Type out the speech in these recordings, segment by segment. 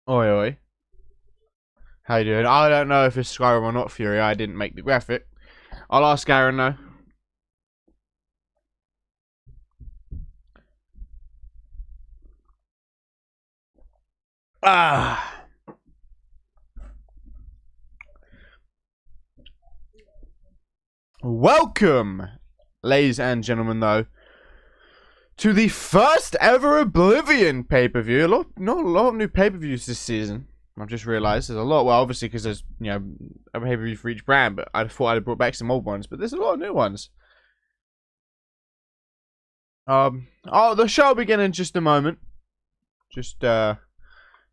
Oi, oi. How you doing? I don't know if it's Skyrim or not, Fury. I didn't make the graphic. I'll ask Aaron though. Ah. Welcome, ladies and gentlemen, though, to the first ever Oblivion pay-per-view. Not a lot of new pay-per-views this season. I've just realised there's a lot. Well, obviously because there's a pay-per-view for each brand, but I thought I'd have brought back some old ones. But there's a lot of new ones. The show will begin in just a moment. Just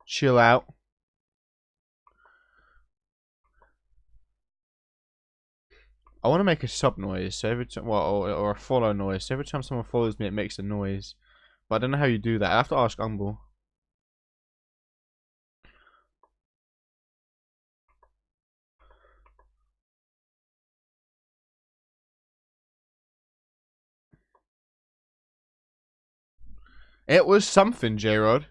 chill out. I want to make a sub noise, so every time, or a follow noise. So every time someone follows me, it makes a noise. But I don't know how you do that. I have to ask Umbel. It was something, J-Rod.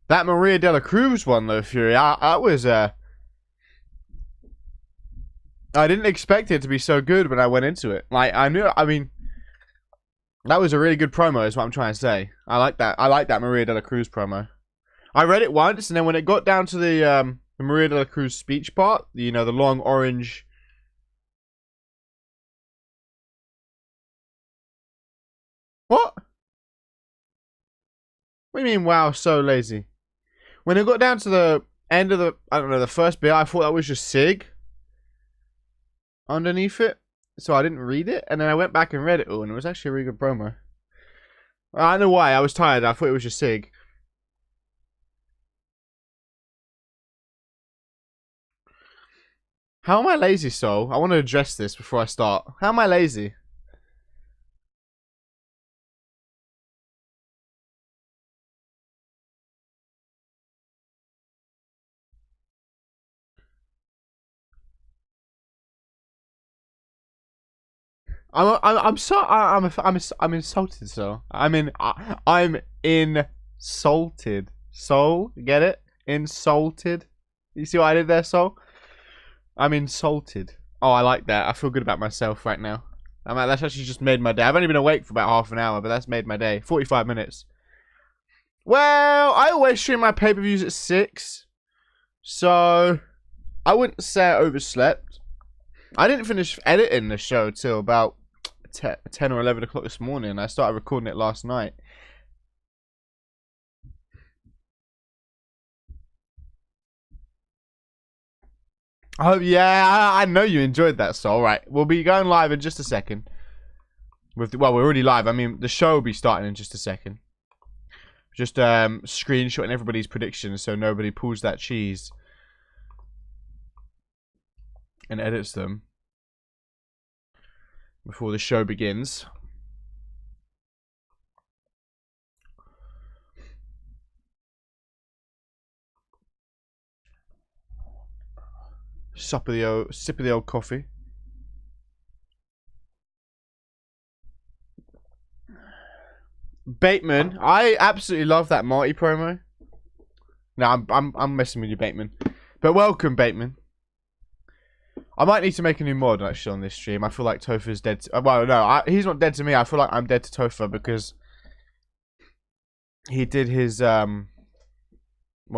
That Maria de la Cruz one, though, Fury, I didn't expect it to be so good when I went into it. Like, I mean, that was a really good promo, is what I'm trying to say. I like that Maria de la Cruz promo. I read it once, and then when it got down to the Maria de la Cruz speech part, the long orange... What? What do you mean, wow, so lazy? When it got down to the end of the first bit, I thought that was just Sig underneath it. So I didn't read it. And then I went back and read it all, and it was actually a really good promo. I don't know why. I was tired. I thought it was just Sig. How am I lazy, Soul? I want to address this before I start. How am I lazy? I'm insulted, so I'm insulted. Soul, get it? Insulted. You see what I did there, Soul? I'm insulted. Oh, I like that. I feel good about myself right now. That's actually just made my day. I've only been awake for about half an hour, but that's made my day. 45 minutes. Well, I always stream my pay-per-views at 6. So, I wouldn't say I overslept. I didn't finish editing the show till about 10 or 11 o'clock this morning. I started recording it last night. Oh, yeah, I know you enjoyed that, so alright. We'll be going live in just a second. Well, we're already live. I mean, the show will be starting in just a second. Just screenshotting everybody's predictions so nobody pulls that cheese and edits them before the show begins. Sip of the old coffee. Bateman, I absolutely love that Marty promo. No, I'm messing with you, Bateman. But welcome, Bateman. I might need to make a new mod actually on this stream. I feel like Topher's dead. Well, no, he's not dead to me. I feel like I'm dead to Topher because he did his well,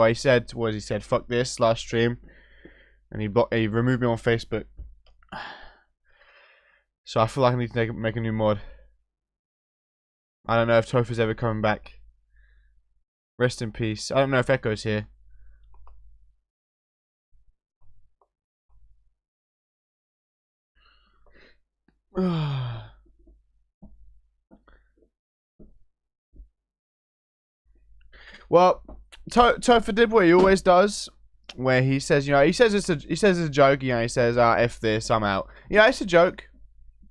he said fuck this last stream, and he removed me on Facebook. So I feel like I need to make a new mod. I don't know if Topher's ever coming back. Rest in peace. I don't know if Echo's here. Well, Topher did what he always does, where he says, he says it's a joke. He says, "F this, I'm out." It's a joke.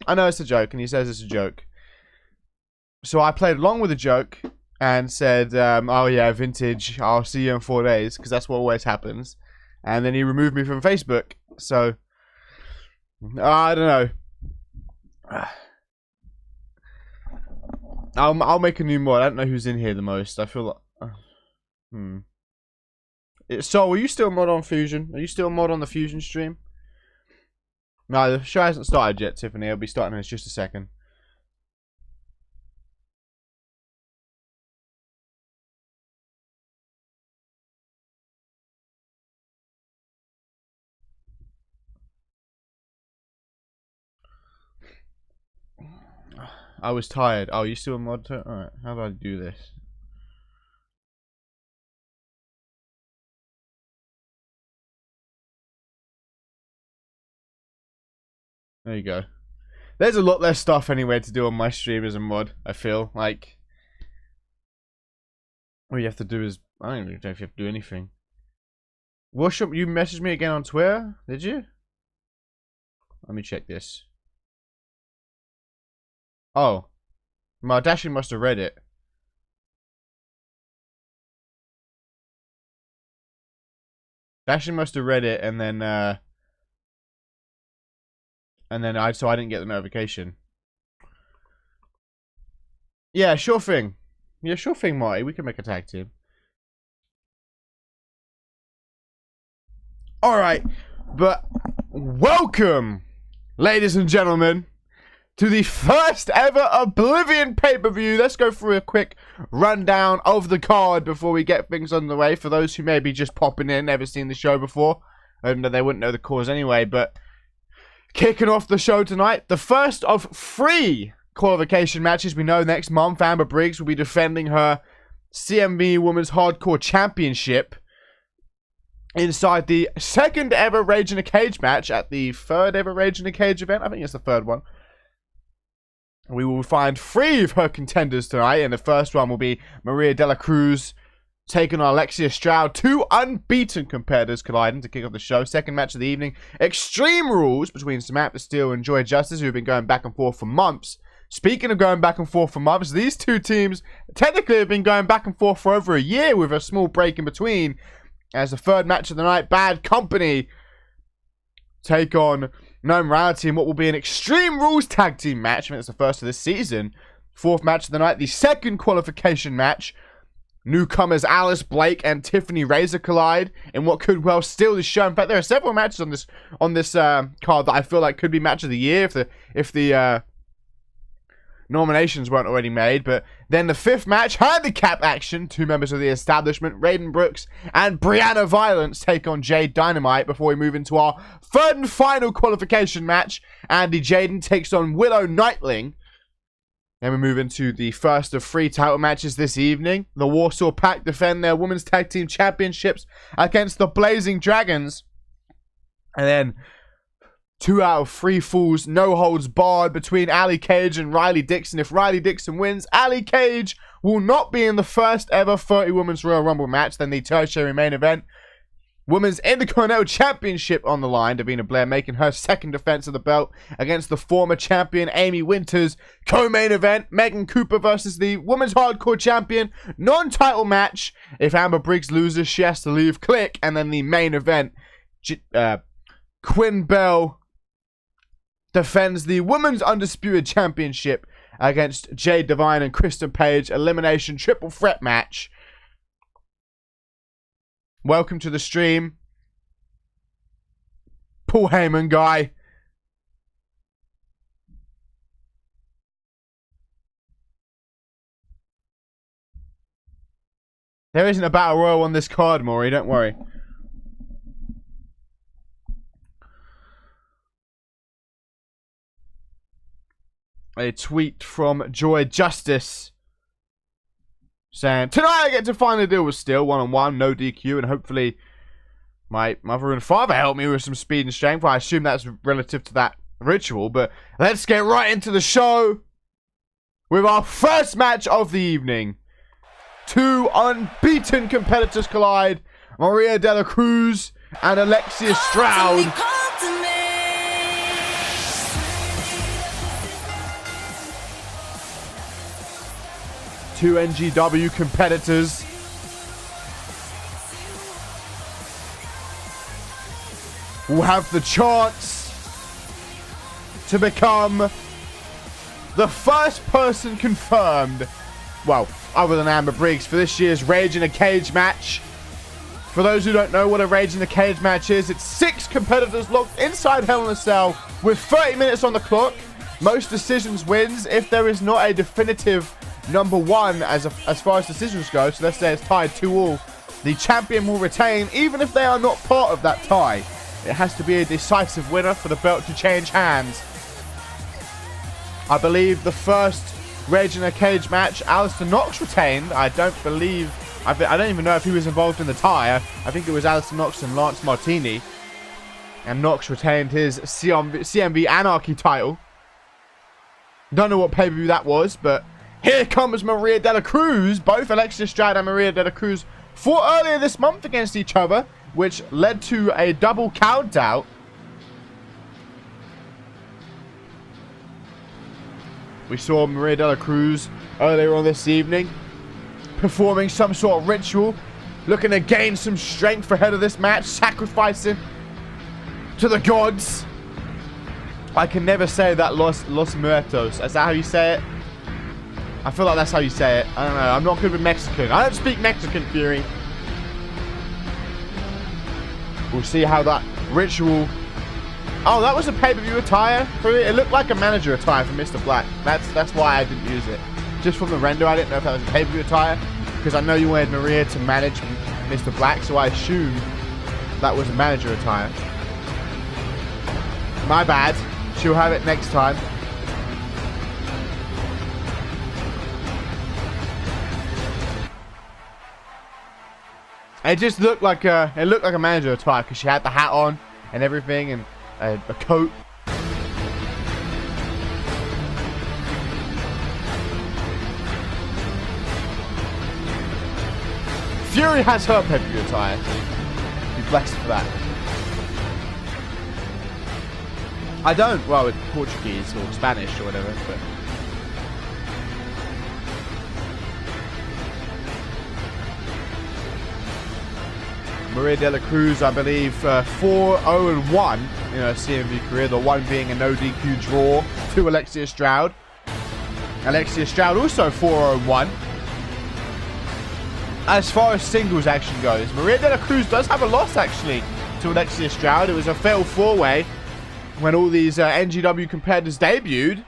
I know it's a joke, and he says it's a joke. So I played along with the joke and said, "Oh yeah, vintage. I'll see you in 4 days," because that's what always happens. And then he removed me from Facebook. So I don't know. I'll make a new mod. I don't know who's in here the most. I feel like... So, are you still mod on Fusion? Are you still mod on the Fusion stream? No, the show hasn't started yet, Tiffany. It'll be starting in just a second. I was tired. Oh, you still a mod? Alright, how do I do this? There you go. There's a lot less stuff anyway to do on my stream as a mod, I feel. Like, all you have to do is... I don't even know if you have to do anything. Worship, you messaged me again on Twitter? Did you? Let me check this. Oh. My Dashi must have read it. Dashi must have read it and then so I didn't get the notification. Yeah, sure thing. Yeah, sure thing, Marty. We can make a tag team. Alright, but welcome, ladies and gentlemen, to the first ever Oblivion pay-per-view. Let's go through a quick rundown of the card before we get things on the way. For those who may be just popping in, never seen the show before, and they wouldn't know the cause anyway, but kicking off the show tonight, the first of 3 qualification matches. We know next month Amber Briggs will be defending her CMV Women's Hardcore Championship inside the 2nd ever Rage in a Cage match at the 3rd ever Rage in a Cage event. I think it's the 3rd one. We will find 3 of her contenders tonight, and the first one will be Maria de la Cruz taking on Alexia Stroud. 2 unbeaten competitors colliding to kick off the show. Second match of the evening, Extreme Rules between Samantha Steele and Joy Justice, who have been going back and forth for months. Speaking of going back and forth for months, these 2 teams technically have been going back and forth for over a year with a small break in between. As the 3rd match of the night, Bad Company take on No Morality in what will be an Extreme Rules tag team match. I think it's the first of this season. 4th match of the night, the 2nd qualification match. Newcomers Alice Blake and Tiffany Razor collide in what could well steal the show. In fact, there are several matches on this card that I feel like could be match of the year if the nominations weren't already made. But then the 5th match, handicap action. 2 members of the establishment, Raiden Brooks and Brianna Violence, take on Jade Dynamite before we move into our 3rd and final qualification match. Andy Jaden takes on Willow Nightling. Then we move into the first of 3 title matches this evening. The Warsaw Pact defend their Women's Tag Team Championships against the Blazing Dragons. And then 2 out of 3 falls, no holds barred between Ali Cage and Riley Dixon. If Riley Dixon wins, Ali Cage will not be in the first ever 30 Women's Royal Rumble match. Then the tertiary main event, Women's Intercontinental Championship on the line. Davina Blair making her 2nd defense of the belt against the former champion Amy Winters. Co-main event, Megan Cooper versus the Women's Hardcore Champion. Non-title match. If Amber Briggs loses, she has to leave Click. And then the main event, Quinn Bell defends the Women's Undisputed Championship against Jade Divine and Kristen Page. Elimination triple threat match. Welcome to the stream, Paul Heyman guy. There isn't a battle royal on this card, Maury, don't worry. A tweet from Joy Justice saying, tonight I get to finally deal with Steel one-on-one, no DQ, and hopefully my mother and father help me with some speed and strength. I assume that's relative to that ritual, but let's get right into the show with our first match of the evening. 2 unbeaten competitors collide. Maria de la Cruz and Alexia Stroud. Two NGW competitors. Will have the chance to become the first person confirmed, well, other than Amber Briggs, for this year's Rage in a Cage match. For those who don't know what a Rage in a Cage match is, it's 6 competitors locked inside Hell in a Cell with 30 minutes on the clock. Most decisions wins. If there is not a definitive number 1 as far as decisions go, so let's say it's tied 2-2, the champion will retain even if they are not part of that tie. It has to be a decisive winner for the belt to change hands. I believe the first Rage in a Cage match, Alistair Knox retained. I don't even know if he was involved in the tie. I think it was Alistair Knox and Lance Martini. And Knox retained his CMV Anarchy title. Don't know what pay-per-view that was, but here comes Maria de la Cruz. Both Alexia Stroud and Maria de la Cruz fought earlier this month against each other, which led to a double count-out. We saw Maria de la Cruz earlier on this evening performing some sort of ritual, looking to gain some strength ahead of this match, sacrificing to the gods. I can never say that Los Muertos. Is that how you say it? I feel like that's how you say it. I don't know. I'm not good with Mexican. I don't speak Mexican, Fury. We'll see how that ritual... Oh, that was a pay-per-view attire. It looked like a manager attire for Mr. Black. That's why I didn't use it. Just from the render, I didn't know if that was a pay-per-view attire, because I know you wanted Maria to manage Mr. Black, so I assumed that was a manager attire. My bad. She'll have it next time. It just looked like a manager attire because she had the hat on and everything and a coat. Fury has her pay-per-view attire. Be blessed for that. I don't. Well, it's Portuguese or Spanish or whatever, but... Maria de la Cruz, I believe, 4-0-1 in her CMV career. The one being a no DQ draw to Alexia Stroud. Alexia Stroud also 4-0-1. As far as singles action goes, Maria de la Cruz does have a loss, actually, to Alexia Stroud. It was a fatal 4-way when all these NGW competitors debuted.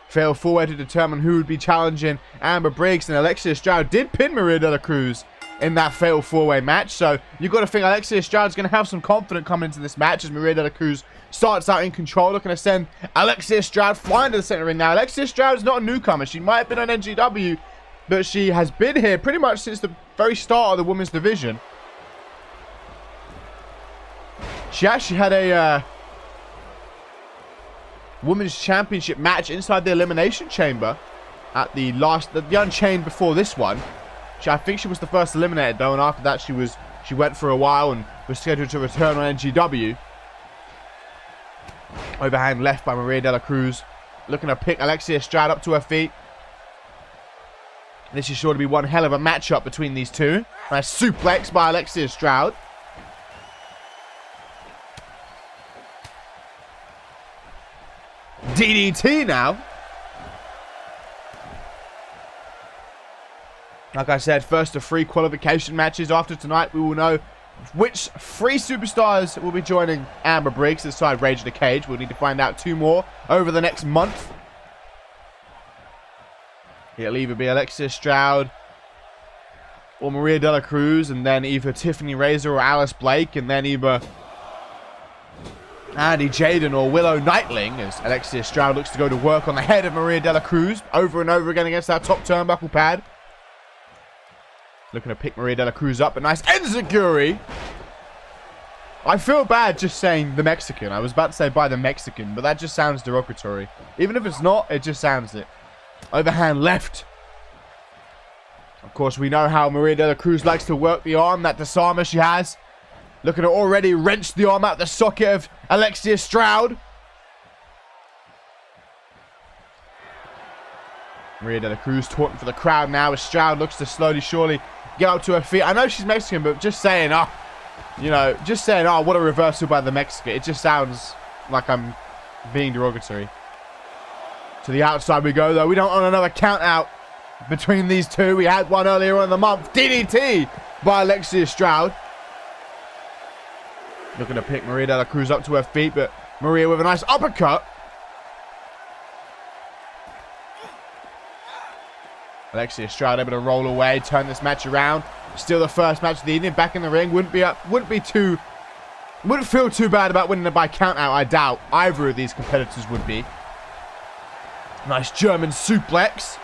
Fatal 4-way to determine who would be challenging Amber Briggs, and Alexia Stroud did pin Maria de la Cruz in that fatal 4-way match. So you've got to think Alexia Stroud's going to have some confidence coming into this match as Maria de la Cruz starts out in control, looking to send Alexia Stroud flying to the center ring. Now, Alexia Stroud is not a newcomer. She might have been on NGW, but she has been here pretty much since the very start of the women's division. She actually had a women's championship match inside the Elimination Chamber at the Unchained before this one. I think she was the first eliminated though, and after that she went for a while and was scheduled to return on NGW. Overhand left by Maria de la Cruz, looking to pick Alexia Stroud up to her feet. This is sure to be one hell of a matchup between these two. Nice suplex by Alexia Stroud. DDT now. Like I said, first of 3 qualification matches. After tonight, we will know which 3 superstars will be joining Amber Briggs inside Rage in the Cage. We'll need to find out 2 more over the next month. It'll either be Alexia Stroud or Maria de la Cruz, and then either Tiffany Razor or Alice Blake, and then either Andy Jaden or Willow Nightling, as Alexia Stroud looks to go to work on the head of Maria de la Cruz over and over again against that top turnbuckle pad. Looking to pick Maria de la Cruz up. A nice enziguri. I feel bad just saying the Mexican. I was about to say by the Mexican, but that just sounds derogatory. Even if it's not, it just sounds it. Overhand left. Of course, we know how Maria de la Cruz likes to work the arm. That disarmer she has. Looking to already wrench the arm out the socket of Alexia Stroud. Maria de la Cruz taunting for the crowd now as Stroud looks to slowly, surely get up to her feet. I know she's Mexican, but just saying, what a reversal by the Mexican. It just sounds like I'm being derogatory. To the outside we go, though. We don't want another count out between these two. We had one earlier on in the month. DDT by Alexia Stroud. Looking to pick Maria de la Cruz up to her feet, but Maria with a nice uppercut. Alexia Stroud able to roll away, turn this match around. Still the first match of the evening. Back in the ring. Wouldn't feel too bad about winning it by count out. I doubt either of these competitors would be. Nice German suplex.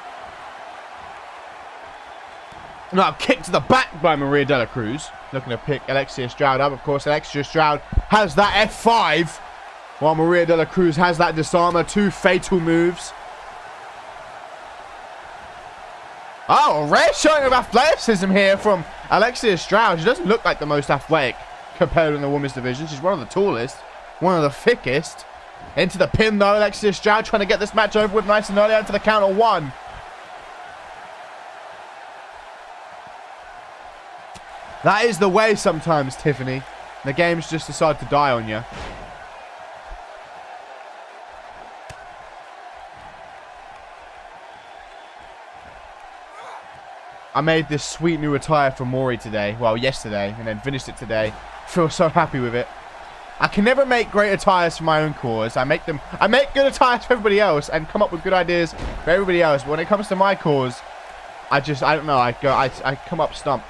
Now kick to the back by Maria de la Cruz. Looking to pick Alexia Stroud up. Of course, Alexia Stroud has that F5. While Maria de la Cruz has that disarmer. 2 fatal moves. Oh, a rare showing of athleticism here from Alexia Stroud. She doesn't look like the most athletic compared in the women's division. She's one of the tallest. One of the thickest. Into the pin, though. Alexia Stroud trying to get this match over with nice and early. Out to the count of 1. That is the way sometimes, Tiffany. The games just decide to die on you. I made this sweet new attire for Maury today. Well, yesterday. And then finished it today. Feel so happy with it. I can never make great attires for my own cause. I make good attires for everybody else and come up with good ideas for everybody else. But when it comes to my cause, I don't know. I come up stumped.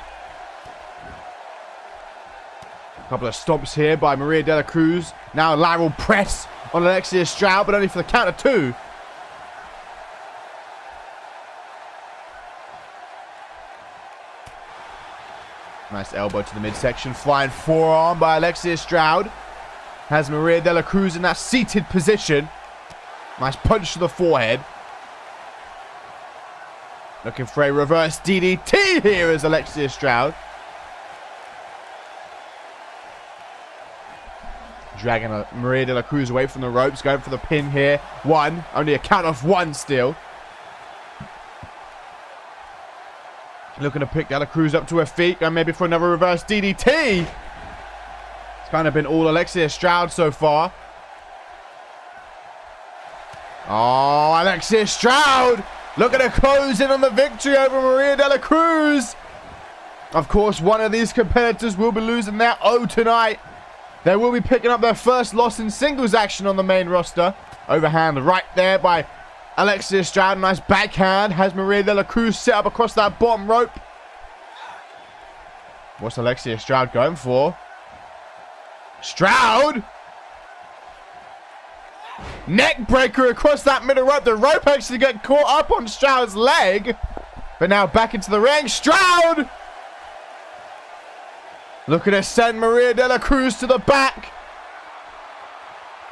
A couple of stomps here by Maria de la Cruz. Now a lateral press on Alexia Stroud, but only for the count of 2. Nice elbow to the midsection. Flying forearm by Alexia Stroud. Has Maria de la Cruz in that seated position. Nice punch to the forehead. Looking for a reverse DDT here as Alexia Stroud. Dragging Maria de la Cruz away from the ropes. Going for the pin here. 1. Only a count of 1 still. Looking to pick de la Cruz up to her feet. And maybe for another reverse DDT. It's kind of been all Alexia Stroud so far. Oh, Alexia Stroud. Looking to close in on the victory over Maria de la Cruz. Of course, one of these competitors will be losing their O tonight. They will be picking up their first loss in singles action on the main roster. Overhand right there by Alexia Stroud. Nice backhand. Has Maria de la Cruz set up across that bottom rope. What's Alexia Stroud going for? Stroud! Neck breaker across that middle rope. The rope actually got caught up on Stroud's leg. But now back into the ring. Stroud! Looking to send Maria de la Cruz to the back.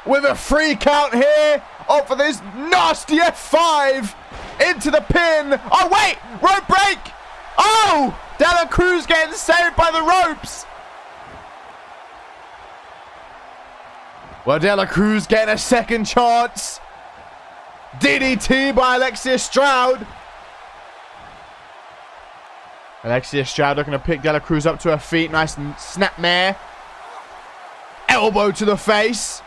With a 3 count here. Off of this nasty F5. Into the pin. Oh, wait. Rope break. Oh. De la Cruz getting saved by the ropes. Well, De la Cruz getting a second chance. DDT by Alexia Stroud. Alexia Stroud looking to pick De la Cruz up to her feet. Nice and snapmare. Elbow to the face.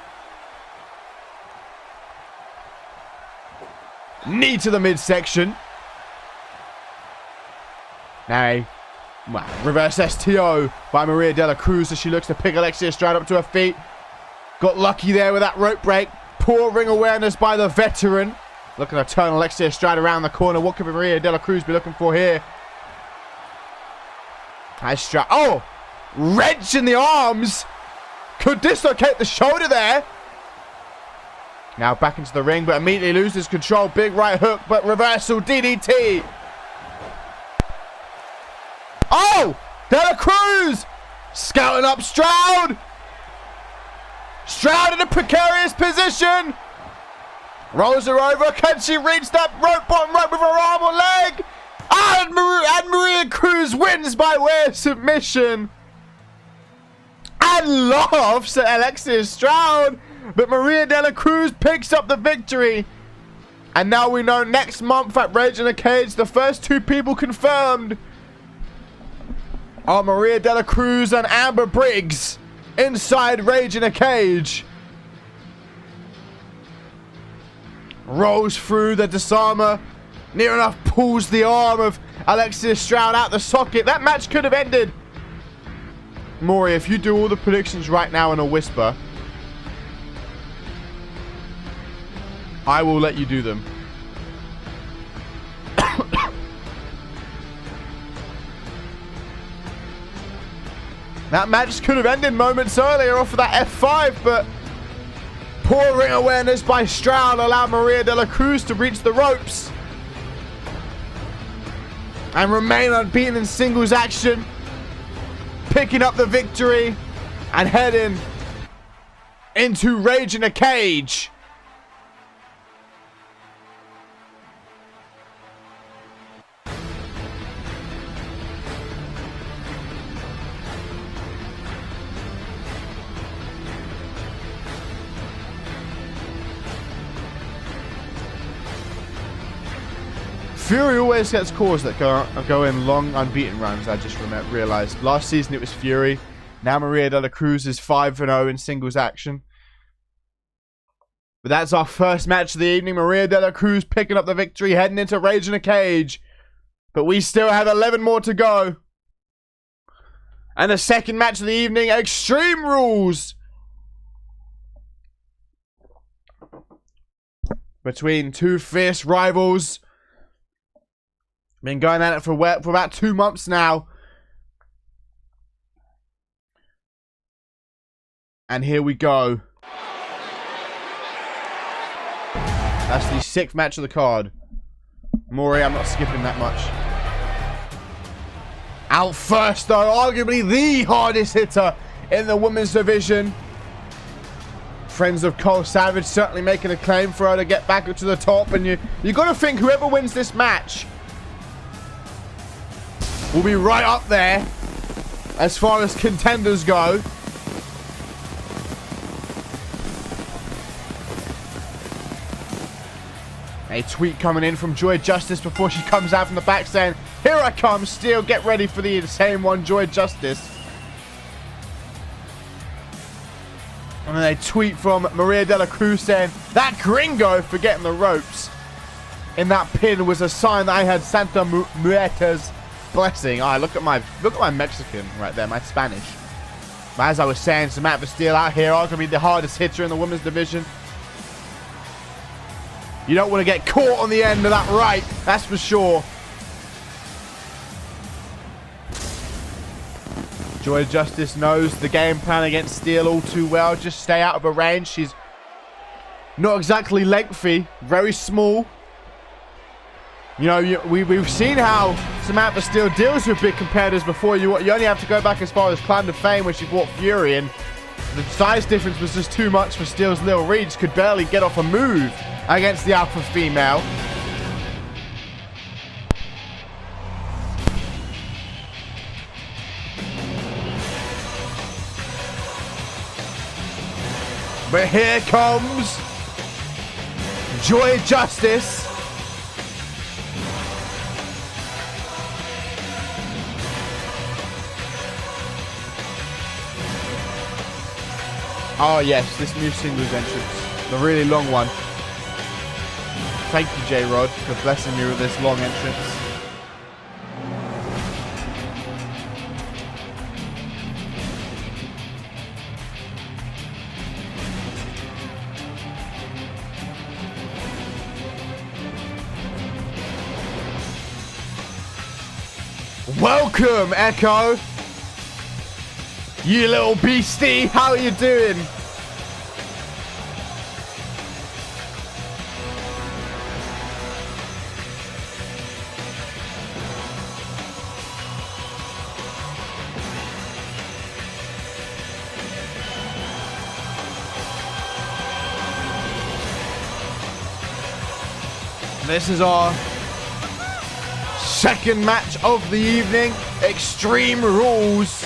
Knee to the midsection. Now reverse STO by Maria de la Cruz as she looks to pick Alexia Stroud up to her feet. Got lucky there with that rope break. Poor ring awareness by the veteran. Looking to turn Alexia Stroud around the corner. What could Maria de la Cruz be looking for here? Nice Stroud. Oh! Wrench in the arms. Could dislocate the shoulder there. Now back into the ring, but immediately loses control. Big right hook, but reversal DDT. Oh! De la Cruz! Scouting up Stroud. Stroud in a precarious position. Rolls her over. Can she reach that rope, bottom rope with her arm or leg? And Maria Cruz wins by way of submission. And laughs at Alexia Stroud. But Maria de la Cruz picks up the victory. And now we know next month at Rage in a Cage, the first 2 people confirmed are Maria de la Cruz and Amber Briggs inside Rage in a Cage. rolls through the disarmer. Near enough pulls the arm of Alexia Stroud out the socket. That match could have ended. Maury, if you do all the predictions right now in a whisper, I will let you do them. That match could have ended moments earlier off of that F5, but poor ring awareness by Stroud allowed Maria de la Cruz to reach the ropes and remain unbeaten in singles action, picking up the victory and heading into Rage in a Cage. Fury always gets calls that go in long unbeaten runs. I just realized. Last season it was Fury. Now Maria de la Cruz is 5-0 in singles action. But that's our first match of the evening. Maria de la Cruz picking up the victory, heading into Rage in a Cage. But we still have 11 more to go. And the second match of the evening, Extreme Rules. Between two fierce rivals. Been going at it for about 2 months now. And here we go. That's the 6th match of the card. Maury, I'm not skipping that much. Out first, though, arguably the hardest hitter in the women's division. Friends of Cole Savage certainly making a claim for her to get back up to the top. And you got to think whoever wins this match will be right up there as far as contenders go. A tweet coming in from Joy Justice before she comes out from the back saying, "Here I come, Steel, get ready for the same one, Joy Justice." And then a tweet from Maria de la Cruz saying, "That gringo for getting the ropes in that pin was a sign that I had Santa Muerta's blessing." Ah, look at my Mexican right there, my Spanish. But as I was saying, Samantha Steel out here, arguably the hardest hitter in the women's division. You don't want to get caught on the end of that right, that's for sure. Joy Justice knows the game plan against Steel all too well. Just stay out of her range. She's not exactly lengthy, very small. You know, we've seen how Samantha Steel deals with big competitors before. You only have to go back as far as Climb to Fame when she fought Fury, and the size difference was just too much for Steel's little reach. Could barely get off a move against the alpha female. But here comes Joy Justice. Oh yes, this new singles entrance. The really long one. Thank you, J-Rod, for blessing me with this long entrance. Welcome, Echo. You little beastie, how are you doing? This is our second match of the evening, Extreme Rules.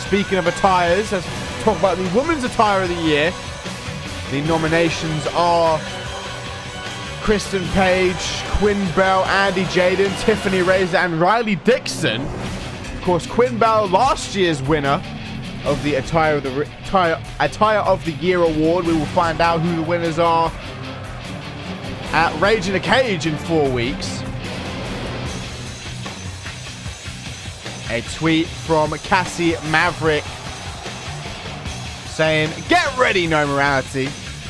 Speaking of attires, let's talk about the Women's Attire of the Year. The nominations are Kristen Page, Quinn Bell, Andy Jaden, Tiffany Razor, and Riley Dixon. Of course, Quinn Bell, last year's winner of the Attire of the Year award. We will find out who the winners are at Rage in a Cage in 4 weeks. A tweet from Cassie Maverick saying, "Get ready, No Morality.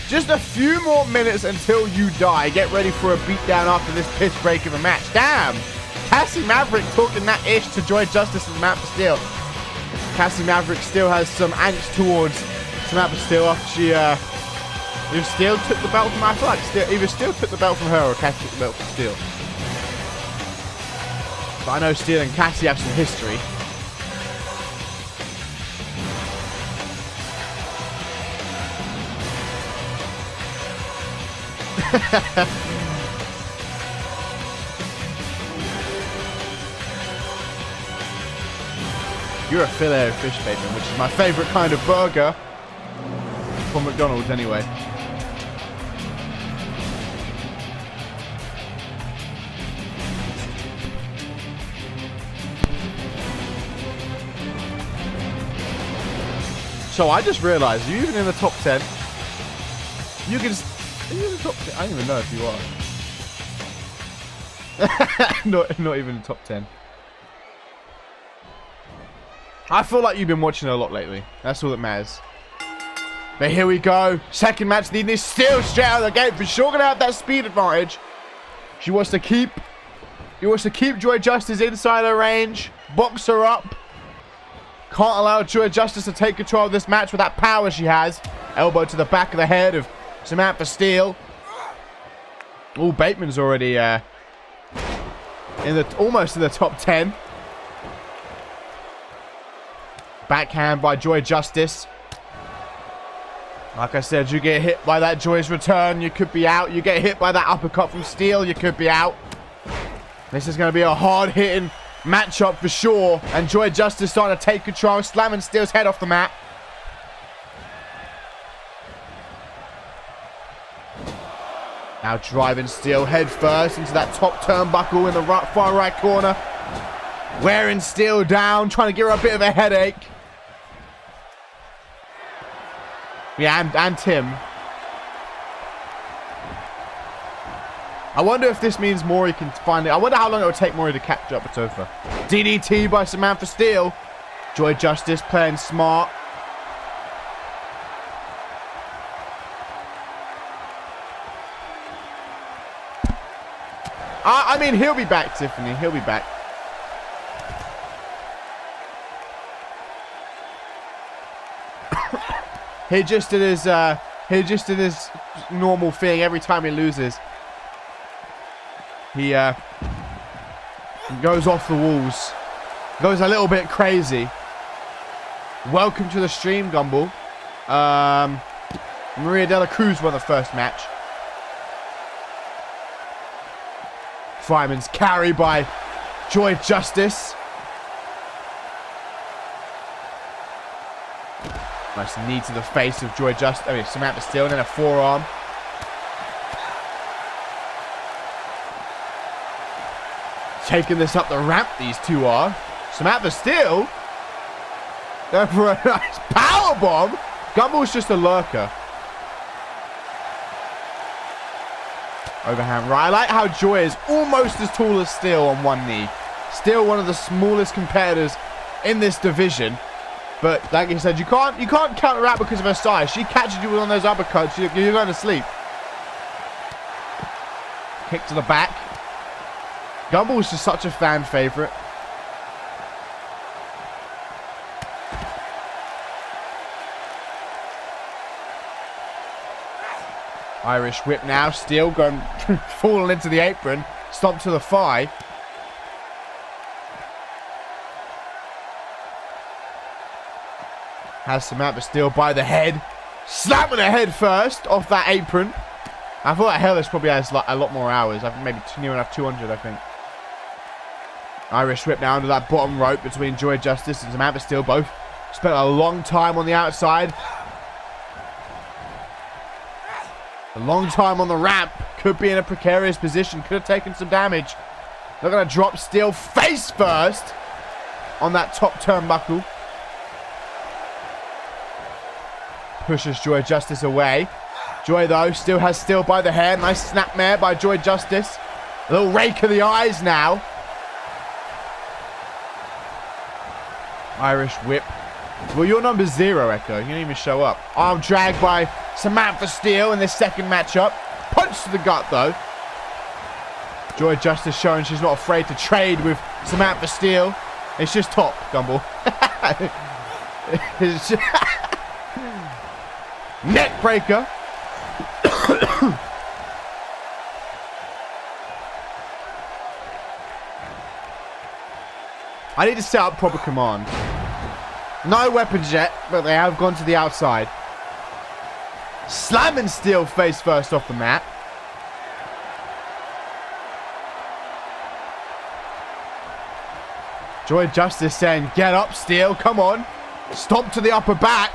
Just a few more minutes until you die. Get ready for a beatdown after this piss break of a match." Damn! Cassie Maverick talking that ish to Joy Justice and Samantha Steele. Cassie Maverick still has some angst towards Samantha Steele after she either Steele took the belt from her. I feel like either Steele took the belt from her or Cassie took the belt from Steele. But I know Steele and Cassie have some history. You're a filet of fish, Bateman, which is my favorite kind of burger from McDonald's anyway. So I just realized, are you even in the top 10? You can... Are you in the top 10? I don't even know if you are. not even in the top 10. I feel like you've been watching a lot lately. That's all that matters. But here we go. Second match of the evening. Still straight out of the gate. For sure gonna have that speed advantage. She wants to keep Joy Justice inside her range. Box her up. Can't allow Joy Justice to take control of this match with that power she has. Elbow to the back of the head of Samantha Steele. Oh, Bateman's already almost in the top 10. Backhand by Joy Justice. Like I said, you get hit by that Joy's return, you could be out. You get hit by that uppercut from Steele, you could be out. This is going to be a hard-hitting matchup for sure. And Joy Justice starting to take control, slamming Steele's head off the mat. Now driving Steele head first into that top turnbuckle in the far right corner. Wearing Steele down, trying to give her a bit of a headache. Yeah, and Tim. I wonder if this means Maury can find it. I wonder how long it will take Maury to catch up with Topher. DDT by Samantha Steele. Joy Justice playing smart. I mean, he'll be back, Tiffany. He'll be back. He just did his normal thing every time he loses. He goes off the walls. Goes a little bit crazy. Welcome to the stream, Gumball. Maria de la Cruz won the first match. Fireman's carry by Joy Justice. Nice knee to the face of Joy Justice. I mean, Samantha Steele, and then a forearm. Taking this up the ramp, these two are. Samantha Steele. Going for a nice powerbomb. Gumball's just a lurker. Overhand right. I like how Joy is almost as tall as Steele on one knee. Still one of the smallest competitors in this division. But like you said, you can't counteract because of her size. She catches you with one of those uppercuts, you're going to sleep. Kick to the back. Gumball's just such a fan favorite. Irish whip now. Steele going falling into the apron. Stomp to the thigh. Has Samantha Steele by the head. Slapping her head first off that apron. I thought that Hellish probably has like a lot more hours. I think maybe near enough 200, I think. Irish whip now under that bottom rope between Joy Justice and Samantha Steele. Both spent a long time on the outside. A long time on the ramp. Could be in a precarious position. Could have taken some damage. They're going to drop Steele face first on that top turnbuckle. pushes Joy Justice away. Joy, though, still has Steel by the hair. Nice snapmare by Joy Justice. A little rake of the eyes now. Irish whip. Well, you're number 0, Echo. You didn't even show up. Arm drag by Samantha Steel in this second matchup. Punch to the gut, though. Joy Justice showing she's not afraid to trade with Samantha Steel. It's just top, Gumball. It's just neck breaker. I need to set up proper command. No weapons yet, but they have gone to the outside. Slamming Steel face first off the mat. Joy Justice saying, get up, Steel, come on. Stomp to the upper back.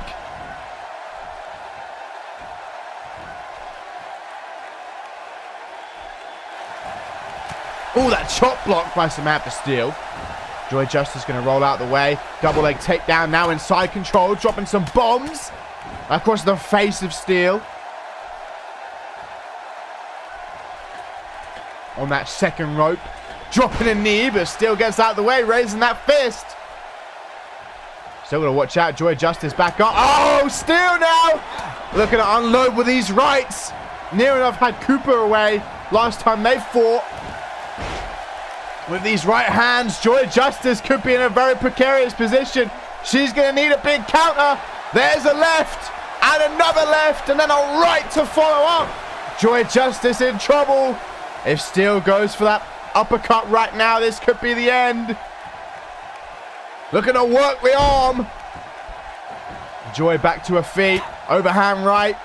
Oh, that chop block by Samantha Steel. Joy Justice going to roll out the way. Double leg takedown now inside control. Dropping some bombs across the face of Steel. On that second rope. Dropping a knee, but Steel gets out of the way. Raising that fist. Still got to watch out. Joy Justice back up. Oh, Steel now. Looking to unload with these rights. Near enough had Cooper away last time they fought. With these right hands, Joy Justice could be in a very precarious position. She's going to need a big counter. There's a left, and another left, and then a right to follow up. Joy Justice in trouble. If Steel goes for that uppercut right now, this could be the end. Looking to work the arm. Joy back to her feet. Overhand right.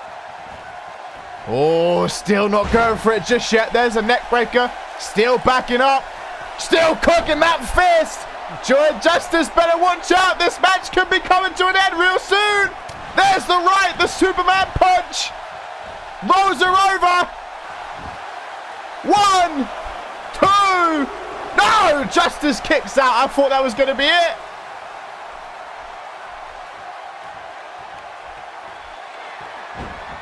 Oh, Steel not going for it just yet. There's a neck breaker. Steel backing up. Still cooking that fist. Joy Justice better watch out. This match could be coming to an end real soon. There's the right, the Superman punch. Rolls her over. 1, 2. No, Justice kicks out. I thought that was going to be it.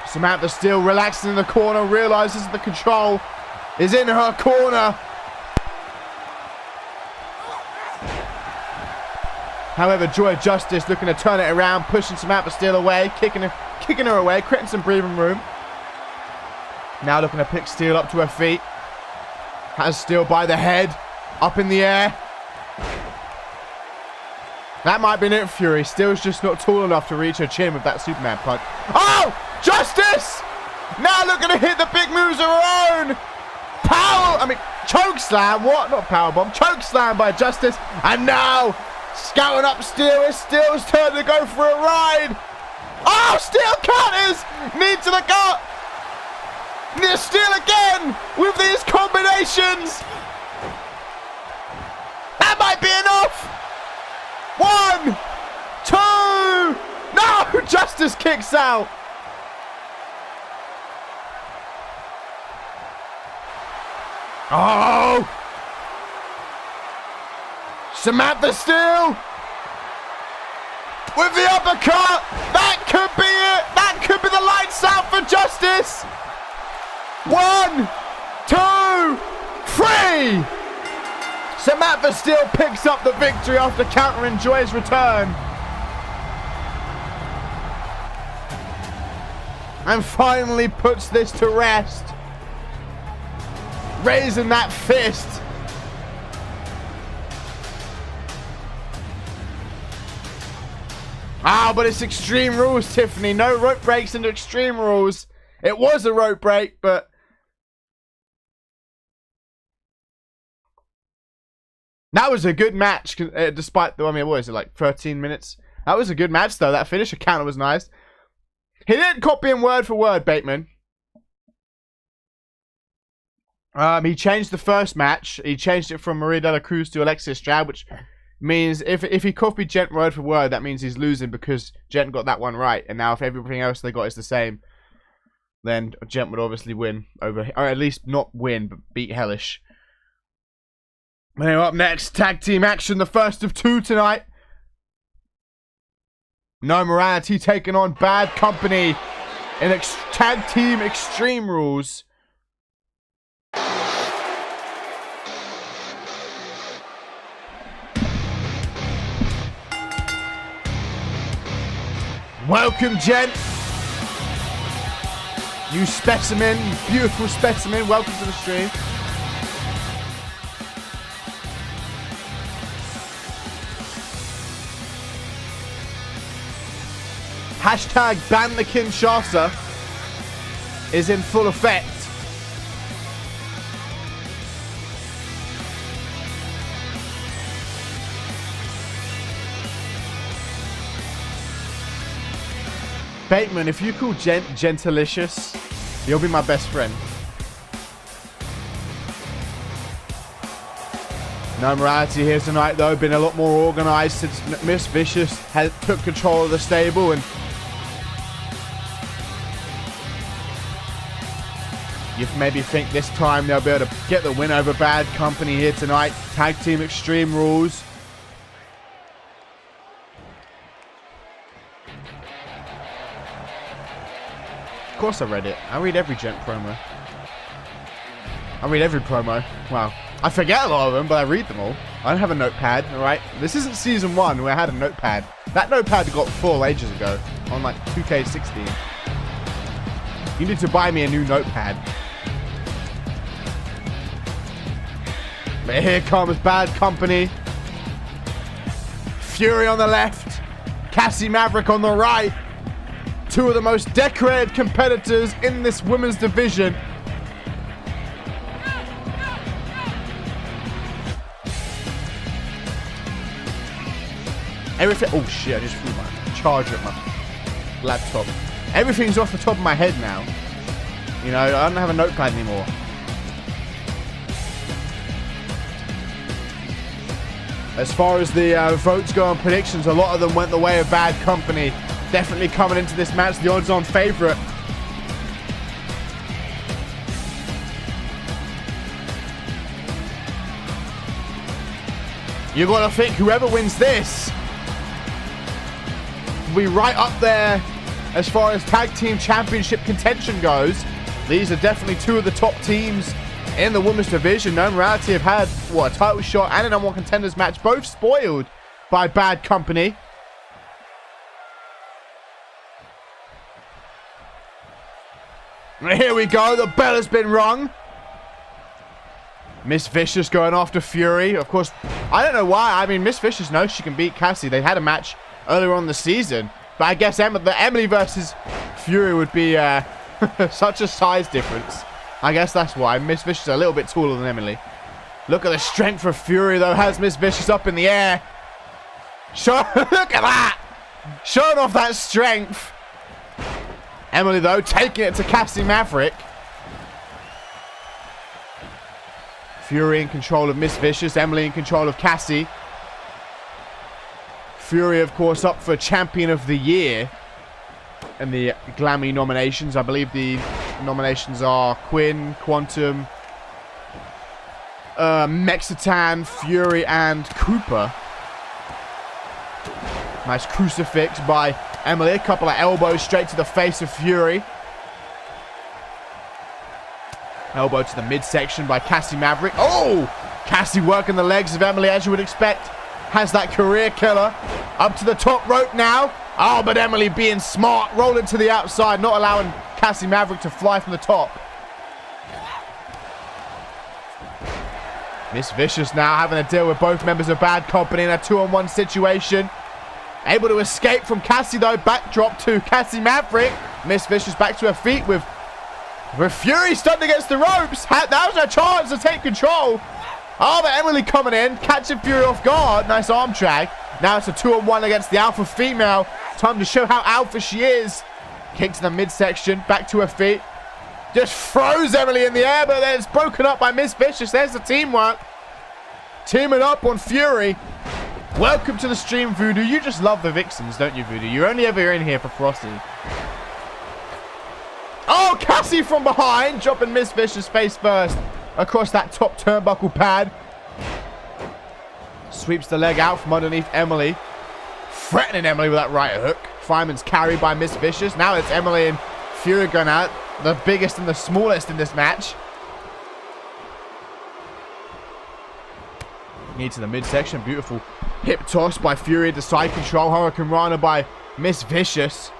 Samantha Steel relaxing in the corner, realizes the control is in her corner. However, Joy Justice looking to turn it around, pushing Samantha Steel away, kicking her away, creating some breathing room. Now looking to pick Steel up to her feet. Has Steel by the head, up in the air. That might be it, Fury. Steel's just not tall enough to reach her chin with that Superman punch. Oh! Justice! Now looking to hit the big moves of her own. Choke slam. What? Not powerbomb. Choke slam by Justice. And now scouting up Steel. It's Steel's turn to go for a ride. Oh, Steel counters. Knee to the gut. Near Steel again with these combinations. That might be enough. 1, 2. No, Justice kicks out. Oh! Samantha Steel with the uppercut. That could be it. That could be the lights out for Justice. 1, 2, 3. Samantha Steel picks up the victory after countering Joy's return. And finally puts this to rest. Raising that fist. But it's Extreme Rules, Tiffany. No rope breaks into Extreme Rules. It was a rope break, but that was a good match, despite the, what is it, like 13 minutes? That was a good match, though. That finisher counter was nice. He didn't copy him word for word, Bateman. He changed the first match. He changed it from Maria de la Cruz to Alexia Stroud, which means if he copied Gent word for word, that means he's losing because Gent got that one right. And now if everything else they got is the same, then Gent would obviously win over, or at least not win, but beat Hellish. Now up next, tag team action, the first of 2 tonight. No Morality taking on Bad Company in Tag Team Extreme Rules. Welcome, gent. You specimen, you beautiful specimen. Welcome to the stream. Hashtag ban the Kinshasa is in full effect. Bateman, if you call Gentilicious, you'll be my best friend. No Morality here tonight, though. Been a lot more organised since Miss Vicious took control of the stable. And you maybe think this time they'll be able to get the win over Bad Company here tonight. Tag Team Extreme Rules. Of course I read it. I read every gent promo. I read every promo. Wow. I forget a lot of them, but I read them all. I don't have a notepad, alright? This isn't season 1 where I had a notepad. That notepad got full ages ago on like 2K16. You need to buy me a new notepad. But here comes Bad Company. Fury on the left. Cassie Maverick on the right. Two of the most decorated competitors in this women's division. Everything. Oh shit, I just threw my charger at my laptop. Everything's off the top of my head now. You know, I don't have a notepad anymore. As far as the votes go on predictions, a lot of them went the way of Bad Company. Definitely coming into this match, the odds-on favourite. You gotta think whoever wins this will be right up there as far as tag team championship contention goes. These are definitely two of the top teams in the women's division. No Morality have had, what, a title shot and a number 1 contenders match, both spoiled by Bad Company. Here we go, the bell has been rung. Miss Vicious going after Fury. Of course, I don't know why. I mean, Miss Vicious knows she can beat Cassie. They had a match earlier on in the season. But I guess the Emily versus Fury would be such a size difference. I guess that's why. Miss Vicious is a little bit taller than Emily. Look at the strength of Fury, though. Has Miss Vicious up in the air. Look at that. Showing off that strength. Emily, though, taking it to Cassie Maverick. Fury in control of Miss Vicious. Emily in control of Cassie. Fury, of course, up for Champion of the Year in the Glammy nominations. I believe the nominations are Quinn, Quantum, Mexitan, Fury, and Cooper. Nice crucifix by Emily. A couple of elbows straight to the face of Fury. Elbow to the midsection by Cassie Maverick. Oh! Cassie working the legs of Emily as you would expect. Has that career killer. Up to the top rope now. Oh, but Emily being smart. Rolling to the outside. Not allowing Cassie Maverick to fly from the top. Miss Vicious now having to deal with both members of Bad Company in a 2-on-1 situation. Able to escape from Cassie, though. Backdrop to Cassie Maverick. Miss Vicious back to her feet with Fury stunned against the ropes. That was her chance to take control. Oh, but Emily coming in, catching Fury off guard. Nice arm drag. Now it's a 2-on-1 against the alpha female. Time to show how alpha she is. Kick to the midsection, back to her feet. Just throws Emily in the air, but then it's broken up by Miss Vicious. There's the teamwork. Teaming up on Fury. Welcome to the stream, Voodoo. You just love the Vixens, don't you, Voodoo? You're only ever in here for Frosty. Oh, Cassie from behind, dropping Miss Vicious face first across that top turnbuckle pad. Sweeps the leg out from underneath Emily. Threatening Emily with that right hook. Fireman's carried by Miss Vicious. Now it's Emily and Fury going out. The biggest and the smallest in this match. Knee to the midsection. Beautiful hip toss by Fury to side control. Hurricane Rana by Miss Vicious.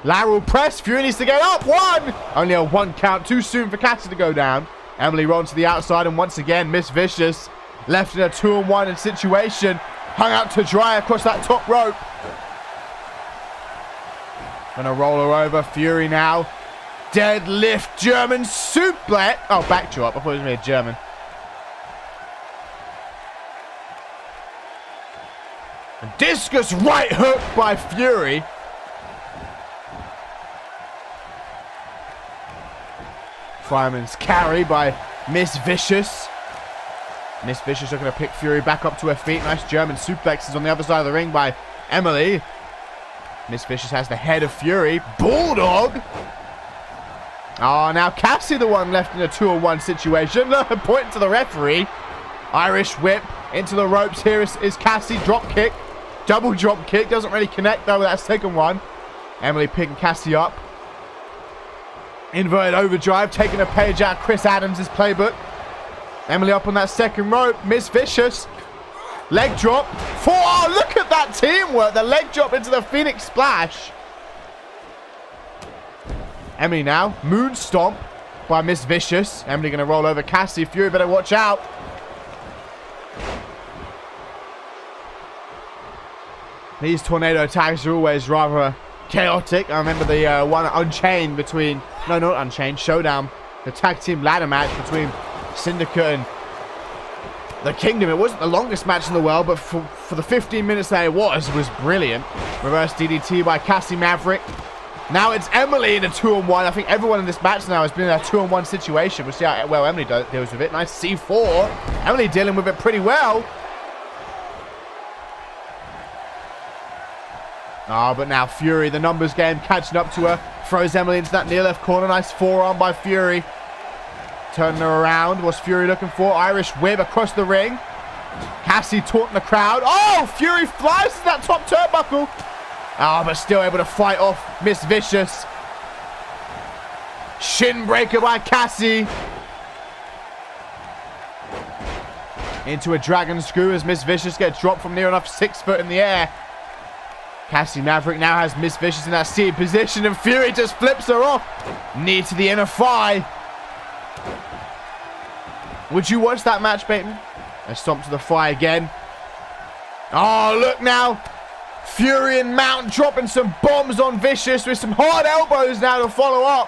Lateral press. Fury needs to get up. 1. Only a 1 count. Too soon for Cassie to go down. Emily rolling to the outside. And once again, Miss Vicious left in a 2-on-1 situation. Hung out to dry across that top rope. Gonna roll her over. Fury now. Deadlift German suplex. Oh, back drop. I thought it was going to be a German. A discus right hook by Fury. Fireman's carry by Miss Vicious. Miss Vicious looking to pick Fury back up to her feet. Nice German suplexes on the other side of the ring by Emily. Miss Vicious has the head of Fury. Bulldog. Oh, now Cassie the one left in a 2-on-1 situation. Point to the referee. Irish whip into the ropes. Here is Cassie. Drop kick. Double drop kick. Doesn't really connect though with that second one. Emily picking Cassie up. Inverted overdrive. Taking a page out of Chris Adams' playbook. Emily up on that second rope. Miss Vicious. Leg drop. Oh, look at that teamwork. The leg drop into the Phoenix Splash. Emily now. Moon Stomp by Miss Vicious. Emily going to roll over Cassie. Fury better watch out. These tornado tags are always rather chaotic. I remember the one Unchained between... No, not Unchained. Showdown. The tag team ladder match between Syndicate and the Kingdom. It wasn't the longest match in the world, but for the 15 minutes that it was brilliant. Reverse DDT by Cassie Maverick. Now it's Emily in a 2-on-1. I think everyone in this match now has been in a 2-on-1 situation. We'll see how well Emily deals with it. Nice C4. Emily dealing with it pretty well. But now Fury, the numbers game, catching up to her. Throws Emily into that near left corner. Nice forearm by Fury. Turning her around. What's Fury looking for? Irish whip across the ring. Cassie taunting the crowd. Oh, Fury flies to that top turnbuckle. But still able to fight off Miss Vicious. Shin breaker by Cassie. Into a dragon screw as Miss Vicious gets dropped from near enough 6 foot in the air. Cassie Maverick now has Miss Vicious in that seated position, and Fury just flips her off. Knee to the inner thigh. Would you watch that match, Bateman? A stomp to the thigh again. Oh, look now. Fury and Mount dropping some bombs on Vicious with some hard elbows now to follow up.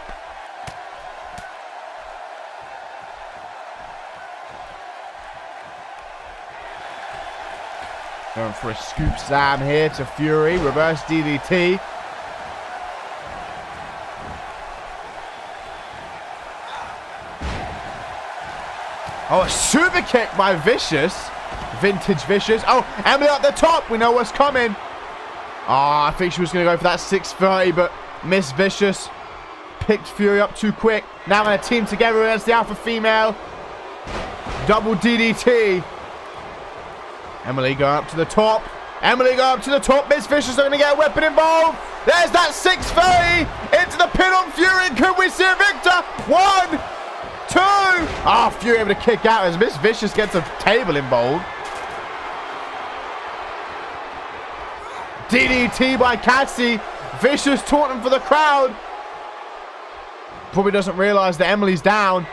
Going for a scoop slam here to Fury. Reverse DDT. Oh, a super kick by Vicious. Vintage Vicious. Oh, Emily up the top. We know what's coming. I think she was going to go for that 630, but Miss Vicious picked Fury up too quick. Now in a team together against the alpha female. Double DDT. Emily going up to the top. Emily going up to the top. Miss Vicious are going to get a weapon involved. There's that 630 into the pin on Fury. Could we see a victor? 1, 2. Fury able to kick out as Miss Vicious gets a table involved. DDT by Cassie. Vicious taunting for the crowd. Probably doesn't realize that Emily's down.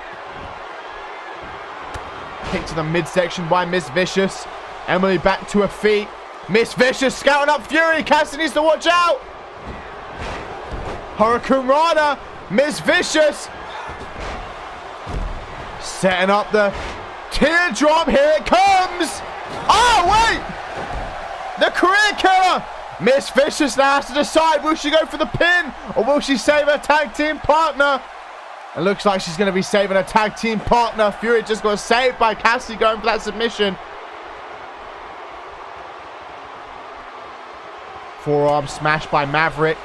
Kick to the midsection by Miss Vicious. Emily back to her feet. Miss Vicious scouting up Fury. Cassie needs to watch out. Hurricane Rana. Miss Vicious. Setting up the teardrop. Here it comes. Oh, wait. The career killer. Miss Vicious now has to decide, will she go for the pin or will she save her tag team partner? It looks like she's going to be saving her tag team partner. Fury just got saved by Cassie going for that submission. Forearm smash by Maverick.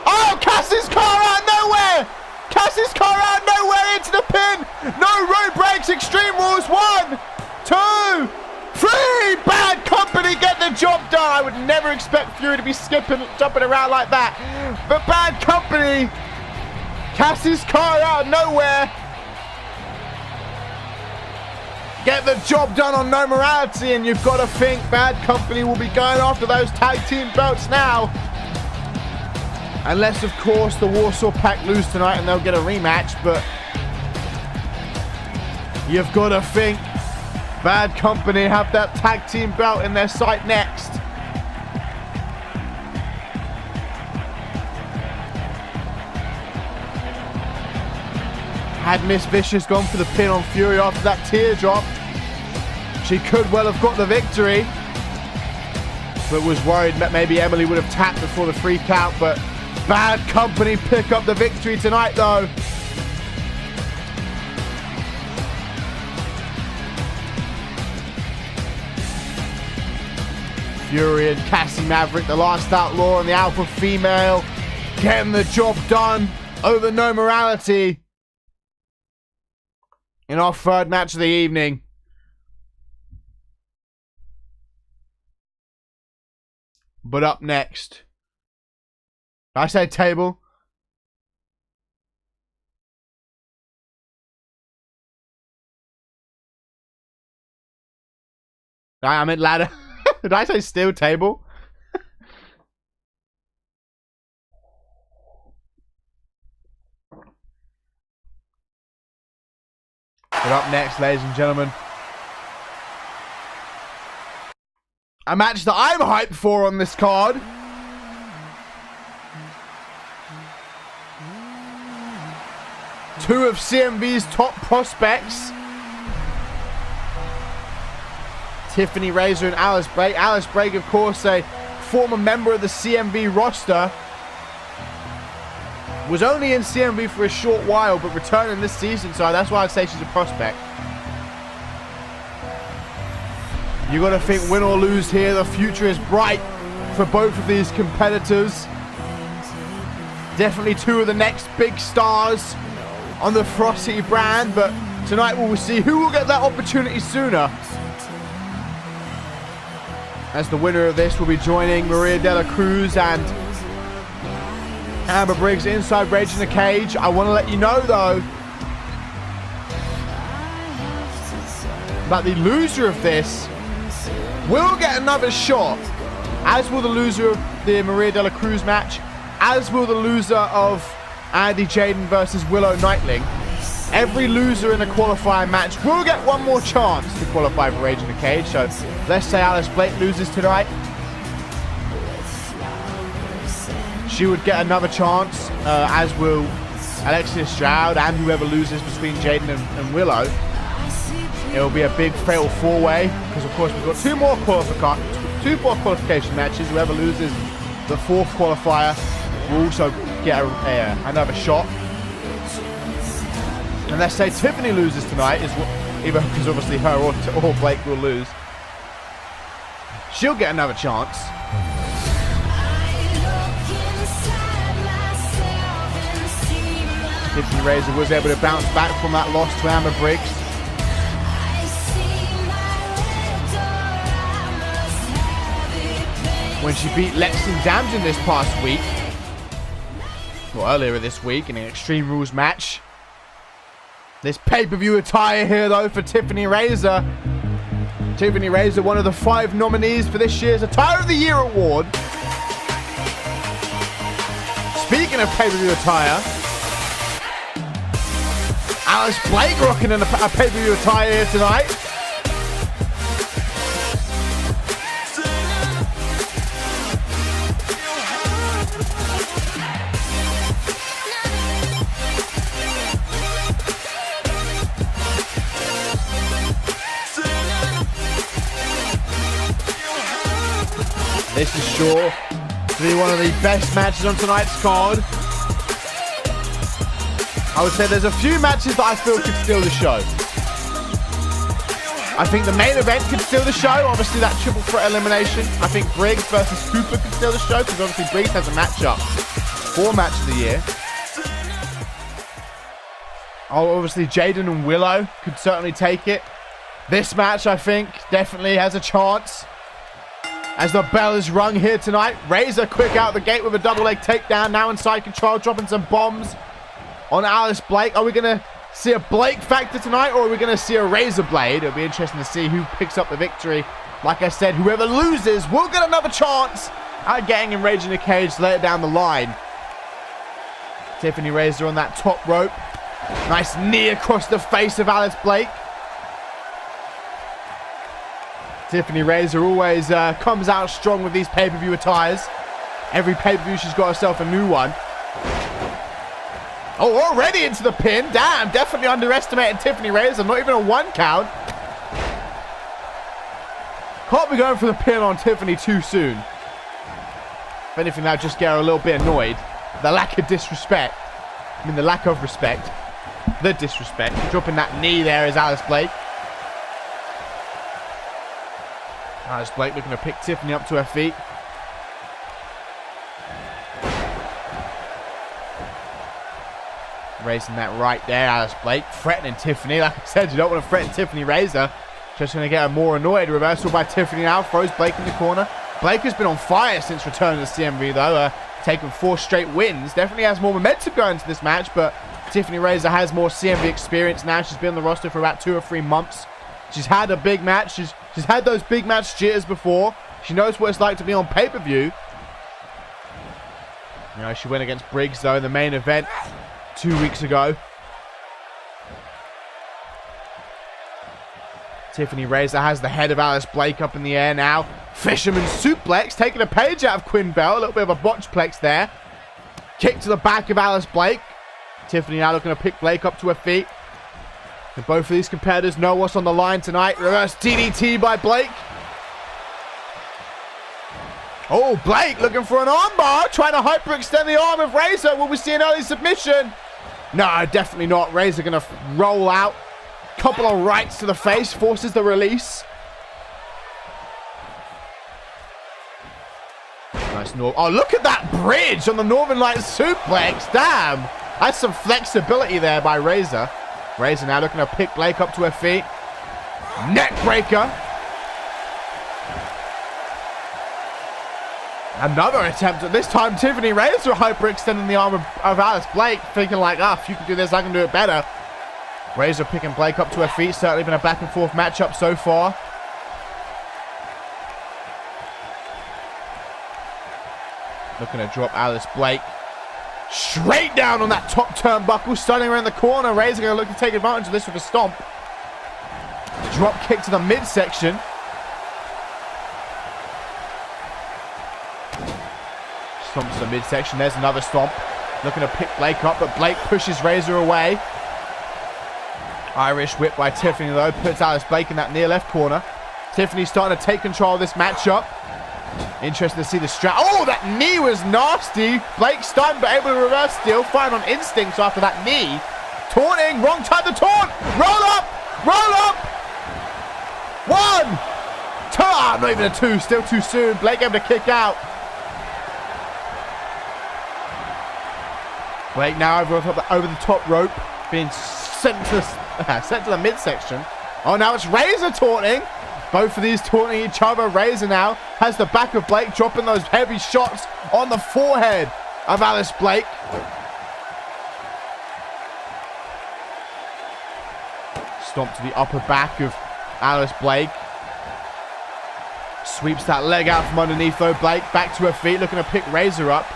Oh, Cassie's car out nowhere. Cassie's car out nowhere into the pin. No road breaks. Extreme Rules. 1, 2, 3. Fury! Bad company, get the job done. I would never expect Fury to be jumping around like that. But Bad Company, Cassie's car out of nowhere. Get the job done on No Morality, and you've got to think Bad Company will be going after those tag team belts now. Unless, of course, the Warsaw Pact lose tonight and they'll get a rematch, but you've got to think Bad Company have that tag team belt in their sight next. Had Miss Vicious gone for the pin on Fury after that teardrop, she could well have got the victory, but was worried that maybe Emily would have tapped before the 3 count. But Bad Company pick up the victory tonight though. Fury and Cassie Maverick, the last outlaw and the alpha female, getting the job done over No Morality in our 3rd match of the evening. But up next, I say table. I meant ladder. Did I say steel table? But up next, ladies and gentlemen, a match that I'm hyped for on this card. Two of CMV's top prospects, Tiffany Razor and Alice Blake. Alice Blake, of course, a former member of the CMV roster. Was only in CMV for a short while, but returning this season, so that's why I'd say she's a prospect. You got to think win or lose here, the future is bright for both of these competitors. Definitely two of the next big stars on the Frosty brand, but tonight we will see who will get that opportunity sooner, as the winner of this will be joining Maria de la Cruz and Amber Briggs inside Rage in the Cage. I want to let you know though that the loser of this will get another shot, as will the loser of the Maria de la Cruz match, as will the loser of Andy Jaden versus Willow Nightling. Every loser in a qualifying match will get one more chance to qualify for Rage in the Cage. So let's say Alice Blake loses tonight. She would get another chance, as will Alexia Stroud and whoever loses between Jaden and Willow. It will be a big fatal 4-way, because of course we've got two more qualification matches. Whoever loses the 4th qualifier will also get another shot. And let's say Tiffany loses tonight, either because obviously her or Blake will lose. She'll get another chance. Tiffany Razor was able to bounce back from that loss to Amber Briggs. When she beat Lexington Damson this past week. Well, earlier this week in an Extreme Rules match. This pay-per-view attire here though for Tiffany Razor. Tiffany Razor, one of the 5 nominees for this year's Attire of the Year award. Speaking of pay-per-view attire, Alice Blake rocking in a pay-per-view attire here tonight. This is sure to be one of the best matches on tonight's card. I would say there's a few matches that I feel could steal the show. I think the main event could steal the show. Obviously, that triple threat elimination. I think Briggs versus Cooper could steal the show, because obviously Briggs has a matchup for Match of the Year. Oh, obviously Jaden and Willow could certainly take it. This match, I think, definitely has a chance. As the bell is rung here tonight. Razor quick out the gate with a double leg takedown. Now inside control, dropping some bombs on Alice Blake. Are we going to see a Blake factor tonight, or are we going to see a Razor blade? It'll be interesting to see who picks up the victory. Like I said, whoever loses will get another chance at getting enraged in the cage later down the line. Tiffany Razor on that top rope. Nice knee across the face of Alice Blake. Tiffany Razor always comes out strong with these pay-per-view attires. Every pay-per-view she's got herself a new one. Oh, already into the pin. Damn, definitely underestimating Tiffany Razor. Not even a 1 count. Can't be going for the pin on Tiffany too soon. If anything, that'll just get her a little bit annoyed. The lack of disrespect. I mean, the lack of respect. The disrespect. Dropping that knee there is Alice Blake. Alice Blake looking to pick Tiffany up to her feet. Raising that right there, Alice Blake. Threatening Tiffany. Like I said, you don't want to threaten Tiffany Razor. Just going to get her more annoyed. Reversal by Tiffany now. Throws Blake in the corner. Blake has been on fire since returning to CMV, though. Taking 4 straight wins. Definitely has more momentum going into this match, but Tiffany Razor has more CMV experience now. She's been on the roster for about 2 or 3 months. She's had a big match. She's had those big match jitters before. She knows what it's like to be on pay-per-view. You know, she went against Briggs, though, in the main event 2 weeks ago. Tiffany Razor has the head of Alice Blake up in the air now. Fisherman suplex, taking a page out of Quinn Bell. A little bit of a botchplex there. Kick to the back of Alice Blake. Tiffany now looking to pick Blake up to her feet. And both of these competitors know what's on the line tonight. Reverse DDT by Blake. Oh, Blake looking for an armbar. Trying to hyperextend the arm of Razor. Will we see an early submission? No, definitely not. Razor going to roll out. Couple of rights to the face. Forces the release. Nice Oh, look at that bridge on the Northern Lights suplex. Damn. That's some flexibility there by Razor. Razor now looking to pick Blake up to her feet. Neck breaker. Another attempt. At this time, Tiffany Razor hyperextending the arm of Alice Blake, thinking like, if you can do this, I can do it better. Razor picking Blake up to her feet. Certainly been a back and forth matchup so far. Looking to drop Alice Blake straight down on that top turnbuckle, stunning her in the corner. Razor going to look to take advantage of this with a stomp. Drop kick to the midsection. Stomp to the midsection. There's another stomp. Looking to pick Blake up, but Blake pushes Razor away. Irish whip by Tiffany, though, puts Alice Blake in that near left corner. Tiffany's starting to take control of this matchup. Interesting to see the strap. Oh, that knee was nasty. Blake stunned, but able to reverse steal. Firing on instincts after that knee. Taunting. Wrong time to taunt. Roll up. Roll up. 1, 2. Not even a 2. Still too soon. Blake able to kick out. Blake now over the top rope. Being sent to the midsection. Oh, now it's Razor taunting. Both of these taunting each other. Razor now has the back of Blake, dropping those heavy shots on the forehead of Alice Blake. Stomp to the upper back of Alice Blake. Sweeps that leg out from underneath, though. Blake back to her feet, looking to pick Razor up.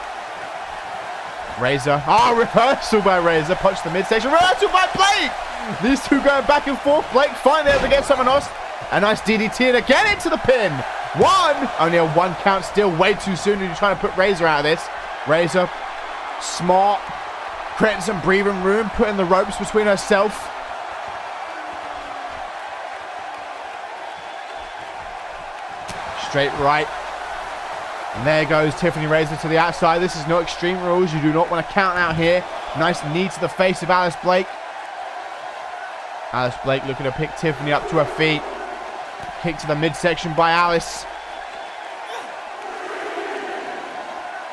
Razor. Reversal by Razor. Punch the midsection. Reversal by Blake. These two going back and forth. Blake finally able to get someone else. A nice DDT and again into the pin. 1. Only a 1 count. Still way too soon. You're trying to put Razor out of this. Razor. Smart. Creating some breathing room. Putting the ropes between herself. Straight right. And there goes Tiffany Razor to the outside. This is no Extreme Rules. You do not want to count out here. Nice knee to the face of Alice Blake. Alice Blake looking to pick Tiffany up to her feet. Kick to the midsection by Alice.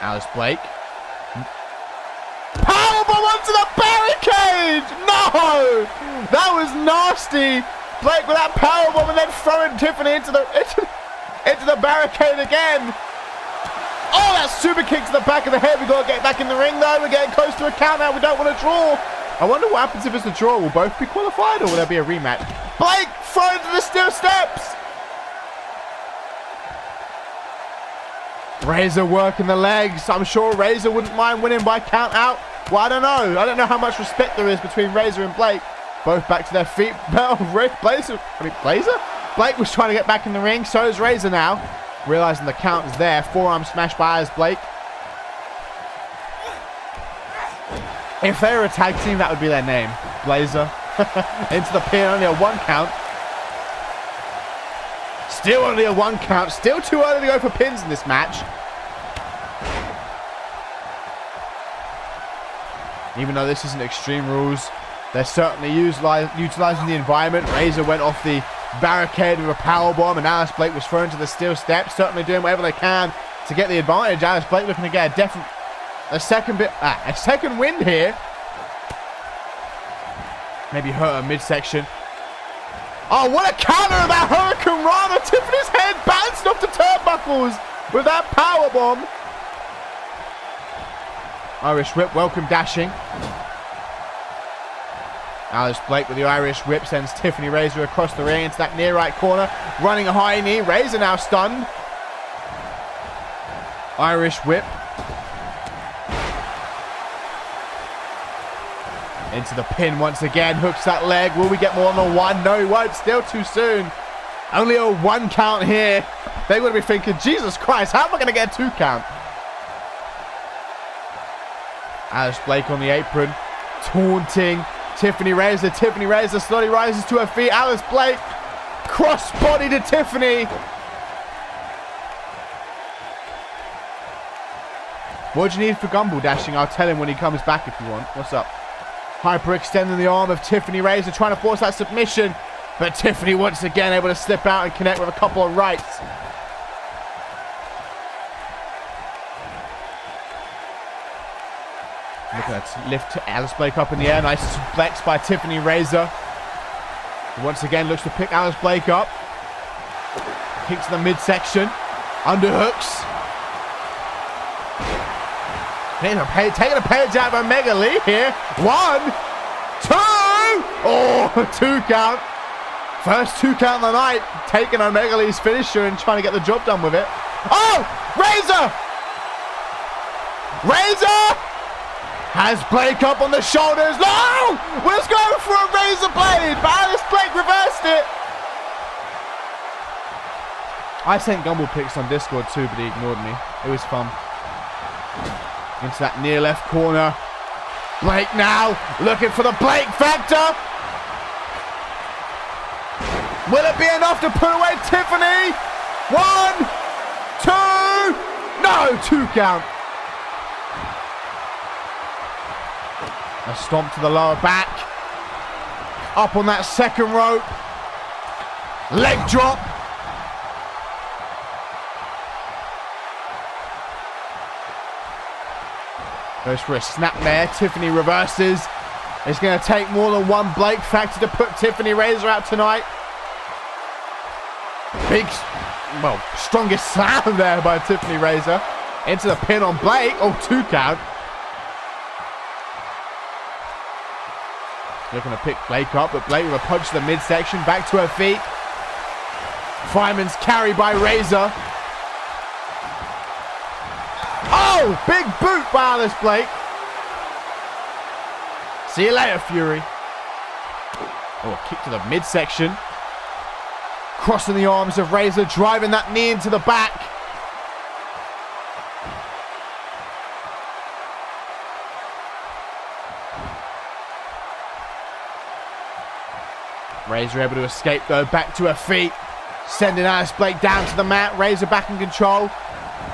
Alice Blake. Powerbomb onto the barricade! No! That was nasty. Blake with that powerbomb and then throwing Tiffany into the barricade again. Oh, that super kick to the back of the head. We've got to get back in the ring, though. We're getting close to a count now. We don't want to draw. I wonder what happens if it's a draw. Will both be qualified or will there be a rematch? Blake thrown to the steel steps. Razor working the legs. I'm sure Razor wouldn't mind winning by count out. Well, I don't know. I don't know how much respect there is between Razor and Blake. Both back to their feet. Blazer? Blake was trying to get back in the ring. So is Razor now. Realizing the count is there. Forearm smash by Alice Blake. If they were a tag team, that would be their name. Blazer. Into the pin. Only a 1 count. Still only a 1 count. Still too early to go for pins in this match. Even though this isn't Extreme Rules, they're certainly utilizing the environment. Razor went off the barricade with a powerbomb, and Alice Blake was thrown to the steel steps. Certainly doing whatever they can to get the advantage. Alice Blake looking to get a second win here. Maybe hurt her midsection. Oh, what a counter of that Hurricane Rana. Tiffany's head bounced off the turnbuckles with that powerbomb. Irish whip, welcome dashing. Alice Blake with the Irish whip sends Tiffany Razor across the ring into that near right corner. Running a high knee. Razor now stunned. Irish whip. Into the pin once again. Hooks that leg. Will we get more than a 1? No, we won't. Still too soon. Only a 1 count here. They would be thinking, Jesus Christ, how am I going to get a 2 count? Alice Blake on the apron. Taunting Tiffany Razor. Tiffany Razor slowly rises to her feet. Alice Blake. Cross body to Tiffany. What do you need for Gumball dashing? I'll tell him when he comes back if you want. What's up? Hyper extending the arm of Tiffany Razor, trying to force that submission. But Tiffany once again able to slip out and connect with a couple of rights. Look at that. Lift Alice Blake up in the air. Nice flex by Tiffany Razor. Once again looks to pick Alice Blake up. Kick to the midsection. Underhooks. Taking a page out of Omega Lee here. 1, 2. Oh, 2 count. First 2 count of the night. Taking Omega Lee's finisher and trying to get the job done with it. Oh, Razor. Razor has Blake up on the shoulders. No, was going for a Razor blade, but Alice Blake reversed it. I sent Gumball pics on Discord too, but he ignored me. It was fun. Into that near left corner. Blake now looking for the Blake factor. Will it be enough to put away Tiffany? 1, 2. No, 2 count. A stomp to the lower back. Up on that second rope. Leg drop. Goes for a snapmare. Tiffany reverses. It's going to take more than 1 Blake factor to put Tiffany Razor out tonight. Big, well, strongest slam there by Tiffany Razor. Into the pin on Blake. Oh, 2 count. Looking to pick Blake up, but Blake with a punch to the midsection. Back to her feet. Fireman's carry by Razor. Oh, big boot by Alice Blake. See you later, Fury. Oh, a kick to the midsection. Crossing the arms of Razor, driving that knee into the back. Razor able to escape though, back to her feet. Sending Alice Blake down to the mat. Razor back in control.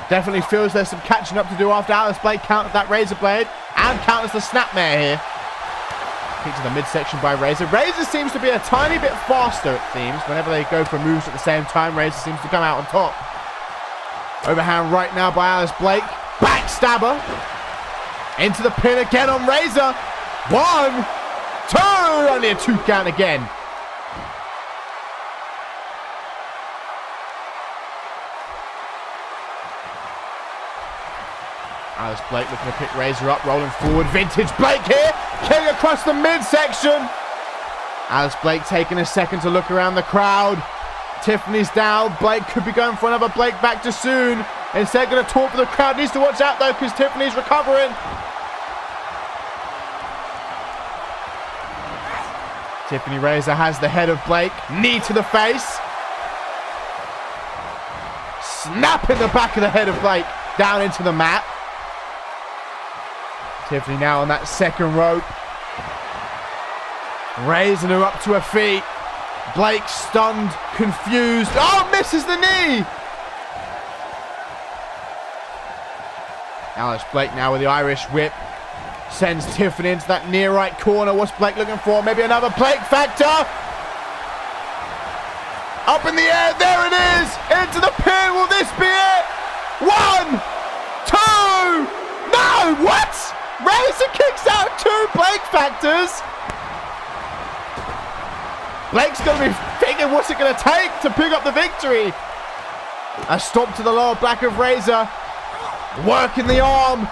Definitely feels there's some catching up to do after Alice Blake countered that Razor blade. And counters the snapmare here. Kick to the midsection by Razor. Razor seems to be a tiny bit faster, it seems. Whenever they go for moves at the same time, Razor seems to come out on top. Overhand right now by Alice Blake. Backstabber. Into the pin again on Razor. 1, 2. Only a 2 count again. Alice Blake looking to pick Razor up, rolling forward. Vintage Blake here, king across the midsection. Alice Blake taking a second to look around the crowd. Tiffany's down. Blake could be going for another Blake back too soon. Instead, going to talk for the crowd. Needs to watch out though, because Tiffany's recovering. Tiffany Razor has the head of Blake. Knee to the face. Snap in the back of the head of Blake. Down into the mat. Tiffany now on that second rope. Raising her up to her feet. Blake stunned, confused. Oh, misses the knee. Alice Blake now with the Irish whip. Sends Tiffany into that near right corner. What's Blake looking for? Maybe another Blake factor. Up in the air. There it is. Into the pin. Will this be it? 1, 2. No. What? Razor kicks out 2 Blake factors. Blake's going to be thinking, what's it going to take to pick up the victory? A stop to the lower back of Razor. Working the arm.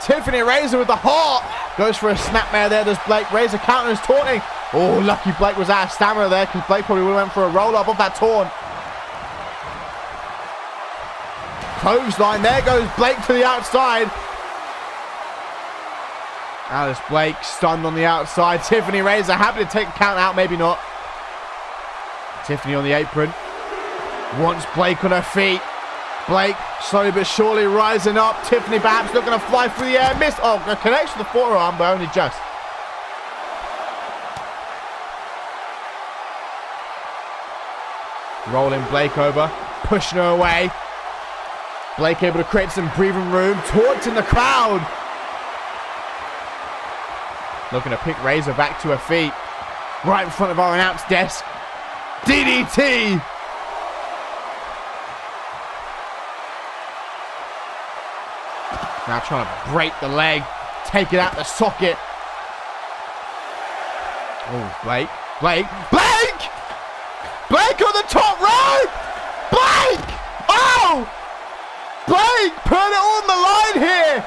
Tiffany Razor with the heart. Goes for a snapmare there, does Blake. Razor counters, taunting. Oh, lucky Blake was out of stamina there, because Blake probably would have went for a roll-up of that taunt. Clothesline, there goes Blake to the outside. Alice Blake stunned on the outside. Tiffany Razor happy to take a count out, maybe not. Tiffany on the apron. Wants Blake on her feet. Blake slowly but surely rising up. Tiffany perhaps looking to fly through the air. Missed. Oh, a connection to the forearm, but only just. Rolling Blake over. Pushing her away. Blake able to create some breathing room. Taunting the crowd. Looking to pick Razor back to her feet. Right in front of our announce desk. DDT. Now trying to break the leg. Take it out the socket. Oh, Blake. Blake. Blake! Blake on the top rope! Blake! Oh! Blake! Put it on the line here!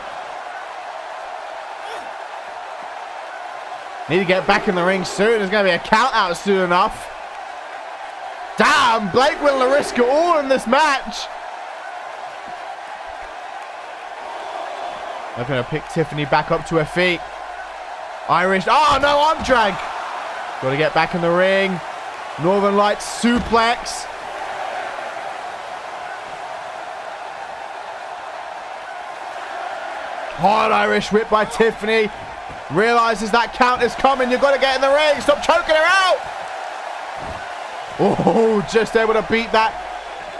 Need to get back in the ring soon. There's going to be a count out soon enough. Damn! Blake willing to risk it all in this match. They're going to pick Tiffany back up to her feet. Irish. Oh, no, arm drag. Got to get back in the ring. Northern Lights suplex. Hard Irish whip by Tiffany. Realizes that count is coming. You've got to get in the ring. Stop choking her out. Oh, just able to beat that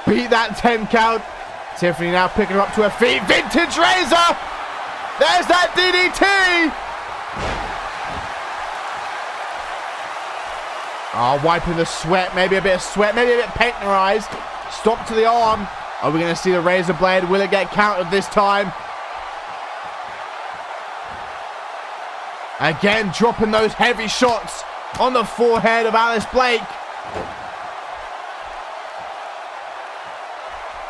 10 count. Tiffany now picking her up to her feet. Vintage Razor. There's that DDT! Oh, wiping the sweat. Maybe a bit of sweat. Maybe a bit of paint in her eyes. Stop to the arm. Are we going to see the Razor Blade? Will it get countered this time? Again, dropping those heavy shots on the forehead of Alice Blake.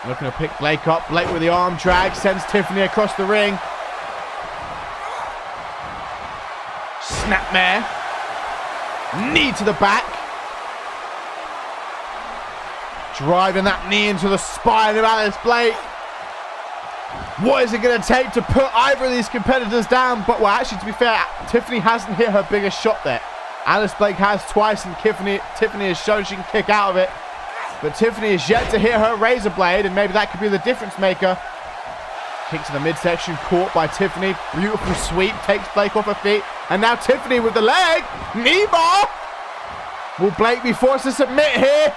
Looking to pick Blake up. Blake with the arm drag. Sends Tiffany across the ring. Snapmare. Knee to the back. Driving that knee into the spine of Alice Blake. What is it going to take to put either of these competitors down? But, well, actually, to be fair, Tiffany hasn't hit her biggest shot there. Alice Blake has twice, and Tiffany has shown she can kick out of it. But Tiffany is yet to hit her Razor Blade, and maybe that could be the difference maker. Kick to the midsection, caught by Tiffany. Beautiful sweep, takes Blake off her feet. And now Tiffany with the leg. Knee bar. Will Blake be forced to submit here?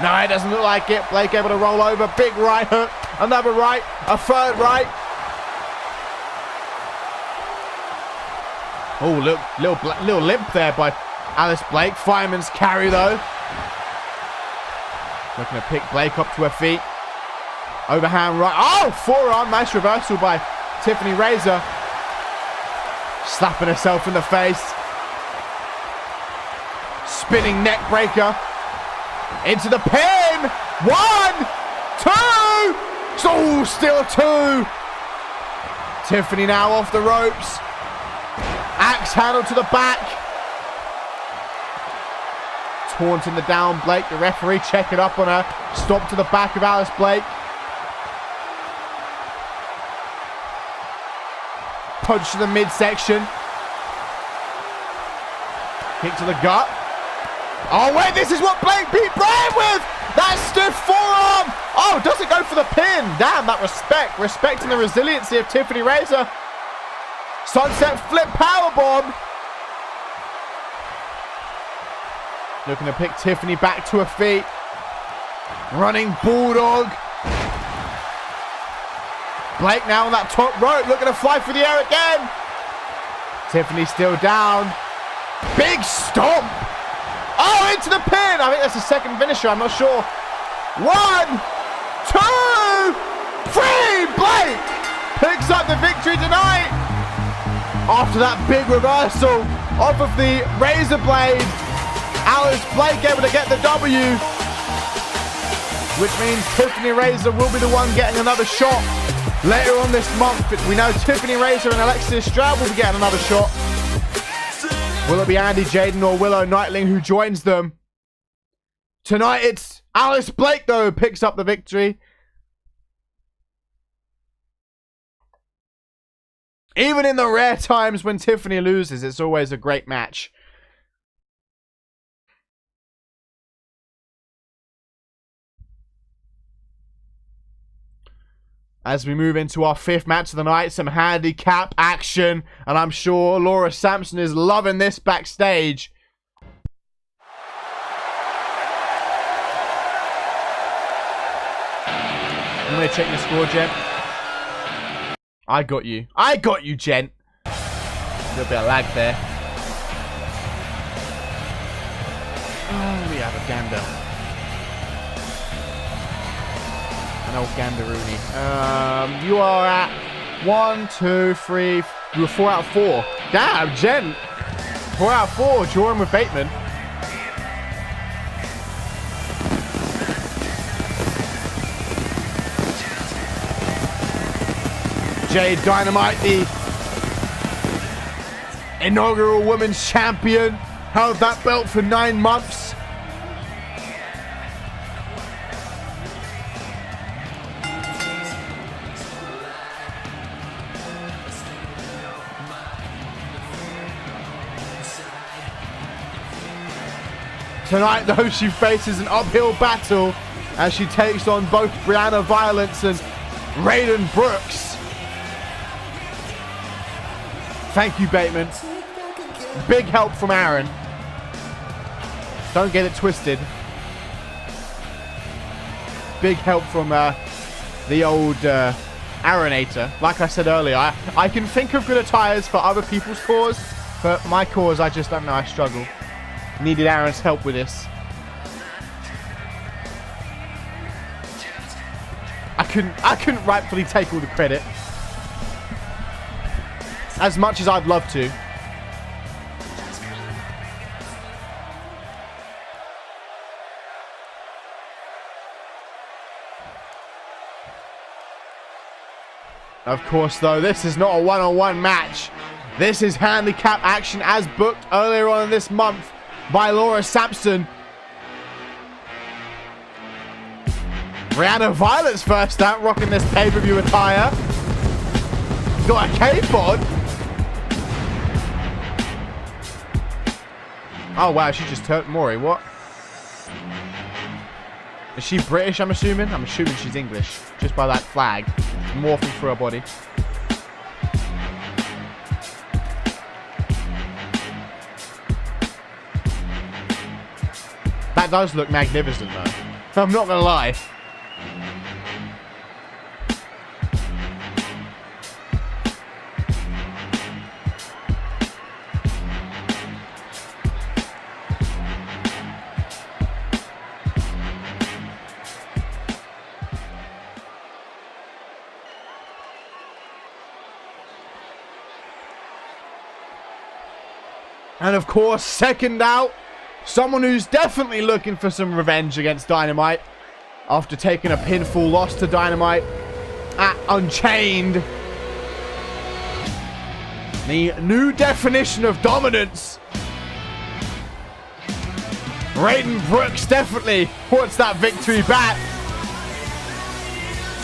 No, it doesn't look like it. Blake able to roll over. Big right hook. Another right. A third right. Oh, look. Little limp there by Alice Blake. Fireman's carry, though. Looking to pick Blake up to her feet. Overhand right. Oh, forearm. Nice reversal by Tiffany Razor. Slapping herself in the face. Spinning neck breaker. Into the pin. 1, 2. Oh, still 2. Tiffany now off the ropes. Axe handle to the back. Taunting the down Blake. The referee checking up on her. Stop to the back of Alice Blake. Punch to the midsection. Kick to the gut. Oh, wait, this is what Blake beat Brian with! That stiff forearm! Oh, doesn't go for the pin. Damn, that respect. Respecting the resiliency of Tiffany Razor. Sunset flip powerbomb. Looking to pick Tiffany back to her feet. Running bulldog. Blake now on that top rope. Looking to fly through the air again. Tiffany still down. Big stomp. Oh, into the pin. I think that's the second finisher. I'm not sure. 1, 2, 3. Blake picks up the victory tonight. After that big reversal off of the razor blade, Alice Blake able to get the W, which means Tiffany Razor will be the one getting another shot later on this month. We know Tiffany Razor and Alexis Stroud will be getting another shot. Will it be Andy Jaden or Willow Nightling who joins them? Tonight it's Alice Blake, though, who picks up the victory. Even in the rare times when Tiffany loses, it's always a great match. As we move into our 5th match of the night, some handicap action. And I'm sure Laura Sampson is loving this backstage. I'm going to check your score, Jen. I got you. I got you, Jen. A little bit of lag there. Oh, we have a gander. An old gandaroony. You are at 1, 2, 3. You were 4 out of 4. Damn, Jen. 4 out of 4. Drawing with Bateman. Jade Dynamite, the inaugural women's champion, held that belt for 9 months. Tonight, though, she faces an uphill battle as she takes on both Brianna Violence and Raiden Brooks. Thank you, Bateman. Big help from Aaron. Don't get it twisted. Big help from the old Aaronator. Like I said earlier, I can think of good attires for other people's cause, but my cause, I just don't know. I struggle. Needed Aaron's help with this. I couldn't rightfully take all the credit. As much as I'd love to. Of course, though, this is not a one-on-one match. This is handicap action as booked earlier on in this month by Laura Sampson. Brianna Violence first out, rocking this pay-per-view attire. Got a cape on. Oh, wow, she just turned Maury. What? Is she British, I'm assuming? I'm assuming she's English. Just by that flag. Morphing through her body. That does look magnificent, though. I'm not going to lie. And of course, second out, someone who's definitely looking for some revenge against Dynamite after taking a pinfall loss to Dynamite at Unchained. The new definition of dominance. Raiden Brooks definitely wants that victory back.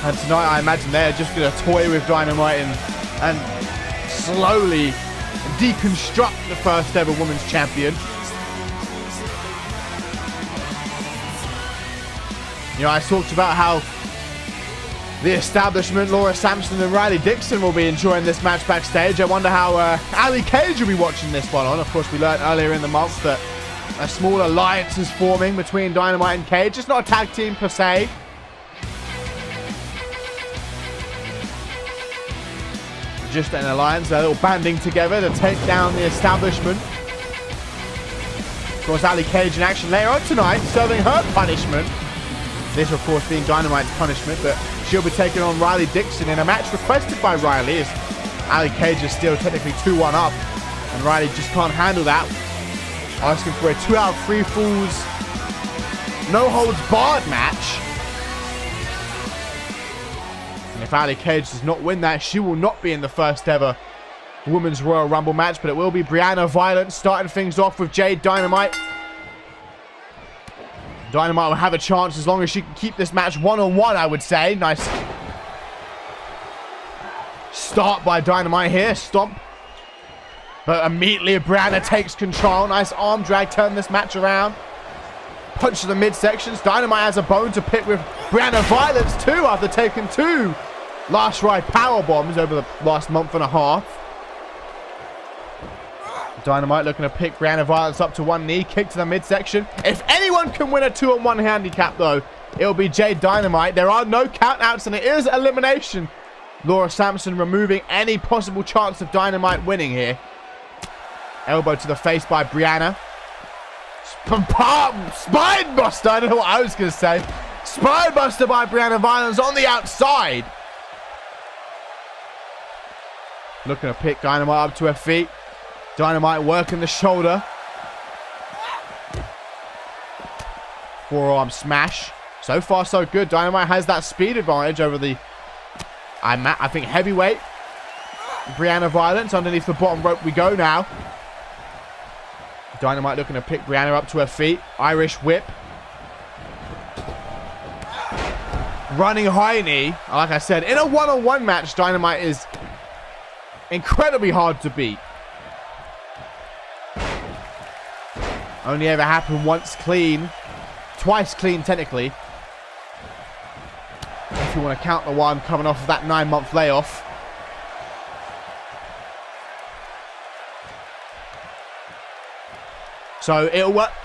And tonight I imagine they're just going to toy with Dynamite and slowly deconstruct the first ever women's champion. You know, I talked about how the establishment, Laura Sampson and Riley Dixon, will be enjoying this match backstage. I wonder how Ali Cage will be watching this one on. Of course, we learned earlier in the month that a small alliance is forming between Dynamite and Cage. It's not a tag team per se. Just an alliance, a little banding together to take down the establishment. Of course, Ali Cage in action later on tonight, serving her punishment. This, of course, being Dynamite's punishment, but she'll be taking on Riley Dixon in a match requested by Riley, as Ali Cage is still technically 2-1 up, and Riley just can't handle that. Asking for a 2 out of 3 falls, no holds barred match. And if Ali Cage does not win that, she will not be in the first ever Women's Royal Rumble match, but it will be Brianna Violence starting things off with Jade Dynamite. Dynamite will have a chance as long as she can keep this match one-on-one, I would say. Nice start by Dynamite here. Stomp. But immediately Brianna takes control. Nice arm drag, turn this match around. Punch to the midsections. Dynamite has a bone to pick with Brianna Violence too, after taking 2 last ride power bombs over the last month and a half. Dynamite looking to pick Brianna Violence up to one knee, kick to the midsection. If anyone can win a 2-on-1 handicap though, it'll be Jade Dynamite. There are no countouts and it is elimination. Laura Sampson removing any possible chance of Dynamite winning here. Elbow to the face by Brianna. Spine buster, I don't know what I was going to say. Spine buster by Brianna Violence on the outside. Looking to pick Dynamite up to her feet. Dynamite working the shoulder. Forearm smash. So far, so good. Dynamite has that speed advantage over the, I think, heavyweight. Brianna Violence. Underneath the bottom rope we go now. Dynamite looking to pick Brianna up to her feet. Irish whip. Running high knee. Like I said, in a one-on-one match, Dynamite is incredibly hard to beat. Only ever happened once clean. Twice clean, technically. If you want to count the one coming off of that 9-month layoff. So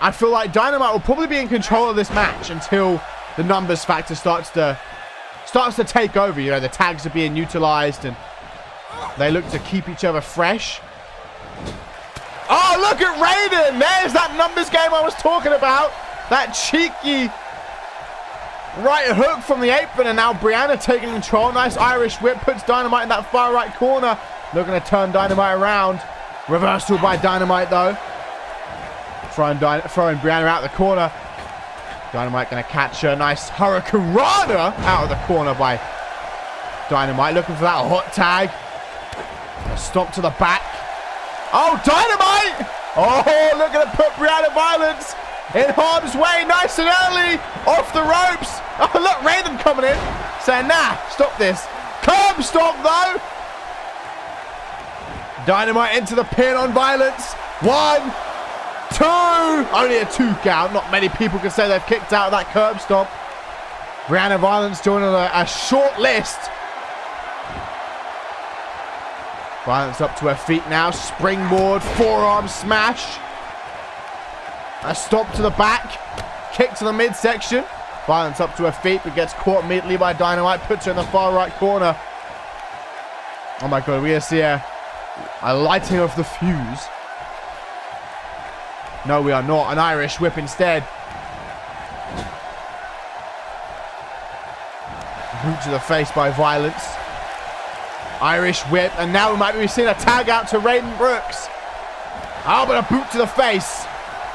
I feel like Dynamite will probably be in control of this match until the numbers factor starts to take over. You know, the tags are being utilized and they look to keep each other fresh. Oh, look at Raiden! There's that numbers game I was talking about. That cheeky right hook from the apron, and now Brianna taking control. Nice Irish whip, puts Dynamite in that far right corner. Looking to turn Dynamite around. Reversal by Dynamite though. Throwing Brianna out the corner. Dynamite going to catch her. Nice Hurricane Rana out of the corner by Dynamite. Looking for that hot tag. A stomp to the back. Oh, Dynamite! Oh, looking to put Brianna Violence in harm's way. Nice and early. Off the ropes. Oh, look, Raiden coming in. Saying, nah, stop this. Curb stomp, though. Dynamite into the pin on Violence. 1, 2. Only a 2 count. Not many people can say they've kicked out of that curb stomp. Brianna Violence joining a short list. Violence up to her feet now. Springboard, forearm smash. A stomp to the back. Kick to the midsection. Violence up to her feet, but gets caught immediately by Dynamite. Puts her in the far right corner. Oh my god, we are see a lighting of the fuse. No, we are not. An Irish whip instead. Boot to the face by Violence. Irish whip, and now we might be seeing a tag out to Raiden Brooks. Oh, but a boot to the face.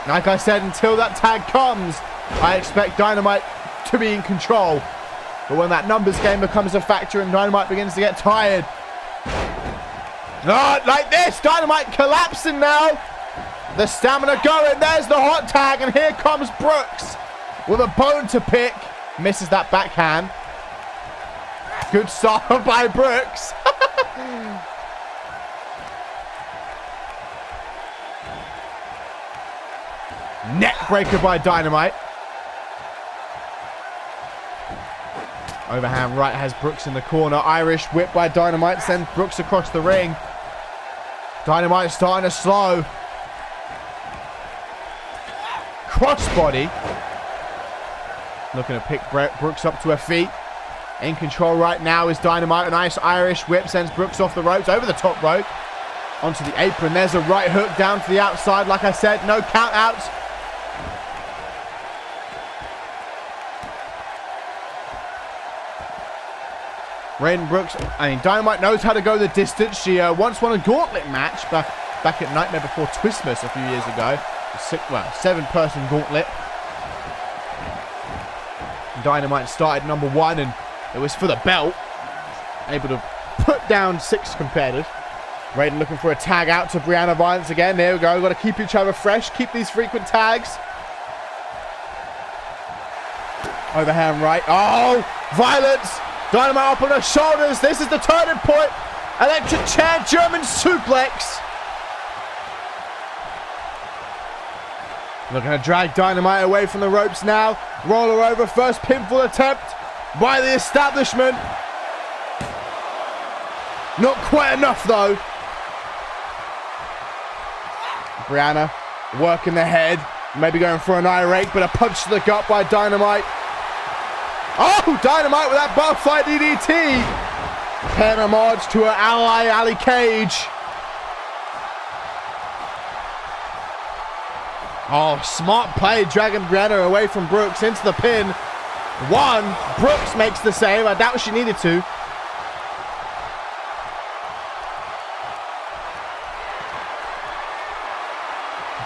Like I said, until that tag comes, I expect Dynamite to be in control. But when that numbers game becomes a factor and Dynamite begins to get tired. Oh, like this. Dynamite collapsing now. The stamina going. There's the hot tag. And here comes Brooks with a bone to pick. Misses that backhand. Good start by Brooks. Neck breaker by Dynamite. Overhand right has Brooks in the corner. Irish whip by Dynamite sends Brooks across the ring. Dynamite starting to slow. Crossbody. Looking to pick Brooks up to her feet. In control right now is Dynamite. A nice Irish whip sends Brooks off the ropes, over the top rope. Onto the apron. There's a right hook down to the outside. Like I said, no count outs. Raiden Brooks, Dynamite knows how to go the distance. She once won a gauntlet match back at Nightmare Before Twistmas a few years ago. Seven-person gauntlet. Dynamite started number 1 and it was for the belt. Able to put down 6 competitors. Raiden looking for a tag out to Brianna Violence again. There we go. We've got to keep each other fresh. Keep these frequent tags. Overhand right. Oh, Violence. Dynamite up on her shoulders. This is the turning point. Electric chair, German suplex. Looking to drag Dynamite away from the ropes now. Roll her over. First pinfall attempt by the establishment. Not quite enough though. Brianna working the head. Maybe going for an eye rake, but a punch to the gut by Dynamite. Oh, Dynamite with that butterfly DDT. Paying homage to her ally, Ali Cage. Oh, smart play, dragging Brianna away from Brooks into the pin. 1, Brooks makes the save. I doubt she needed to.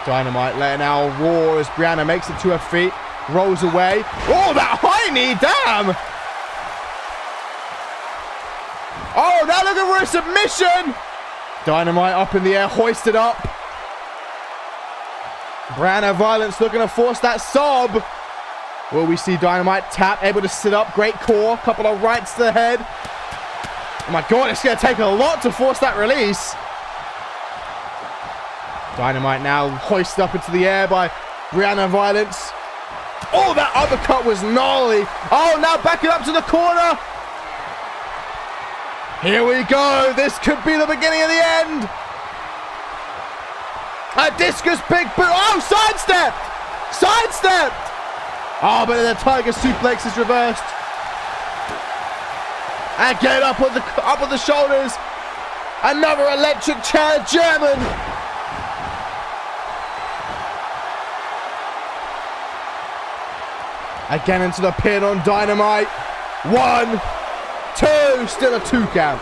Dynamite letting out a roar as Brianna makes it to her feet. Rolls away. Oh, that high knee, damn! Oh, now looking for a submission! Dynamite up in the air, hoisted up. Brianna Violence looking to force that sob. Will we see Dynamite tap, able to sit up, great core, couple of rights to the head. Oh my god, it's going to take a lot to force that release. Dynamite now hoisted up into the air by Brianna Violence. Oh, that uppercut was gnarly. Oh, now backing up to the corner. Here we go. This could be the beginning of the end. A discus big boot. Oh, sidestepped. Sidestepped. Oh, but the Tiger suplex is reversed. Again, up on the shoulders. Another electric chair German. Again into the pin on Dynamite. 1, 2, still a 2 count.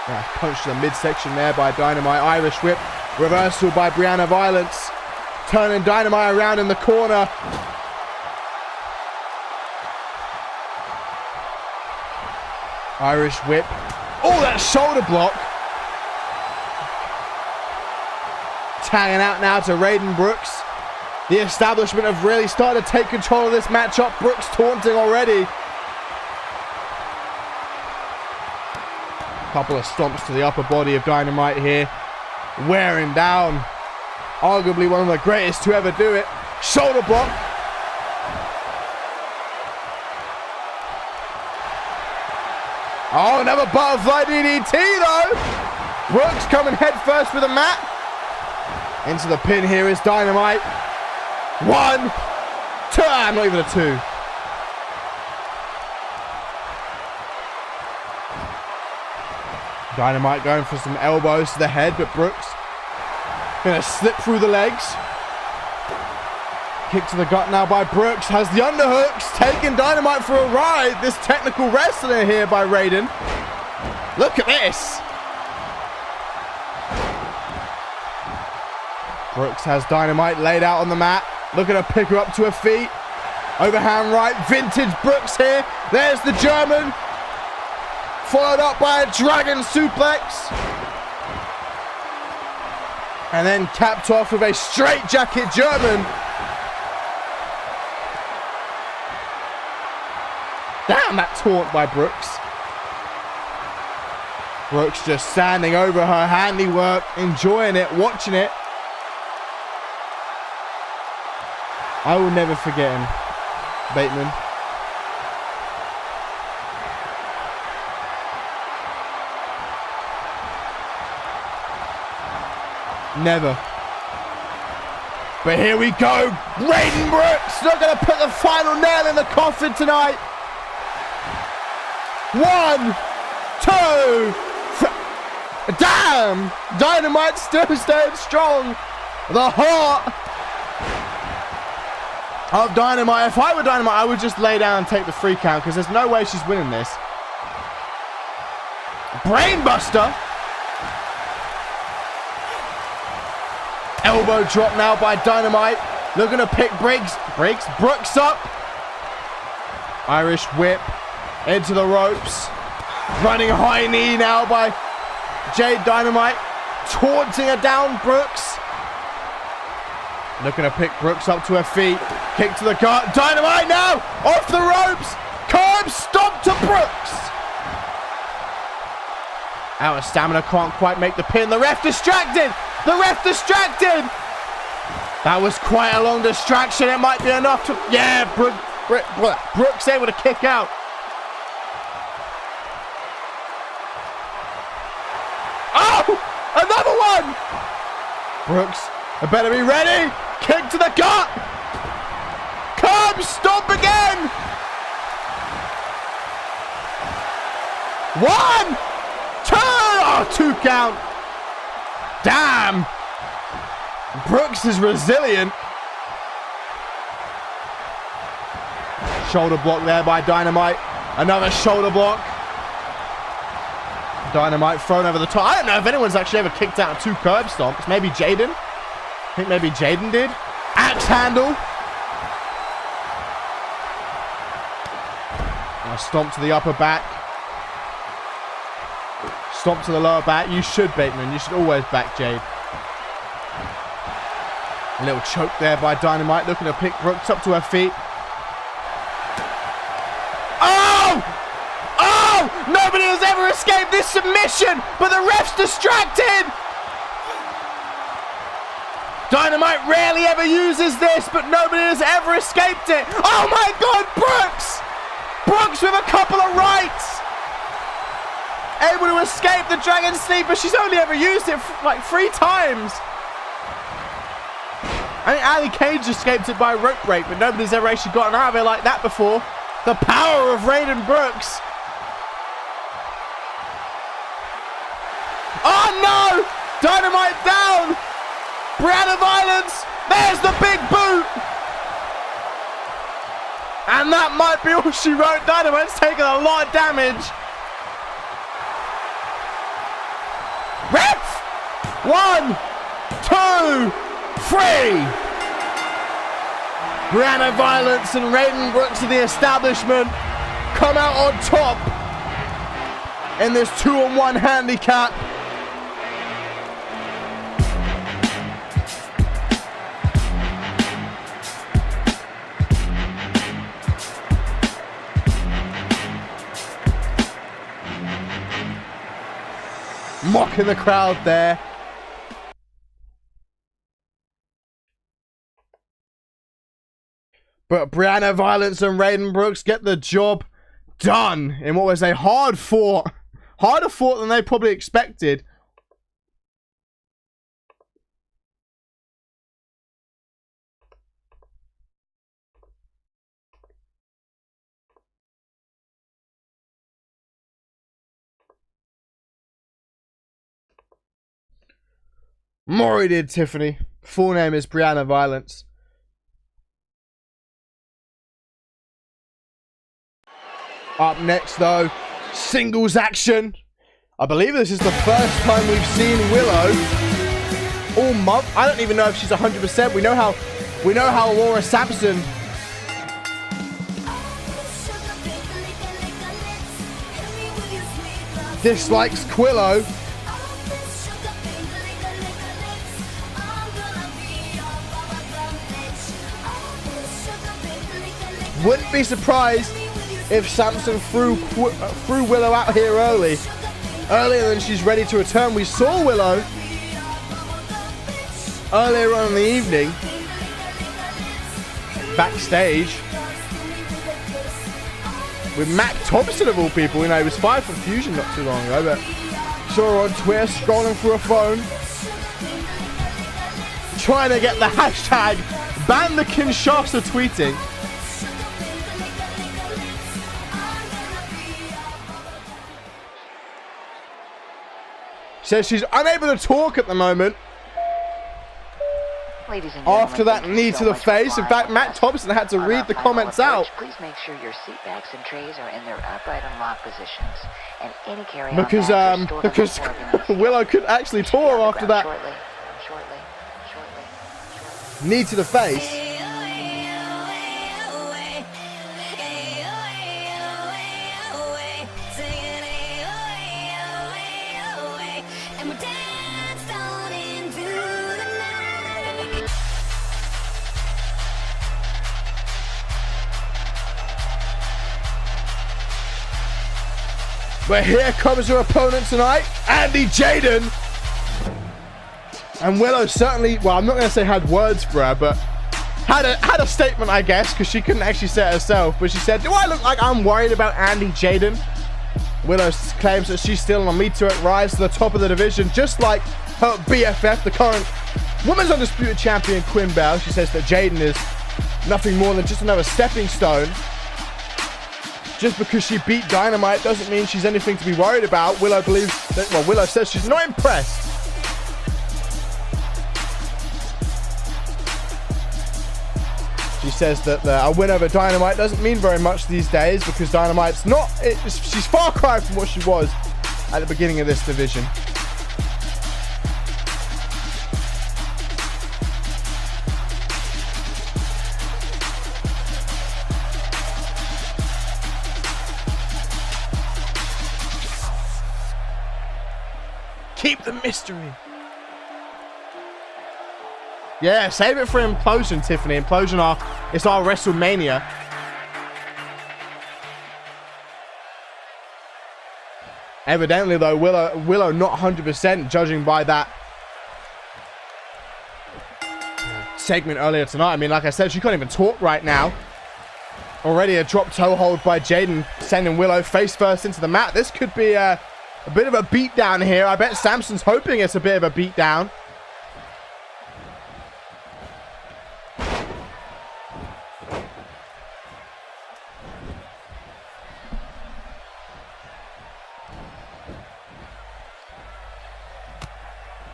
Right, punch to the midsection there by Dynamite. Irish whip. Reversal by Brianna Violence. Turning Dynamite around in the corner. Irish whip. Oh, that shoulder block. Tagging out now to Raiden Brooks. The establishment have really started to take control of this matchup. Brooks taunting already. Couple of stomps to the upper body of Dynamite here. Wearing down. Arguably one of the greatest to ever do it. Shoulder block. Oh, another butterfly DDT though. Brooks coming head first with a mat. Into the pin here is Dynamite. 1, 2, not even a 2. Dynamite going for some elbows to the head, but Brooks gonna slip through the legs. Kick to the gut now by Brooks. Has the underhooks, taking Dynamite for a ride. This technical wrestler here by Raiden. Look at this. Brooks has Dynamite laid out on the mat. Looking to pick her up to her feet. Overhand right. Vintage Brooks here. There's the German. Followed up by a dragon suplex. And then capped off with a straight jacket German. Damn, that taunt by Brooks. Brooks just standing over her handiwork, enjoying it, watching it. I will never forget him, Bateman. Never. But here we go. Raiden Brooks not going to put the final nail in the coffin tonight. 1, 2, damn! Dynamite still staying strong. The heart of Dynamite. If I were Dynamite, I would just lay down and take the 3 count because there's no way she's winning this. Brainbuster. Elbow drop now by Dynamite. Looking to pick Brooks up. Irish whip into the ropes. Running high knee now by Jade Dynamite. Taunting her down, Brooks. Looking to pick Brooks up to her feet. Kick to the gut. Dynamite now. Off the ropes. Curb stomp to Brooks. Out of stamina. Can't quite make the pin. The ref distracted. The ref distracted. That was quite a long distraction. It might be enough to... Yeah, Brooks able to kick out. Oh! Another one! Brooks, I better be ready. Kick to the gut. Curb stomp again. 1, 2. Oh, 2 count. Damn. Brooks is resilient. Shoulder block there by Dynamite. Another shoulder block. Dynamite thrown over the top. I don't know if anyone's actually ever kicked out of 2 curb stomps. Maybe Jaden. I think maybe Jaden did. Axe handle. And a stomp to the upper back. Stomp to the lower back. You should, Bateman. You should always back Jade. A little choke there by Dynamite. Looking to pick Brooks up to her feet. Oh! Oh! Nobody has ever escaped this submission, but the ref's distracted. Dynamite rarely ever uses this, but nobody has ever escaped it. Oh my God, Brooks! Brooks with a couple of rights. Able to escape the Dragon Sleeper. She's only ever used it like 3 times. I think Ali Cage escaped it by a rope break, but nobody's ever actually gotten out of it like that before. The power of Raiden Brooks. Oh no! Dynamite down! Brianna Violence! There's the big boot! And that might be all she wrote. Dynamite's taken a lot of damage. Ref! 1, 2, 3. Brianna Violence and Raiden Brooks of the establishment come out on top in this 2-on-1 handicap. Mocking the crowd there. But Brianna Violence and Raiden Brooks get the job done in what was a harder fought than they probably expected. Maury did, Tiffany. Full name is Brianna Violence. Up next, though, singles action. I believe this is the first time we've seen Willow all month. I don't even know if she's 100%. We know how Laura Sampson dislikes Quillo. Wouldn't be surprised if Sampson threw Willow out here earlier than she's ready to return. We saw Willow earlier on in the evening backstage with Matt Thompson of all people. You know, he was fired for Fusion not too long ago, but saw her on Twitter scrolling through her phone, trying to get the hashtag ban the Kinshasa tweeting. Says she's unable to talk at the moment. Ladies and after that knee to the face. In fact, Matt Thompson had to read the comments out. Please make sure your seat backs and trays are in their upright and locked positions, and any carry-on because Willow could actually talk after that knee to the face. But here comes her opponent tonight, Andy Jaden. And Willow certainly, well, I'm not going to say had words for her, but had a statement, I guess, because she couldn't actually say it herself. But she said, do I look like I'm worried about Andy Jaden? Willow claims that she's still on a meteoric rise to the top of the division, just like her BFF, the current Women's Undisputed Champion, Quinn Bell. She says that Jaden is nothing more than just another stepping stone. Just because she beat Dynamite doesn't mean she's anything to be worried about. Willow believes that, well, Willow says she's not impressed. She says that a win over Dynamite doesn't mean very much these days because Dynamite's not, she's far cry from what she was at the beginning of this division. Keep the mystery. Yeah, save it for Implosion, Tiffany. Implosion it's our WrestleMania. Evidently, though, Willow not 100%, judging by that segment earlier tonight. I mean, like I said, she can't even talk right now. Already a drop toe hold by Jaden, sending Willow face first into the mat. This could be a bit of a beatdown here. I bet Samson's hoping it's a bit of a beatdown.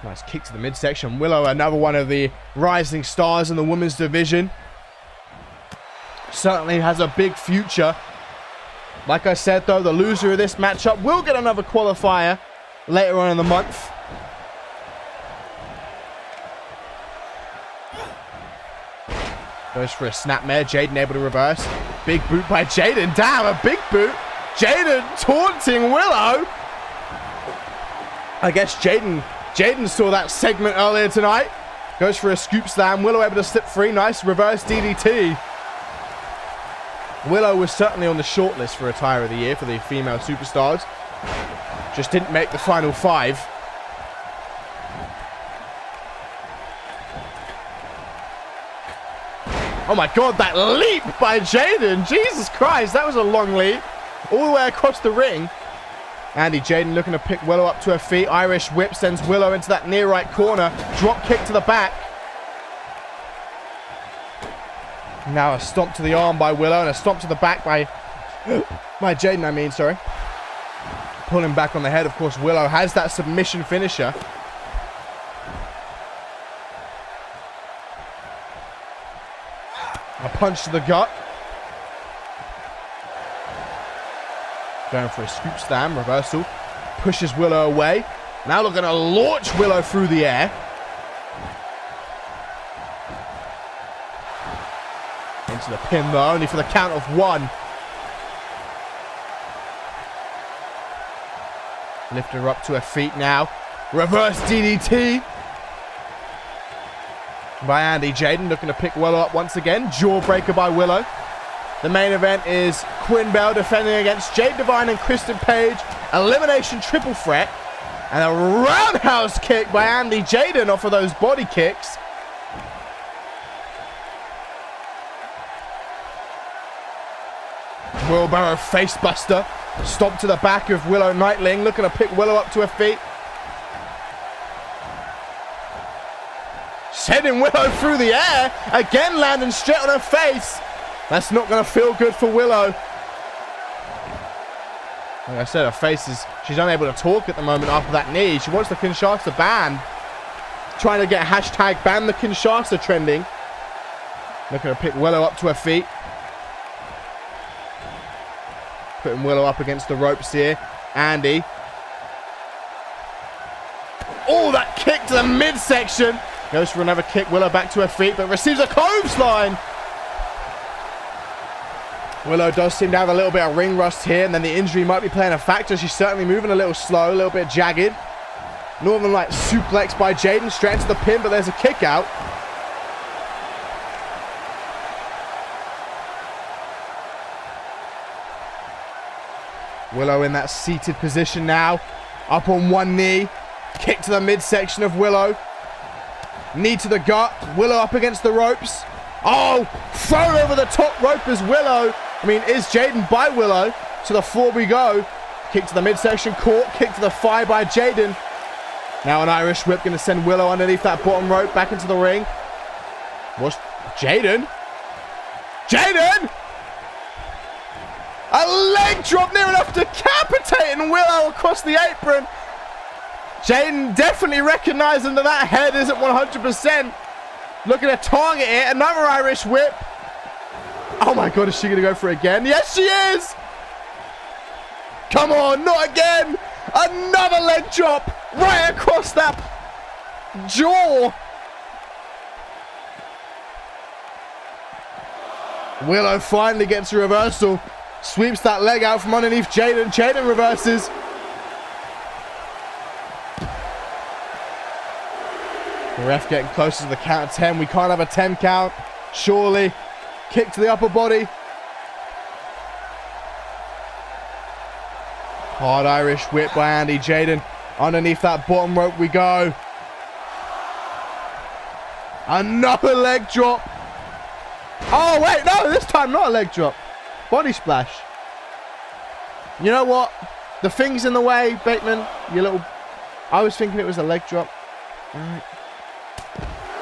Nice kick to the midsection. Willow, another one of the rising stars in the women's division. Certainly has a big future. Like I said, though, the loser of this matchup will get another qualifier later on in the month. Goes for a snapmare. Jaden able to reverse. Big boot by Jaden. Damn, a big boot. Jaden taunting Willow. I guess Jaden saw that segment earlier tonight. Goes for a scoop slam. Willow able to slip free. Nice reverse DDT. Willow was certainly on the shortlist for Attire of the Year for the female superstars. Just didn't make the final 5. Oh my god, that leap by Jaden! Jesus Christ, that was a long leap. All the way across the ring. Andy Jaden looking to pick Willow up to her feet. Irish whip sends Willow into that near right corner. Drop kick to the back. Now a stomp to the arm by Willow and a stomp to the back by Jaden, I mean, sorry. Pulling back on the head, of course, Willow has that submission finisher. A punch to the gut. Going for a scoop slam, reversal. Pushes Willow away. Now looking to launch Willow through the air. to the pin though, only for the count of 1. Lifting her up to her feet now. Reverse DDT by Andy Jaden, looking to pick Willow up once again. Jawbreaker by Willow. The main event is Quinn Bell defending against Jade Divine and Kristen Page. Elimination triple threat. And a roundhouse kick by Andy Jaden off of those body kicks. Wheelbarrow facebuster. Stomp to the back of Willow Nightling, looking to pick Willow up to her feet. Sending Willow through the air. Again landing straight on her face. That's not going to feel good for Willow. Like I said, her face is... She's unable to talk at the moment after that knee. She wants the Kinshasa banned. Trying to get hashtag ban the Kinshasa trending. Looking to pick Willow up to her feet. Putting Willow up against the ropes here. Andy. Oh, that kick to the midsection. Goes for another kick. Willow back to her feet, but receives a clothesline. Willow does seem to have a little bit of ring rust here, and then the injury might be playing a factor. She's certainly moving a little slow, a little bit jagged. Northern Light suplex by Jaden, straight into the pin, but there's a kick out. Willow in that seated position now. Up on one knee. Kick to the midsection of Willow. Knee to the gut. Willow up against the ropes. Oh, thrown over the top rope is Willow. Is Jaden by Willow. To the floor we go. Kick to the midsection. Caught. Kick to the thigh by Jaden. Now an Irish whip going to send Willow underneath that bottom rope back into the ring. What's Jaden? Jaden! A leg drop near enough decapitating Willow across the apron. Jaden definitely recognizing that head isn't 100%. Looking to target it. Another Irish whip. Oh my God, is she going to go for it again? Yes, she is. Come on, not again. Another leg drop right across that jaw. Willow finally gets a reversal. Sweeps that leg out from underneath Jaden. Jaden reverses. The ref getting closer to the count of 10. We can't have a 10 count. Surely. Kick to the upper body. Hard Irish whip by Andy Jaden. Underneath that bottom rope we go. Another leg drop. Oh, wait. No, this time not a leg drop. Body splash. You know what? The thing's in the way, Bateman. You little... I was thinking it was a leg drop. All right.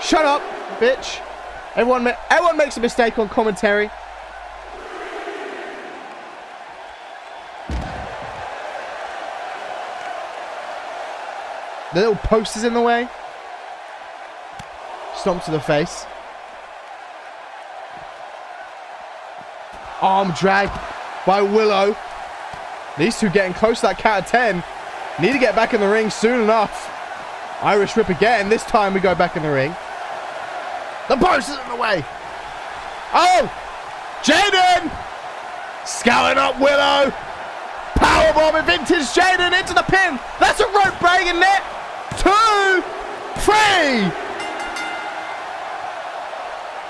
Shut up, bitch. Everyone makes a mistake on commentary. The little post is in the way. Stomp to the face. Arm drag by Willow. These two getting close to that count of 10. Need to get back in the ring soon enough. Irish whip again. This time we go back in the ring. The post is in the way. Oh! Jaden! Scouting up Willow. Powerbomb and vintage Jaden into the pin. That's a rope break in net. 2, 3.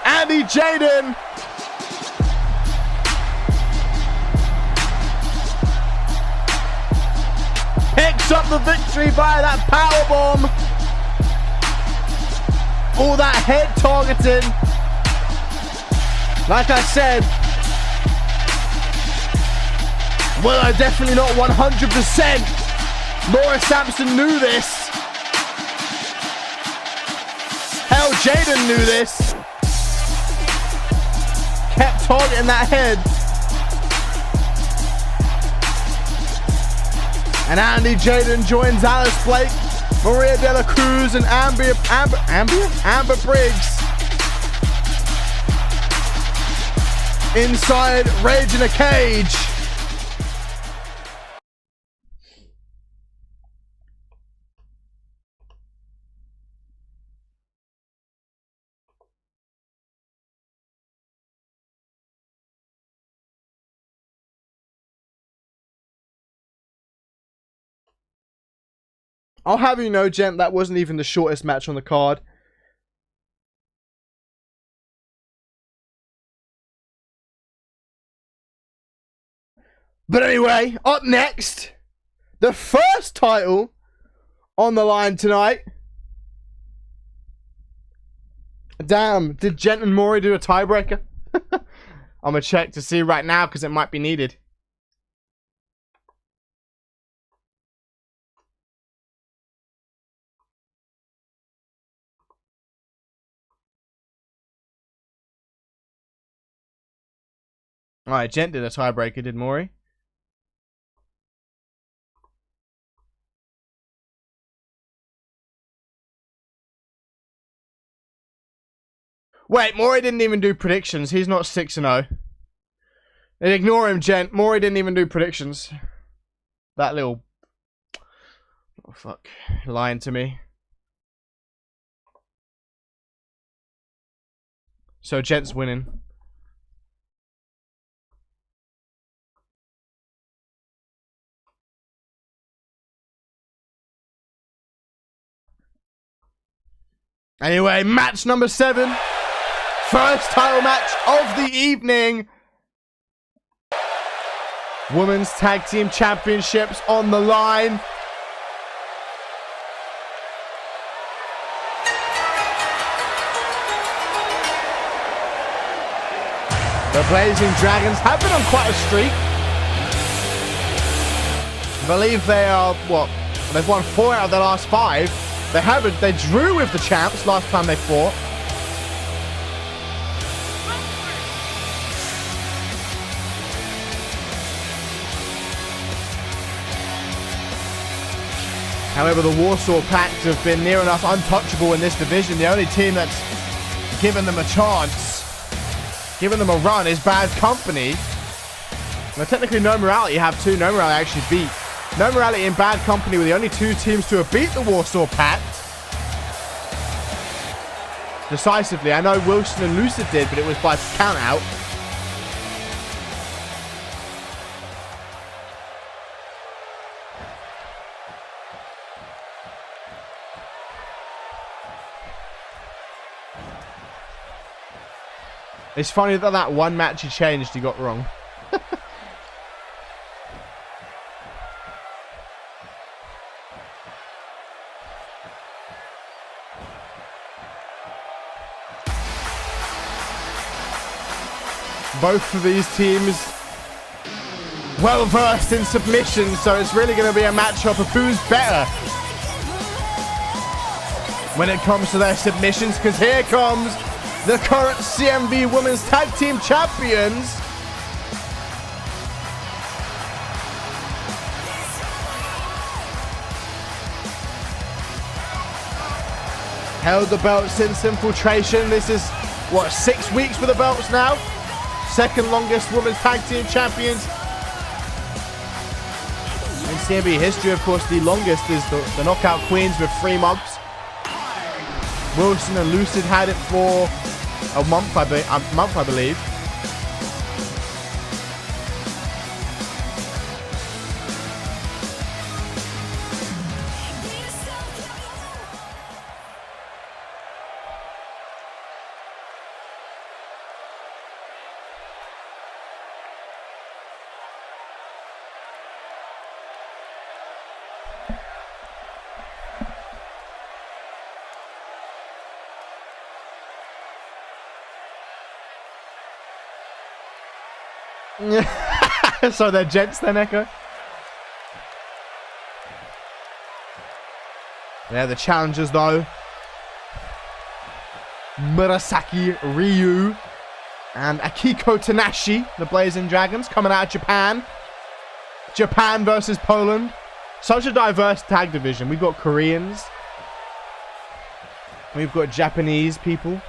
Andy Jaden. Picks up the victory via that powerbomb. All that head targeting. Like I said, Willow definitely not 100%. Laura Sampson knew this. Hell, Jaden knew this. Kept targeting that head. And Andy Jaden joins Alice Blake, Maria De La Cruz, and Amber Briggs inside Rage in a Cage. I'll have you know, gent, that wasn't even the shortest match on the card. But anyway, up next, the first title on the line tonight. Damn, did Gent and Maury do a tiebreaker? I'm going to check to see right now because it might be needed. Alright, Gent did a tiebreaker, did Maury? Wait, Maury didn't even do predictions. He's not 6-0. Ignore him, Gent. Maury didn't even do predictions. That little... Oh, fuck. Lying to me. So, Gent's winning. Anyway, match number 7. First title match of the evening. Women's Tag Team Championships on the line. The Blazing Dragons have been on quite a streak. I believe they are, what? They've won 4 out of their last 5. They haven't. They drew with the champs last time they fought. However, the Warsaw Pact have been near enough untouchable in this division. The only team that's given them a chance, given them a run, is Bad Company. Now, technically, No Morality have 2. No Morality actually beat. No Morality and Bad Company were the only 2 teams to have beat the Warsaw Pact decisively. I know Wilson and Lucid did, but it was by count out. It's funny that that one match he changed, he got wrong. Both of these teams well versed in submissions, so it's really going to be a matchup of who's better when it comes to their submissions, because here comes the current CMV Women's Tag Team Champions. Held the belts since Infiltration. This is, what, 6 weeks for the belts now? Second longest Women's Tag Team Champions in CMV history. Of course, the longest is the Knockout Queens with 3 months. Wilson and Lucid had it for a month, I believe. So they're gents then, Echo? They're the challengers though. Murasaki Ryu and Akiko Tanashi, the Blazing Dragons, coming out of Japan. Japan versus Poland. Such a diverse tag division. We've got Koreans. We've got Japanese people.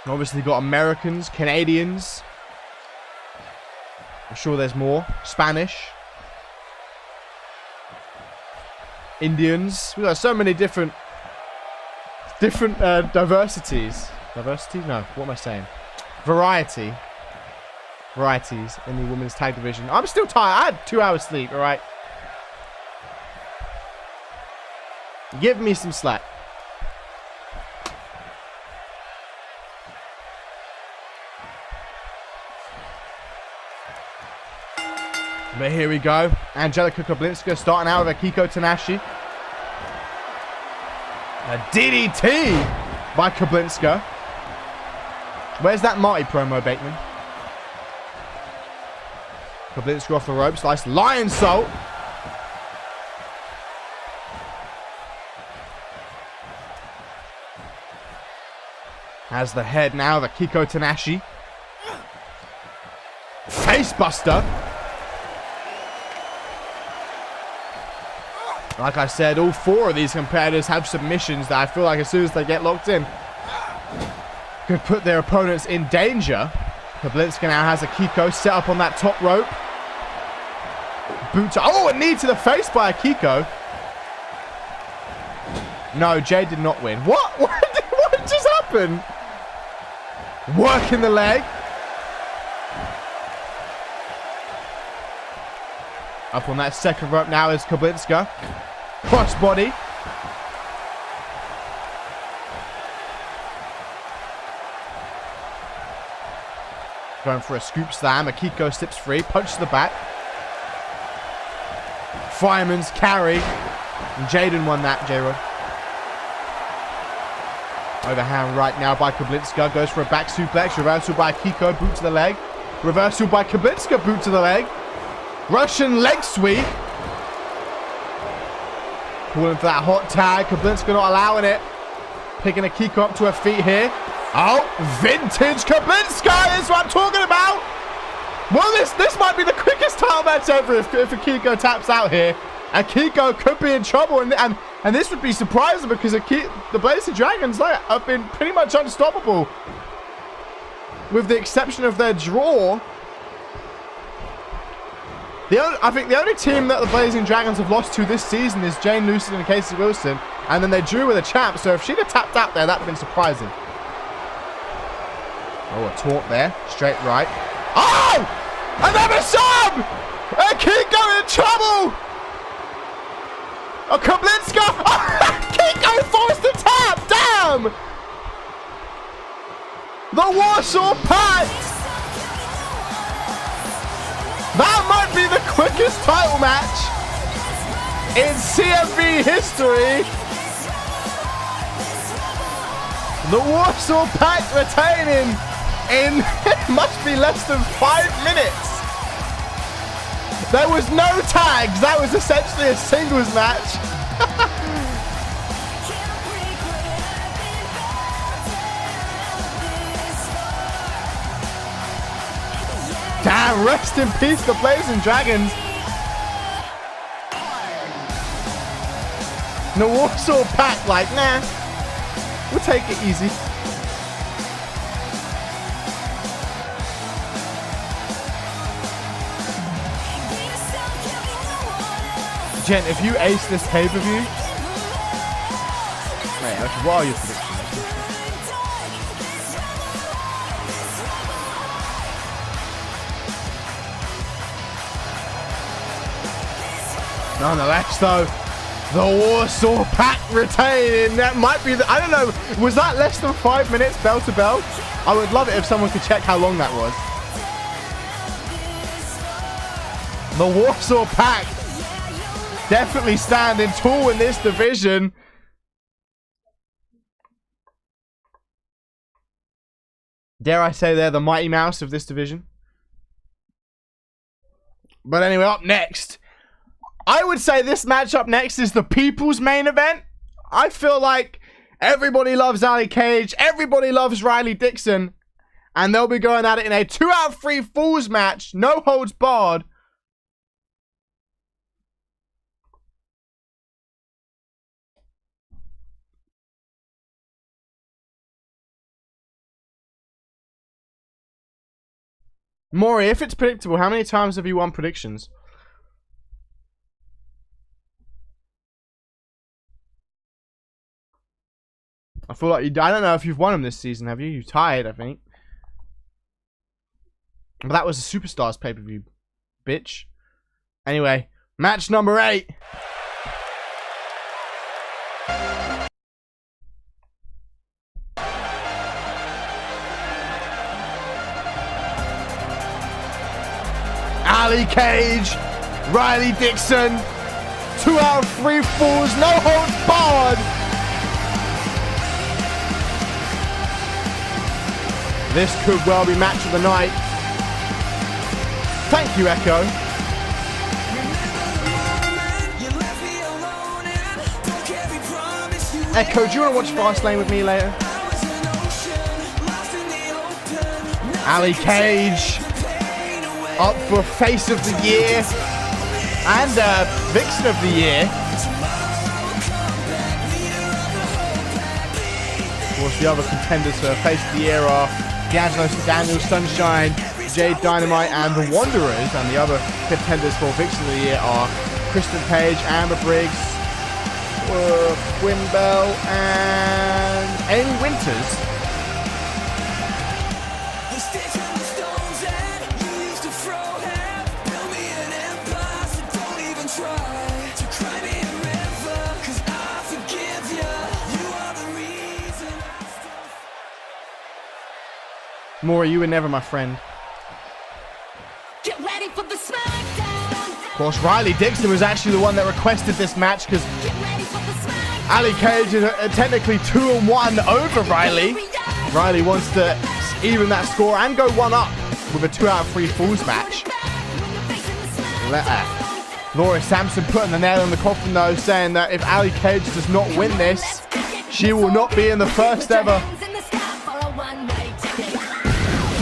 Obviously got Americans, Canadians. I'm sure there's more. Spanish. Indians. We've got so many different diversities. Diversity? No, what am I saying? Varieties in the women's tag division. I'm still tired. I had 2 hours sleep, alright? Give me some slack. But here we go. Angelica Koblinska starting out with a Kiko Tanashi. A DDT by Koblinska. Where's that Marty promo, Bateman? Koblinska off the ropes. Nice lion salt. Has the head now, the Kiko Tanashi. Facebuster. Like I said, all four of these competitors have submissions that I feel like as soon as they get locked in, could put their opponents in danger. Koblinska now has a Kiko set up on that top rope. Boot to, oh, a knee to the face by a Kiko. No, Jade did not win. What? What just happened? Working the leg. Up on that second rope now is Koblinska. Crossbody. Going for a scoop slam. Akiko slips free. Punch to the back. Fireman's carry. And Jaden won that, J-Rod. Overhand right now by Koblinska. Goes for a back suplex. Reversal by Akiko. Boot to the leg. Reversal by Koblinska. Boot to the leg. Russian leg sweep. Calling for that hot tag. Koblinska not allowing it. Picking Akiko up to her feet here. Oh, vintage Koblinska is what I'm talking about. Well, this might be the quickest title match ever if Akiko taps out here. Akiko could be in trouble, and this would be surprising because the Blazing Dragons have been pretty much unstoppable. With the exception of their draw. I think the only team that the Blazing Dragons have lost to this season is Jane Lucid and Casey Wilson. And then they drew with a champ. So if she'd have tapped out there, that would have been surprising. Oh, a taunt there. Straight right. Oh! Another sub! Akiko in trouble! Oh, Koblinska! Oh, Akiko forced the tap! Damn! The Warsaw Pact! That might be the quickest title match in CMV history. The Warsaw Pact retaining in must be less than 5 minutes. There was no tags. That was essentially a singles match. Damn, rest in peace, the Blazing Dragons. The Warsaw Pact, like, nah, we'll take it easy. Jen, if you ace this pay-per-view... Wait, okay, what are your predictions? Nonetheless, though, the Warsaw Pact retaining. That might be the... I don't know. Was that less than 5 minutes, bell to bell? I would love it if someone could check how long that was. The Warsaw Pact definitely standing tall in this division. Dare I say they're the Mighty Mouse of this division? But anyway, up next... I would say this match up next is the people's main event. I feel like everybody loves Ali Cage. Everybody loves Riley Dixon. And they'll be going at it in a 2 out of 3 falls match. No holds barred. Maury, if it's predictable, how many times have you won predictions? I feel like I don't know if you've won them this season, have you? You tied, I think. But that was a Superstars pay-per-view, bitch. Anyway, match number 8. Cage, Riley Dixon. 2 out of 3 falls, no holds barred. This could well be match of the night. Thank you, Echo. Echo, do you want to watch Fastlane with me later? Ali Cage up for Face of the Year and Vixen of the Year. Of course, the other contenders for Face of the Year are D'Angelo Daniel, Sunshine, Jade Dynamite, and the Wanderers. And the other contenders for Vixen of the Year are Kristen Page, Amber Briggs, Quinn Bell, and Amy Winters. Maura, you were never my friend. Get ready for the smackdown. Of course, Riley Dixon was actually the one that requested this match because Ali Cage is technically 2-1 over Riley. Riley wants to even that score and go 1-up with a 2 out of 3 falls match. Laura Sampson putting the nail in the coffin though, saying that if Ali Cage does not win this, she will not be in the first ever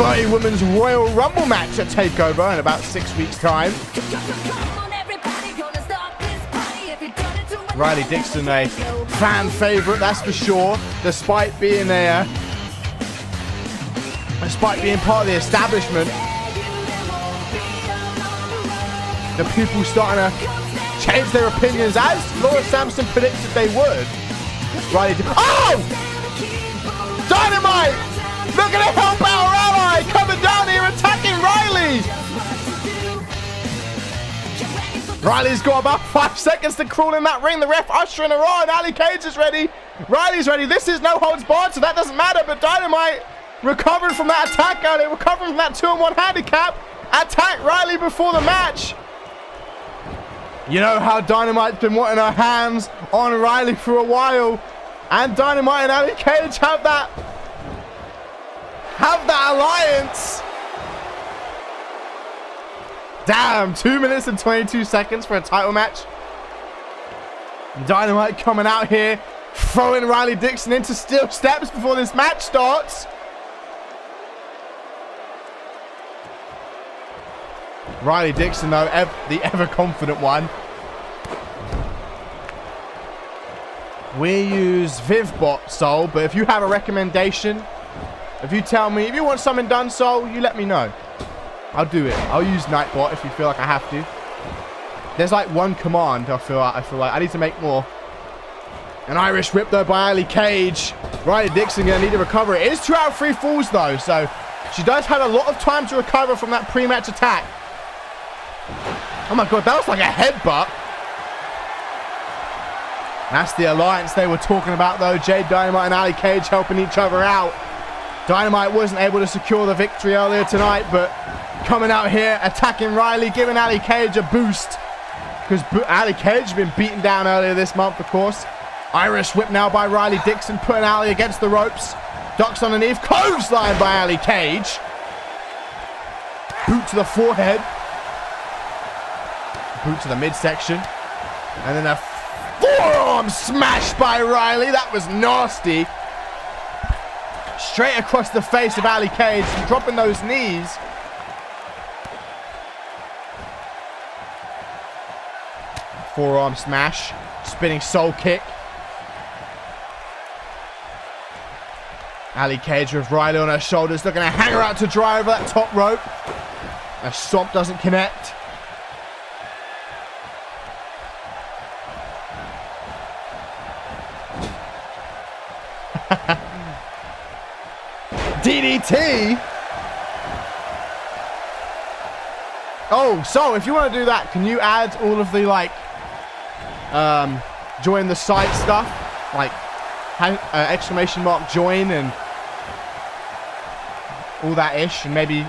30 Women's Royal Rumble match at TakeOver in about 6 weeks' time. Riley Dixon, a fan favorite, that's for sure, despite being part of the establishment. The people starting to change their opinions, as Laura Sampson predicted they would. Riley Dixon. Oh! Dynamite! Look at it, help our ally! Coming down here, attacking Riley! Riley's got about 5 seconds to crawl in that ring. The ref ushering her on. Ali Cage is ready. Riley's ready. This is no holds barred, so that doesn't matter. But Dynamite recovering from that attack earlier, recovering from that 2-1 handicap. Attack Riley before the match. You know how Dynamite's been wanting her hands on Riley for a while. And Dynamite and Ali Cage have that alliance. Damn, 2 minutes and 22 seconds for a title match. Dynamite coming out here, throwing Riley Dixon into steel steps before this match starts. Riley Dixon, though, the ever-confident one. We use VivBot, Soul, but if you have a recommendation, if you tell me, if you want something done, Soul, you let me know. I'll do it. I'll use Nightbot if you feel like I have to. There's like one command I feel like I need to make more. An Irish whip though by Ali Cage. Riley Dixon gonna need to recover. It is 2 out of 3 falls though, so she does have a lot of time to recover from that pre-match attack. Oh my god, that was like a headbutt. That's the alliance they were talking about though. Jade Dynamite and Ali Cage helping each other out. Dynamite wasn't able to secure the victory earlier tonight, but coming out here, attacking Riley, giving Ali Cage a boost. Because Ali Cage has been beaten down earlier this month, of course. Irish whip now by Riley Dixon, putting Ali against the ropes. Ducks underneath, clothesline by Ali Cage. Boot to the forehead. Boot to the midsection. And then a forearm smash by Riley. That was nasty. Straight across the face of Ali Cage, dropping those knees. Forearm smash, spinning soul kick. Ali Cage with Riley on her shoulders, looking to hang her out to dry over that top rope. A stomp doesn't connect. DDT. Oh, so if you want to do that, can you add all of the like join the site stuff, like exclamation mark join and all that ish, and maybe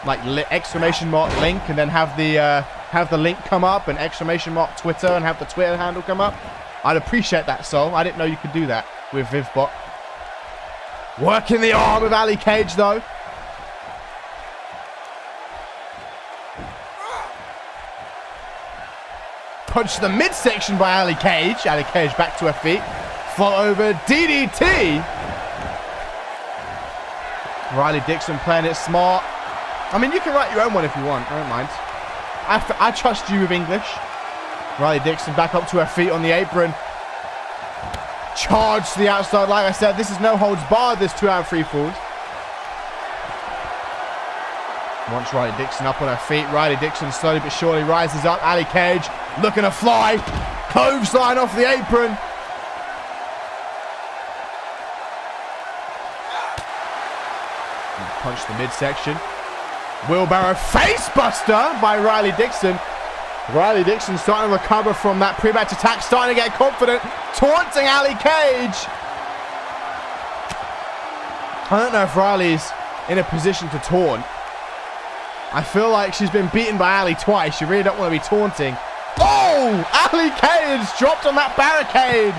like exclamation mark link, and then have the link come up, and exclamation mark Twitter, and have the Twitter handle come up. I'd appreciate that, Sol. I didn't know you could do that with Vivbot. Working the arm of Ali Cage, though. Punch to the midsection by Ali Cage. Ali Cage back to her feet. Fall over DDT. Riley Dixon playing it smart. I mean, you can write your own one if you want. I don't mind. I trust you with English. Riley Dixon back up to her feet on the apron. Charge to the outside. Like I said, this is no holds barred, this 2 out of 3 falls. Once Riley Dixon up on her feet, Riley Dixon slowly but surely rises up. Ali Cage looking to fly. Clothesline off the apron. Punch the midsection. Wheelbarrow facebuster by Riley Dixon. Riley Dixon starting to recover from that pre-match attack, starting to get confident, taunting Ali Cage. I don't know if Riley's in a position to taunt. I feel like she's been beaten by Ali twice. You really don't want to be taunting. Oh! Ali Cage dropped on that barricade.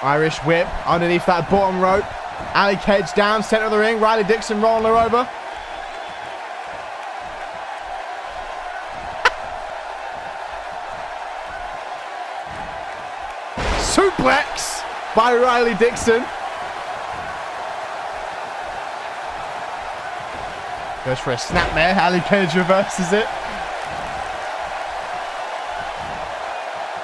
Irish whip underneath that bottom rope. Ali Cage down, center of the ring. Riley Dixon rolling her over. Suplex by Riley Dixon. Goes for a snapmare. Ali Cage reverses it.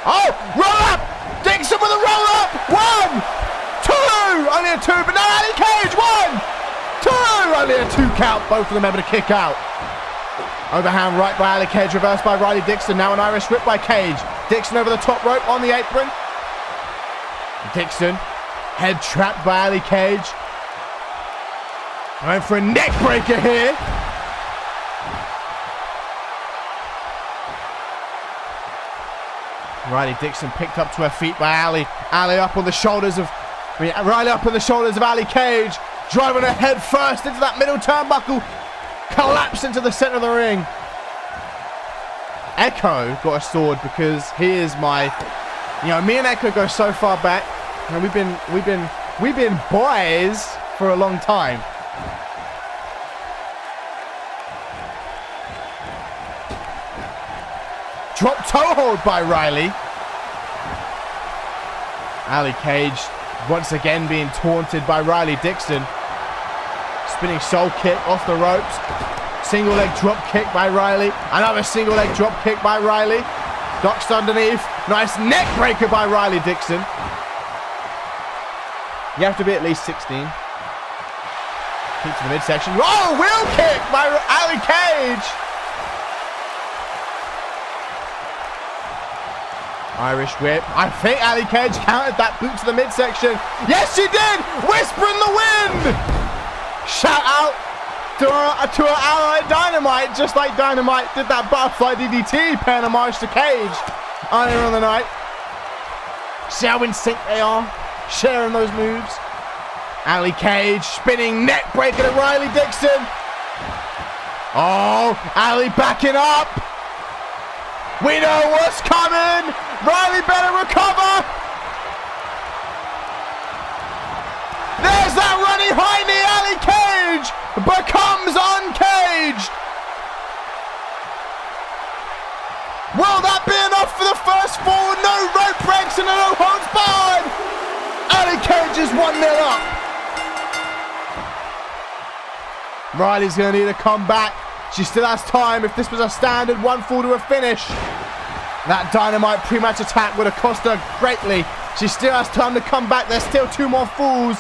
Oh! Roll up! Dixon with a roll up! 1, 2! Only a 2, but now Ali Cage! 1, 2! Only a 2 count. Both of them able to kick out. Overhand right by Ali Cage, reversed by Riley Dixon. Now an Irish whip by Cage. Dixon over the top rope on the apron. Dixon, head trapped by Ali Cage. Going for a neck breaker here. Riley Dixon picked up to her feet by Ali. Riley up on the shoulders of Ali Cage. Driving her head first into that middle turnbuckle. Collapsed into the center of the ring. Echo got a sword because he is my, me and Echo go so far back, and we've been boys for a long time. Drop toe hold by Riley. Ali Cage once again being taunted by Riley Dixon. Spinning soul kick off the ropes. Single leg drop kick by Riley. Another single leg drop kick by Riley. Ducks underneath. Nice neck breaker by Riley Dixon. You have to be at least 16. Kick to the midsection. Oh, wheel kick by Ali Cage. Irish whip. I think Ali Cage countered that boot to the midsection. Yes, she did. Whisper in the wind. Shout out to her ally Dynamite, just like Dynamite did that butterfly DDT, paying homage to Cage earlier on the night. See how in sync they are, sharing those moves. Ali Cage spinning neck breaker to Riley Dixon. Oh, Ali backing up. We know what's coming. Riley better recover. There's that running high knee. Ali Cage becomes uncaged. Will that be enough for the first fall? No rope breaks and no holds barred. Ali Cage is 1-0 up. Riley's going to need a comeback. She still has time. If this was a standard 1 fall to a finish, that Dynamite pre-match attack would have cost her greatly. She still has time to come back. There's still 2 more falls.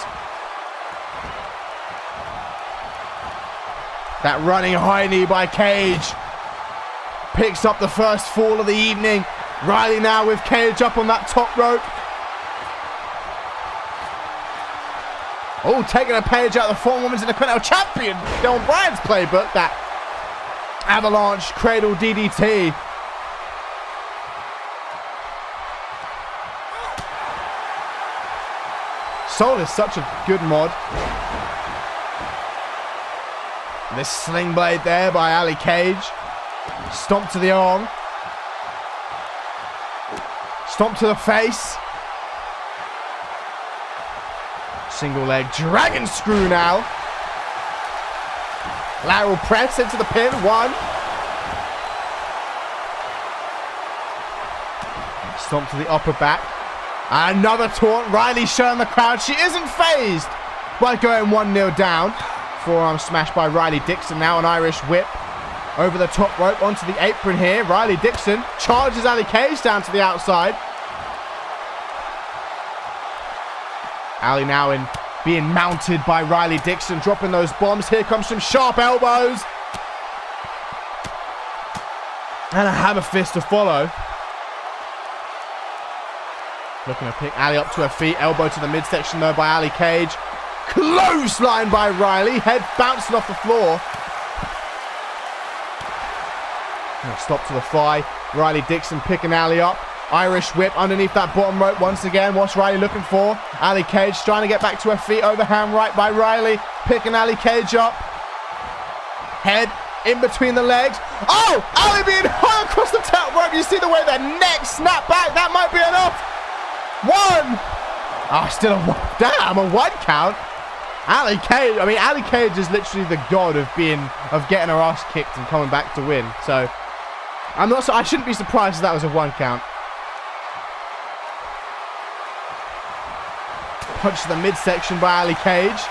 That running high knee by Cage picks up the first fall of the evening. Riley now with Cage up on that top rope. Oh, taking a page out of the former Women's Intercontinental Champion Dylan Bryan's playbook. That avalanche cradle DDT. Soul is such a good mod. This sling blade there by Ali Cage. Stomp to the arm. Stomp to the face. Single leg dragon screw now. Lateral press into the pin. 1. Stomp to the upper back. Another taunt. Riley showing the crowd she isn't phased by going 1-0 down. Forearm smash by Riley Dixon. Now an Irish whip over the top rope onto the apron here. Riley Dixon charges Ali Cage down to the outside. Ali now in being mounted by Riley Dixon, dropping those bombs. Here comes some sharp elbows. And a hammer fist to follow. Looking to pick Ali up to her feet. Elbow to the midsection though by Ali Cage. Clothesline by Riley. Head bouncing off the floor. Stop to the thigh. Riley Dixon picking Ali up. Irish whip underneath that bottom rope once again. What's Riley looking for? Ali Cage trying to get back to her feet. Overhand right by Riley. Picking Ali Cage up. Head in between the legs. Oh! Ali being hung across the top rope. You see the way the neck snapped back. That might be enough. 1. Oh, still a 1. Damn, a 1 count. Ali Cage is literally the god of getting her ass kicked and coming back to win. So I shouldn't be surprised if that was a 1 count. Punch to the midsection by Ali Cage.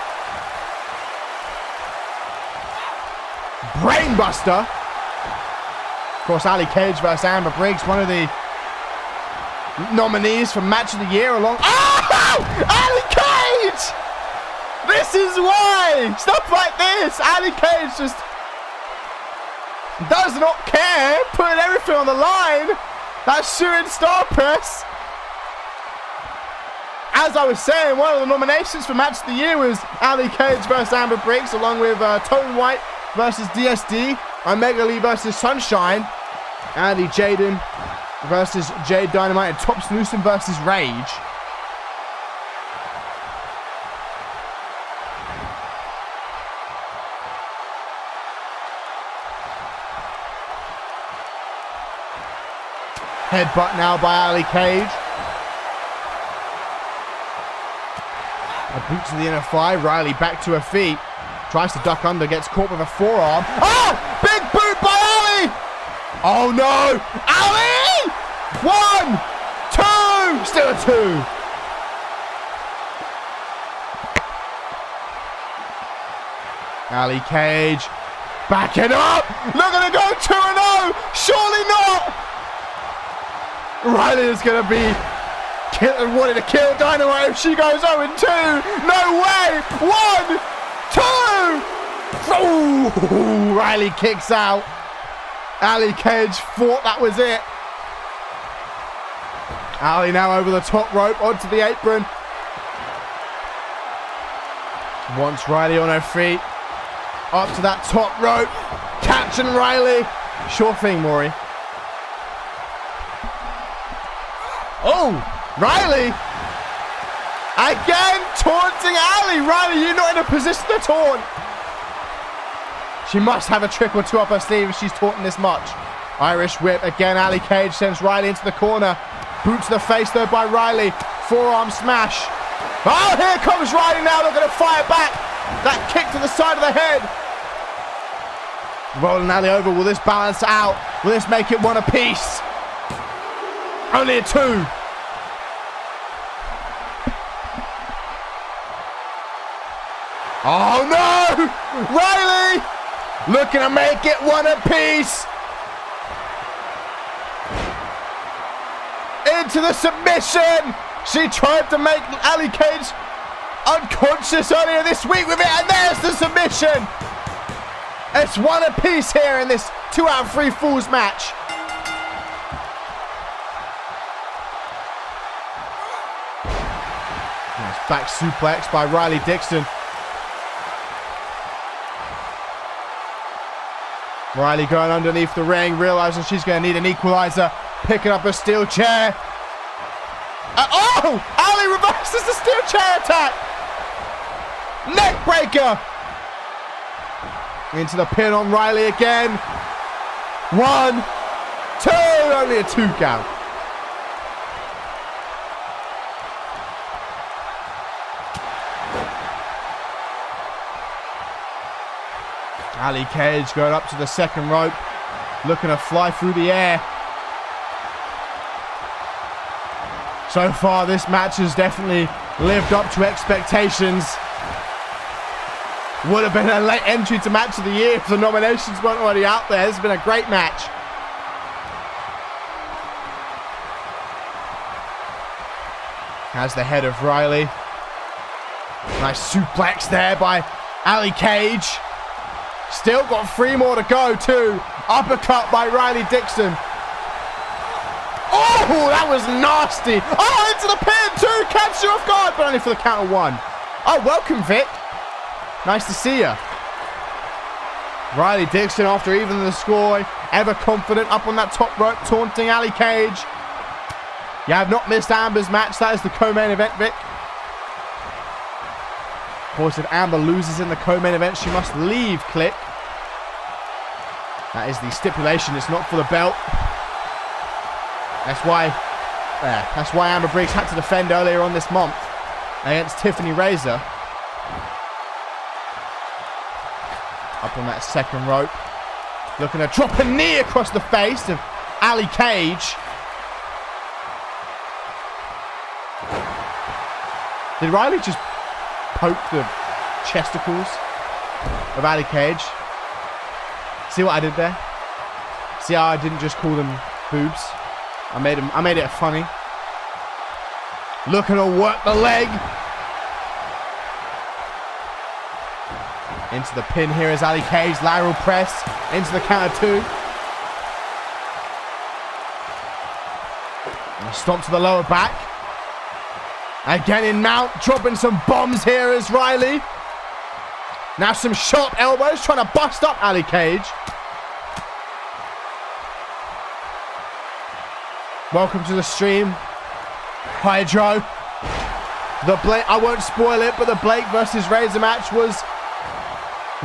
Brainbuster. Of course, Ali Cage versus Amber Briggs, one of the nominees for Match of the Year along. Oh! Ali Cage! This is why! Stuff like this! Ali Cage just does not care, putting everything on the line. That shooting star press. As I was saying, one of the nominations for Match of the Year was Ali Cage versus Amber Briggs, along with Tone White versus DSD, Omega Lee versus Sunshine, Andy Jaden versus Jade Dynamite, and Tops Newsom versus Rage. Headbutt now by Ali Cage. A boot to the inner thigh. Riley back to her feet. Tries to duck under. Gets caught with a forearm. Oh! Big boot by Ali! Oh no! Ali! 1, 2! Still a 2. Ali Cage. Back it up! They're going to go 2-0! Surely not! Riley is going to be wanting to kill Dynamite if she goes 0-2. No way. 1, 2. Oh, Riley kicks out. Ali Cage thought that was it. Ali now over the top rope onto the apron. Wants Riley on her feet. Up to that top rope. Catching Riley. Sure thing, Maury. Oh, Riley! Again, taunting Ali! Riley, you're not in a position to taunt! She must have a trick or two up her sleeve if she's taunting this much. Irish whip, again, Ali Cage sends Riley into the corner. Boot to the face, though, by Riley. Forearm smash. Oh, here comes Riley now, they're going to fire back! That kick to the side of the head. Rolling Ali over, will this balance out? Will this make it 1 apiece? Only a 2. Oh no! Riley! Looking to make it 1 apiece. Into the submission. She tried to make Ali Cage unconscious earlier this week with it, and there's the submission. It's 1 apiece here in this 2 out of 3 falls match. Nice back suplex by Riley Dixon. Riley going underneath the ring, realizing she's going to need an equalizer. Picking up a steel chair. Oh! Ali reverses the steel chair attack. Neck breaker. Into the pin on Riley again. 1, 2. Only a 2 count. Ali Cage going up to the second rope. Looking to fly through the air. So far, this match has definitely lived up to expectations. Would have been a late entry to Match of the Year if the nominations weren't already out there. This has been a great match. Has the head of Riley. Nice suplex there by Ali Cage. Still got 3 more to go too. Uppercut by Riley Dixon. Oh, that was nasty. Oh, into the pin too. Catch you off guard, but only for the count of 1. Oh, welcome, Vic. Nice to see you. Riley Dixon, after even the score, ever confident up on that top rope, taunting Ali Cage. You have not missed Amber's match. That is the co-main event, Vic. Of course, if Amber loses in the co-main event, she must leave Click. That is the stipulation. It's not for the belt. That's why Amber Briggs had to defend earlier on this month against Tiffany Razor. Up on that second rope. Looking to drop a knee across the face of Ali Cage. Did Riley just poke the chesticles of Ali Cage? See what I did there? See how I didn't just call them boobs? I made it funny. Looking to work the leg. Into the pin here is Ali Cage. Lateral press. Into the count of 2. And a stomp to the lower back. Again in mount. Dropping some bombs here is Riley. Now some sharp elbows. Trying to bust up Ali Cage. Welcome to the stream. Hydro. I won't spoil it, but the Blake versus Razor match was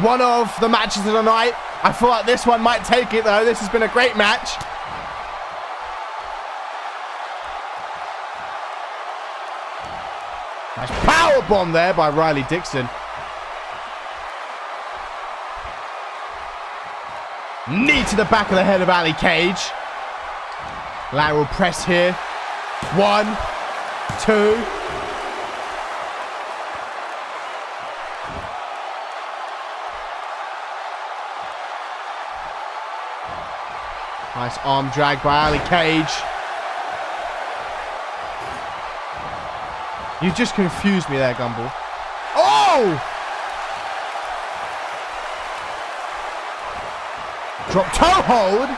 one of the matches of the night. I feel like this one might take it though. This has been a great match. Nice power bomb there by Riley Dixon. Knee to the back of the head of Ali Cage. Lateral press here. 1, 2. Nice arm drag by Ali Cage. You just confused me there, Gumball. Oh! Drop toe hold.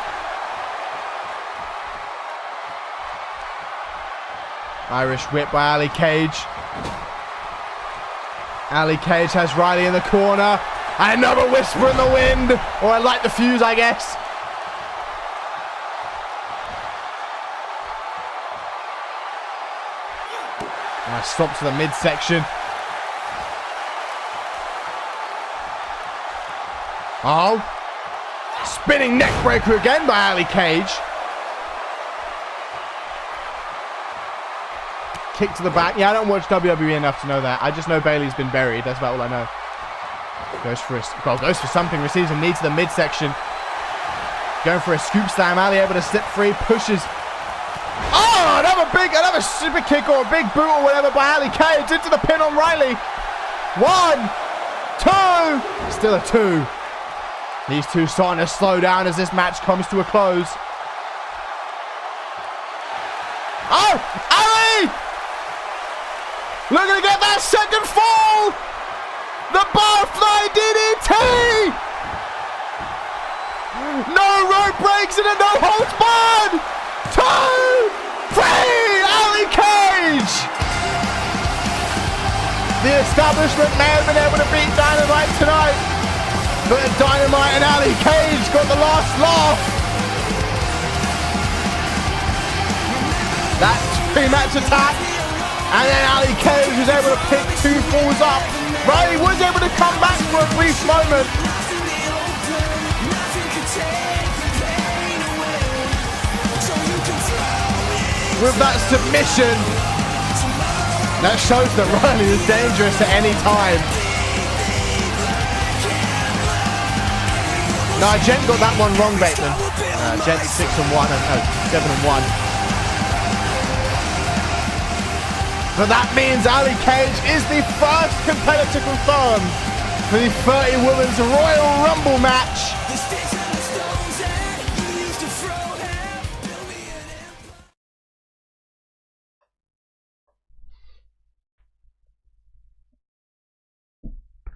Irish whip by Ali Cage. Ali Cage has Riley in the corner. Another whisper in the wind. Or I light the fuse, I guess. Nice stop to the midsection. Oh. Spinning neck breaker again by Ali Cage. Kick to the back. Yeah, I don't watch WWE enough to know that. I just know Bayley's been buried. That's about all I know. Goes for something. Receives a knee to the midsection. Going for a scoop slam. Ali able to slip free. Pushes. Oh, another super kick or a big boot or whatever by Ali Cage into the pin on Riley. 1, 2. Still a 2. These two starting to slow down as this match comes to a close. Oh, Ali! Looking to get that second fall. The barfly DDT. No rope breaks and a no holds barred. 2, 3. Ali Cage. The establishment may have been able to beat Dynamite tonight, but Dynamite and Ali Cage got the last laugh. That pre-match attack. And then Ali Cage was able to pick 2 falls up. Riley was able to come back for a brief moment. With that submission, that shows that Riley is dangerous at any time. No, Jen got that one wrong, Bateman. Jen 6-1 and 7-1. But that means Ali Cage is the first competitor confirmed for the 30 Women's Royal Rumble match.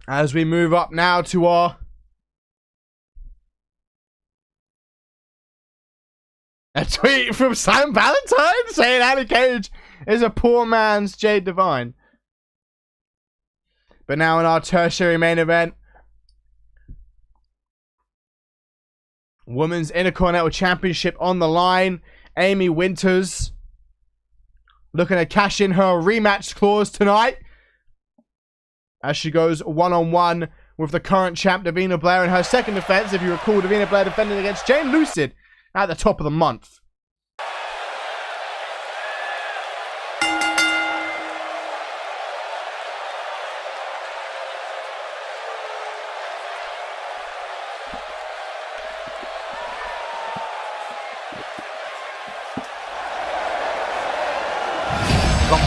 As we move up now to our a tweet from Sam Valentine saying Ali Cage is a poor man's Jade Divine. But now in our tertiary main event, Women's Intercontinental Championship on the line. Amy Winters looking to cash in her rematch clause tonight, as she goes one-on-one with the current champ, Davina Blair, in her second defense. If you recall, Davina Blair defended against Jane Lucid at the top of the month.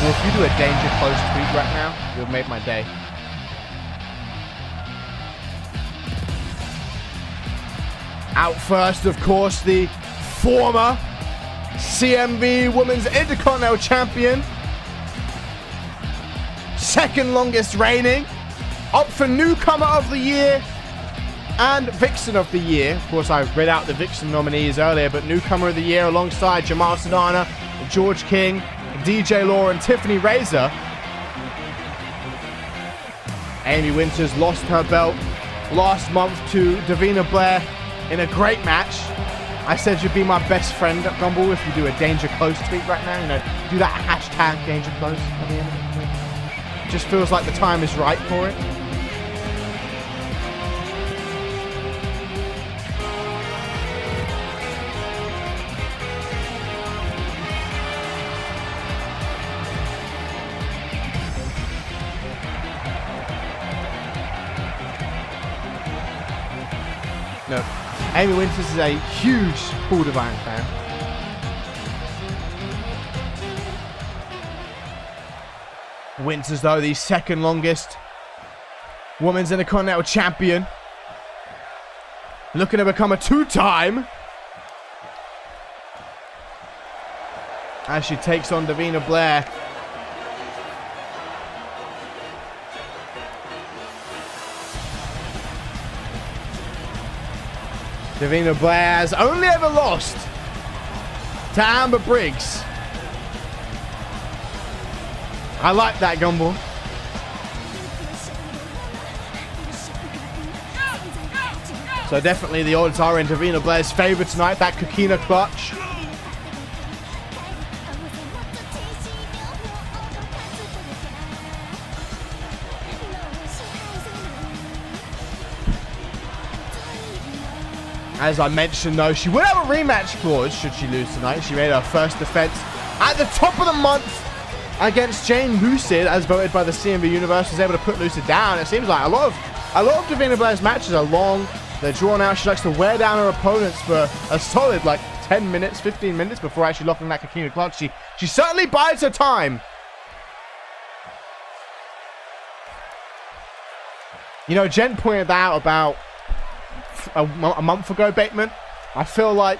If you do a danger close tweet right now, you've made my day. Out first, of course, the former CMV Women's Intercontinental Champion. Second longest reigning. Up for Newcomer of the Year and Vixen of the Year. Of course, I read out the Vixen nominees earlier, but Newcomer of the Year alongside Jamal Sedana, George King, DJ Law, and Tiffany Razor. Amy Winters lost her belt last month to Davina Blair in a great match. I said you'd be my best friend at Gumball if you do a danger close tweet right now. You know, do that hashtag danger close at the end of it. Just feels like the time is right for it. No, Amy Winters is a huge Paul Devine fan. Winters, though, the second longest Women's Intercontinental Champion, looking to become a two-time as she takes on Davina Blair. Davina Blair has only ever lost to Amber Briggs. I like that, Gumball. So definitely the odds are in Davina Blair's favour tonight. That Coquina clutch. As I mentioned, though, she would have a rematch clause should she lose tonight. She made her first defense at the top of the month against Jane Lucid, as voted by the CMV Universe. Was able to put Lucid down. It seems like a lot of Davina Blair's matches are long. They're drawn out. She likes to wear down her opponents for a solid, like, 10 minutes, 15 minutes before actually locking that Coquina clutch. She certainly bides her time. You know, Jen pointed that out about a month ago, Bateman. I feel like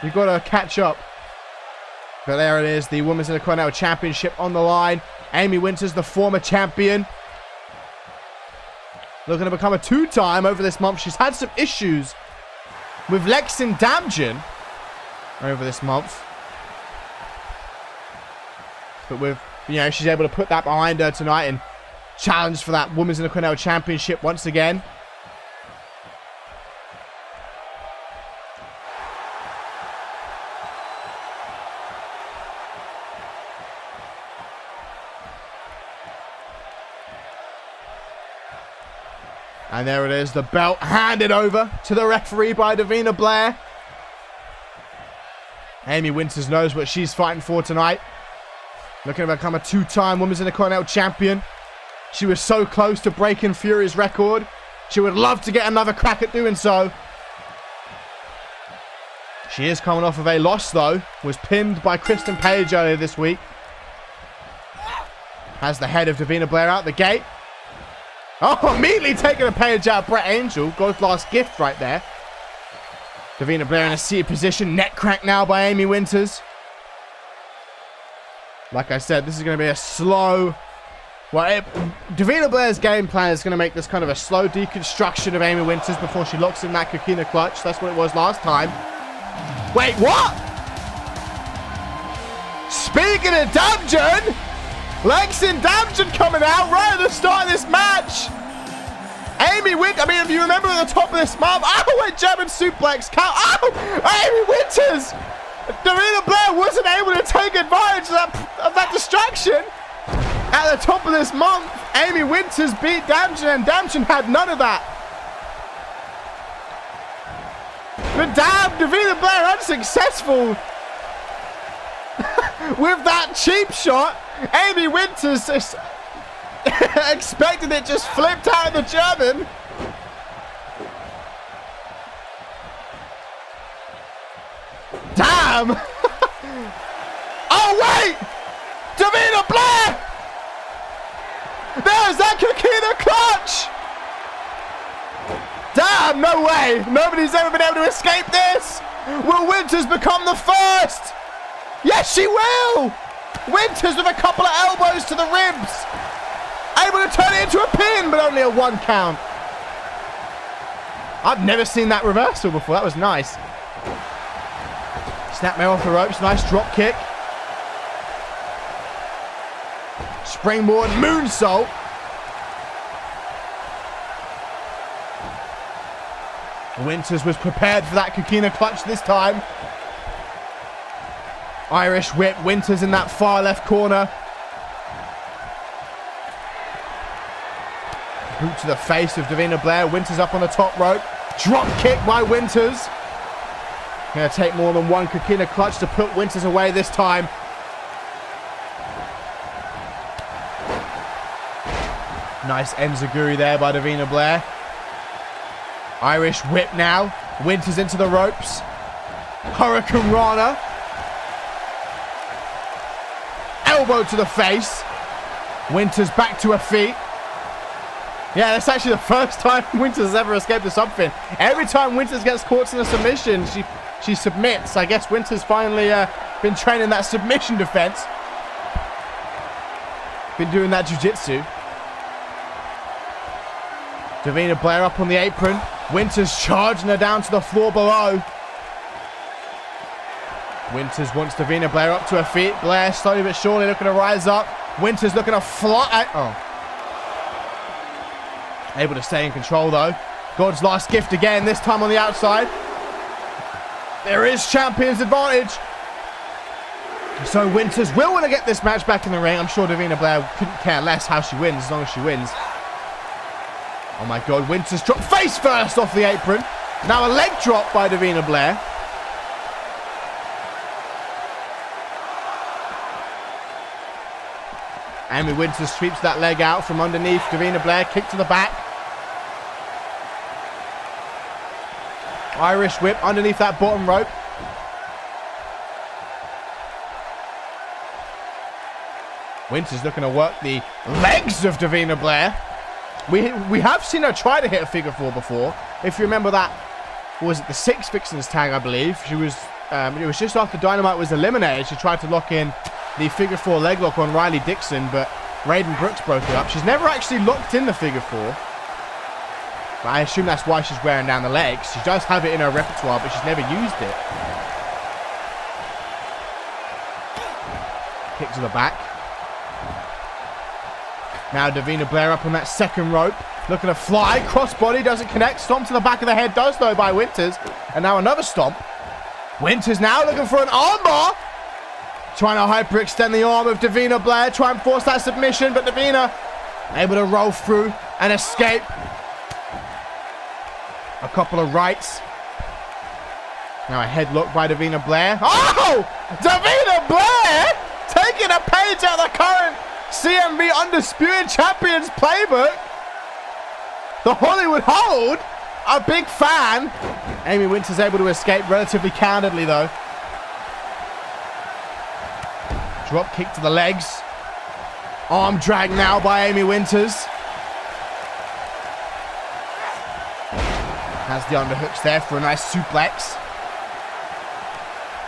you've got to catch up. But there it is, the Women's Intercontinental Championship on the line. Amy Winters, the former champion, looking to become a two-time over this month. She's had some issues with Lexin Damjan over this month, but with, you know, she's able to put that behind her tonight and challenge for that Women's Intercontinental Championship once again. And there it is, the belt handed over to the referee by Davina Blair. Amy Winters knows what she's fighting for tonight. Looking to become a two-time Women's Intercontinental Champion. She was so close to breaking Fury's record. She would love to get another crack at doing so. She is coming off of a loss, though. Was pinned by Kristen Page earlier this week. Has the head of Davina Blair out the gate. Oh, immediately taking a page out of Brett Angel. God's last gift right there. Davina Blair in a seated position. Neck crank now by Amy Winters. Like I said, this is going to be a slow... Well, Davina Blair's game plan is going to make this kind of a slow deconstruction of Amy Winters before she locks in that Coquina clutch. That's what it was last time. Wait, what? Speaking of Damjon, Lexington Damjon coming out right at the start of this match. Amy Winters, I mean, if you remember at the top of this month, oh, a German suplex count. Oh, Amy Winters. Davina Blair wasn't able to take advantage of that distraction. At the top of this month, Amy Winters beat Damjon, and Damjon had none of that. But damn, Davina Blair unsuccessful with that cheap shot. Amy Winters just expected it, just flipped out of the German. Damn! Oh wait! Davina Blair! There's that Coquina clutch! Damn, no way! Nobody's ever been able to escape this! Will Winters become the first? Yes, she will! Winters with a couple of elbows to the ribs. Able to turn it into a pin, but only a 1 count. I've never seen that reversal before. That was nice. Snapmare off the ropes. Nice drop kick. Springboard moonsault. Winters was prepared for that Coquina clutch this time. Irish whip. Winters in that far left corner. Boot to the face of Davina Blair. Winters up on the top rope. Drop kick by Winters. Going to take more than one Coquina clutch to put Winters away this time. Nice enziguri there by Davina Blair. Irish whip now. Winters into the ropes. Hurricane Rana. Elbow to the face. Winters back to her feet. Yeah, that's actually the first time Winters has ever escaped a something. Every time Winters gets caught in a submission, she submits. I guess Winters finally been training that submission defense. Been doing that jiu-jitsu. Davina Blair up on the apron. Winters charging her down to the floor below. Winters wants Davina Blair up to her feet. Blair slowly but surely looking to rise up. Winters looking to fly. Oh. Able to stay in control though. God's last gift again, this time on the outside. There is champion's advantage. So Winters will want to get this match back in the ring. I'm sure Davina Blair couldn't care less how she wins as long as she wins. Oh my God, Winters dropped face first off the apron. Now a leg drop by Davina Blair. Amy Winters sweeps that leg out from underneath Davina Blair. Kick to the back. Irish whip underneath that bottom rope. Winters looking to work the legs of Davina Blair. We have seen her try to hit a figure four before. If you remember that, was it the Six Vixens tag, I believe. She was, it was just after Dynamite was eliminated. She tried to lock in the figure four leg lock on Riley Dixon, but Raiden Brooks broke it up. She's never actually locked in the figure four. But I assume that's why she's wearing down the legs. She does have it in her repertoire, but she's never used it. Kick to the back. Now Davina Blair up on that second rope. Looking to fly. Crossbody doesn't connect. Stomp to the back of the head does though by Winters. And now another stomp. Winters now looking for an armbar. Trying to hyperextend the arm of Davina Blair. Try and force that submission. But Davina able to roll through and escape. A couple of rights. Now a headlock by Davina Blair. Oh! Davina Blair taking a page out of the current CMV Undisputed Champions playbook. The Hollywood Hold. A big fan. Amy Winters able to escape relatively candidly though. Drop kick to the legs. Arm drag now by Amy Winters. Has the underhooks there for a nice suplex.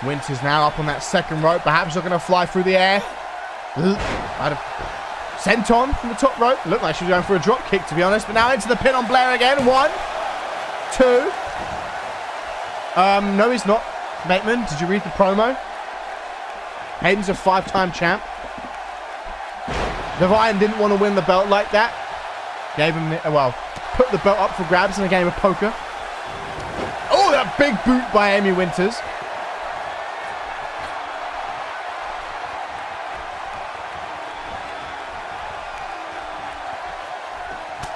Winters now up on that second rope. Perhaps looking to fly through the air. Sent on from the top rope. Looked like she was going for a drop kick, to be honest. But now into the pin on Blair again. 1, 2. No, he's not. Bateman, did you read the promo? Hayden's a 5-time champ. Devine didn't want to win the belt like that. Gave him, well, put the belt up for grabs in a game of poker. Oh, that big boot by Amy Winters.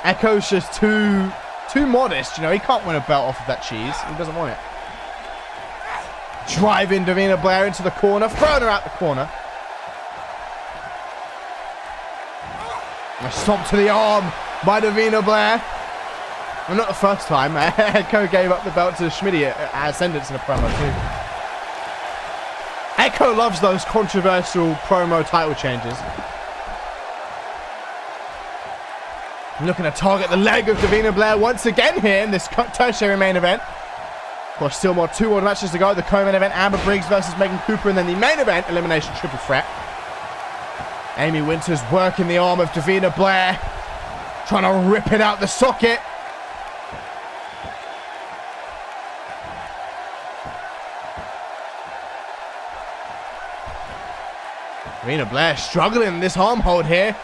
Echo's just too modest, you know. He can't win a belt off of that cheese. He doesn't want it. Driving Davina Blair into the corner, throwing her out the corner. A stomp to the arm by Davina Blair. Well, not the first time. Echo gave up the belt to Schmitty at Ascendance in a promo too. Echo loves those controversial promo title changes. Looking to target the leg of Davina Blair once again here in this tertiary main event. Of course, still two more matches to go. The co-main event, Amber Briggs versus Megan Cooper, and then the main event, elimination triple threat. Amy Winters working the arm of Davina Blair, trying to rip it out the socket. Davina Blair struggling in this arm hold here.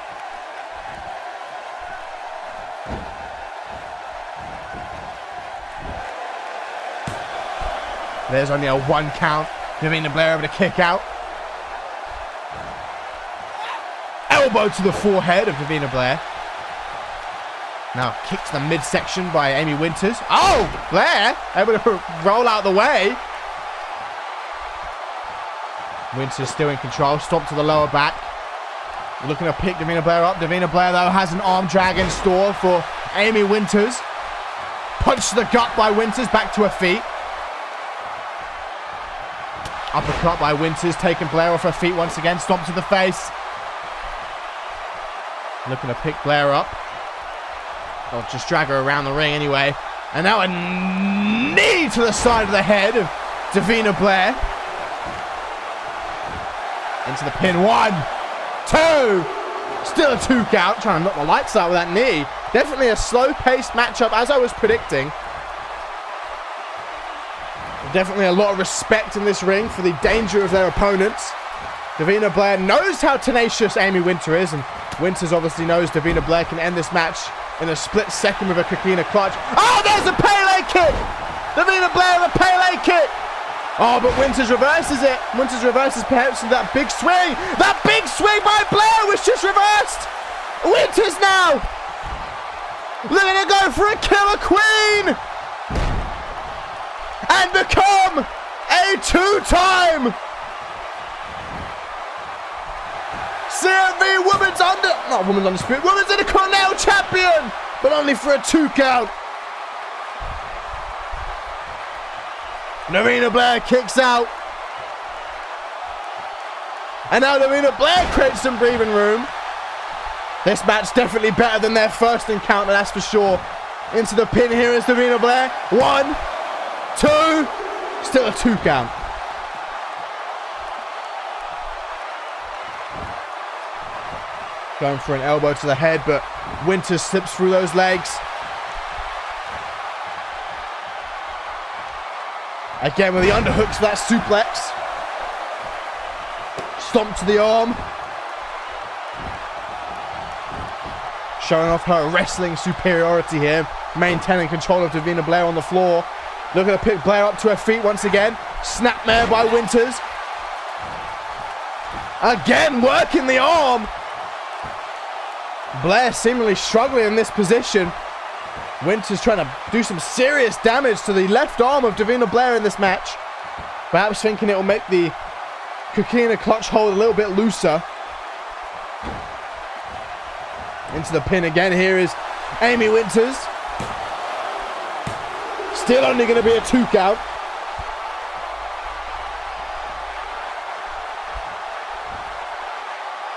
There's only a 1 count. Davina Blair able to kick out. Elbow to the forehead of Davina Blair. Now kick to the midsection by Amy Winters. Oh, Blair able to roll out the way. Winters still in control. Stomp to the lower back. Looking to pick Davina Blair up. Davina Blair, though, has an arm drag in store for Amy Winters. Punch to the gut by Winters. Back to her feet. Uppercut by Winters, taking Blair off her feet once again. Stomp to the face. Looking to pick Blair up. Or just drag her around the ring anyway. And now a knee to the side of the head of Davina Blair. Into the pin. 1, 2. Still a 2 count. Trying to knock the lights out with that knee. Definitely a slow-paced matchup, as I was predicting. Definitely a lot of respect in this ring for the danger of their opponents. Davina Blair knows how tenacious Amy Winter is, and Winters obviously knows Davina Blair can end this match in a split second with a coquina clutch. Oh, there's a Pele kick! Davina Blair with a Pele kick! Oh, but Winters reverses it. Winters reverses perhaps with that big swing. That big swing by Blair was just reversed! Winters now! Looking to go for a killer queen! And become a 2-time CMV Women's Intercontinental Champion, but only for a 2 count. Davina Blair kicks out. And now Davina Blair creates some breathing room. This match definitely better than their first encounter, that's for sure. Into the pin here is Davina Blair. 1, 2, still a 2 count. Going for an elbow to the head, but Winters slips through those legs. Again with the underhooks for that suplex. Stomp to the arm. Showing off her wrestling superiority here. Maintaining control of Davina Blair on the floor. Looking to pick Blair up to her feet once again. Snapmare by Winters. Again working the arm. Blair seemingly struggling in this position. Winters trying to do some serious damage to the left arm of Davina Blair in this match. Perhaps thinking it will make the Coquina clutch hold a little bit looser. Into the pin again. Here is Amy Winters. Still only going to be a 2 count.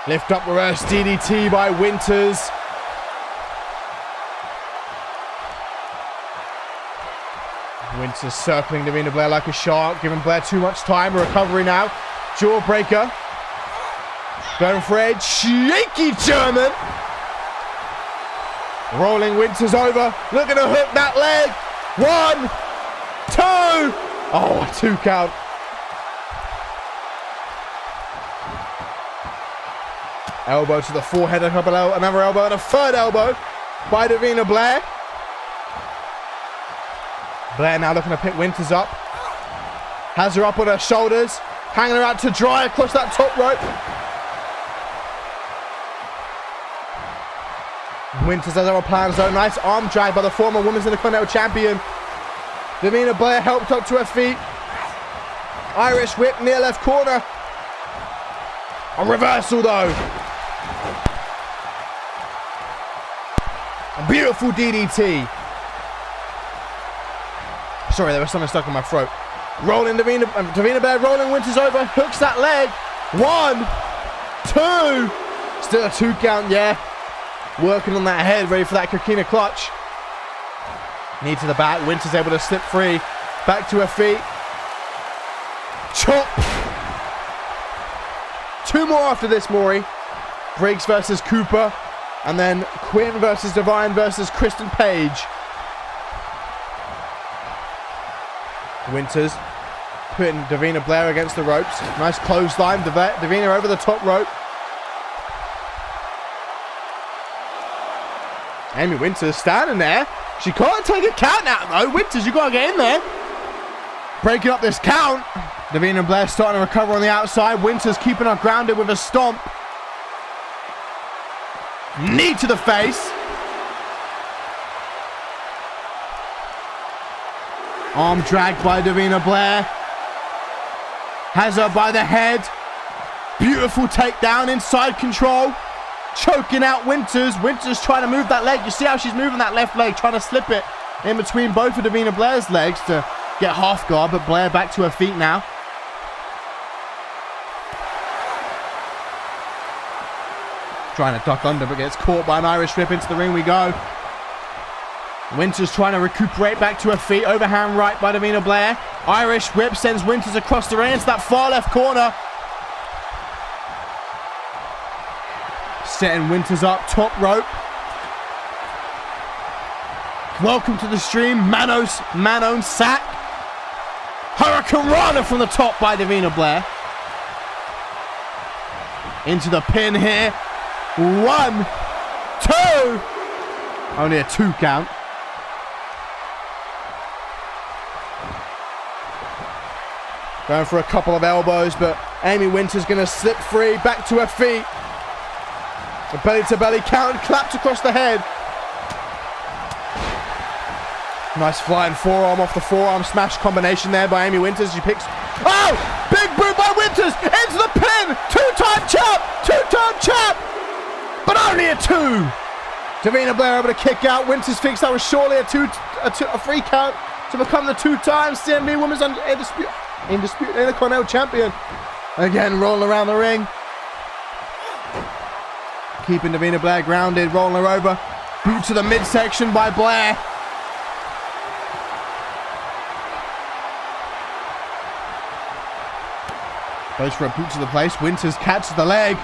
Lift up reverse DDT by Winters. Winters circling Davina Blair like a shark, giving Blair too much time. Recovery now. Jawbreaker. Going for a cheeky German. Rolling Winters over. Looking to hook that leg. 1, 2. Oh, a 2 count. Elbow to the forehead, another elbow, and a third elbow by Davina Blair. Blair now looking to pick Winters up. Has her up on her shoulders, hanging her out to dry across that top rope. Winters has other plans though. Nice arm drag by the former Women's Intercontinental Champion. Davina Blair helped up to her feet. Irish whip near left corner. A reversal though. A beautiful DDT. Sorry, there was something stuck in my throat. Rolling Davina Blair, rolling Winters over, hooks that leg. 1, 2. Still a 2 count, yeah. Working on that head, ready for that Coquina clutch. Knee to the back, Winters able to slip free. Back to her feet. Chop. 2 more after this, Maury. Briggs versus Cooper. And then Quinn versus Divine versus Kristen Page. Winters putting Davina Blair against the ropes. Nice clothesline. Davina over the top rope. Amy Winters standing there. She can't take a count out though. Winters, you got to get in there. Breaking up this count. Davina Blair starting to recover on the outside. Winters keeping her grounded with a stomp. Knee to the face. Arm dragged by Davina Blair. Has her by the head. Beautiful takedown, inside control. Choking out Winters. Winters trying to move that leg. You see how she's moving that left leg, trying to slip it in between both of Davina Blair's legs to get half guard, but Blair back to her feet now. Trying to duck under, but gets caught by an Irish whip. Into the ring we go. Winters trying to recuperate back to her feet. Overhand right by Davina Blair. Irish whip sends Winters across the ring into that far left corner. Setting Winters up, top rope. Welcome to the stream, Manon sack. Hurricane Rana from the top by Davina Blair. Into the pin here. 1, 2. Only a 2 count. Going for a couple of elbows, but Amy Winters going to slip free, back to her feet. A belly-to-belly count, clapped across the head. Nice flying forearm off the forearm smash combination there by Amy Winters. She picks... Oh! Big boot by Winters! Into the pin! 2-time champ! 2-time champ! But only a 2! Davina Blair able to kick out. Winters thinks that was surely a 3 count to become the 2-time CMV Women's Undisputed Intercontinental Champion. Again, rolling around the ring. Keeping Davina Blair grounded, rolling her over. Boot to the midsection by Blair. Goes for a boot to the place. Winters catches the leg.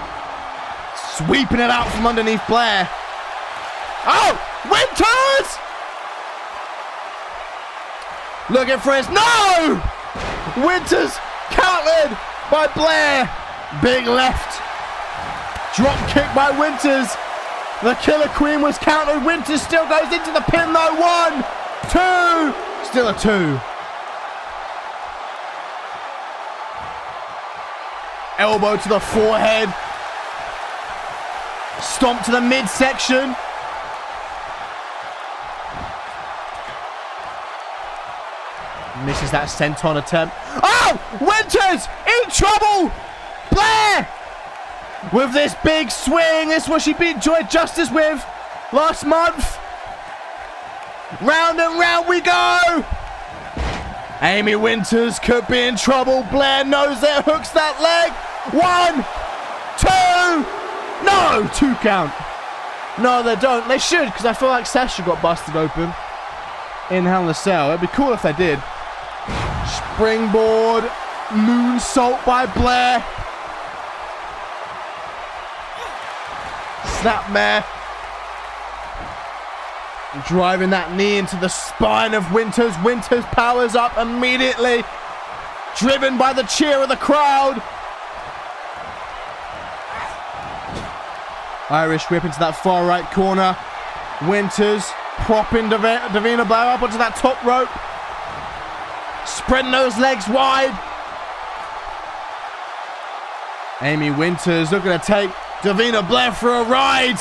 Sweeping it out from underneath Blair. Oh! Winters! Looking for his... No! Winters countered by Blair. Big left. Drop kick by Winters. The Killer Queen was countered. Winters still goes into the pin though. 1, 2. Still a 2. Elbow to the forehead. Stomp to the midsection. Misses that senton attempt. Oh! Winters in trouble! Blair! With this big swing. This is what she beat Joy Justice with last month. Round and round we go. Amy Winters could be in trouble. Blair knows it. Hooks that leg. 1, 2. No! 2 count. No, they don't. They should, because I feel like Sasha got busted open in Hell in a Cell. It'd be cool if they did. Springboard. Moonsault by Blair. Snapmare. Driving that knee into the spine of Winters. Winters powers up immediately. Driven by the cheer of the crowd. Irish whip into that far right corner. Winters propping Davina Blair up onto that top rope. Spreading those legs wide. Amy Winters looking to take Davina Blair for a ride.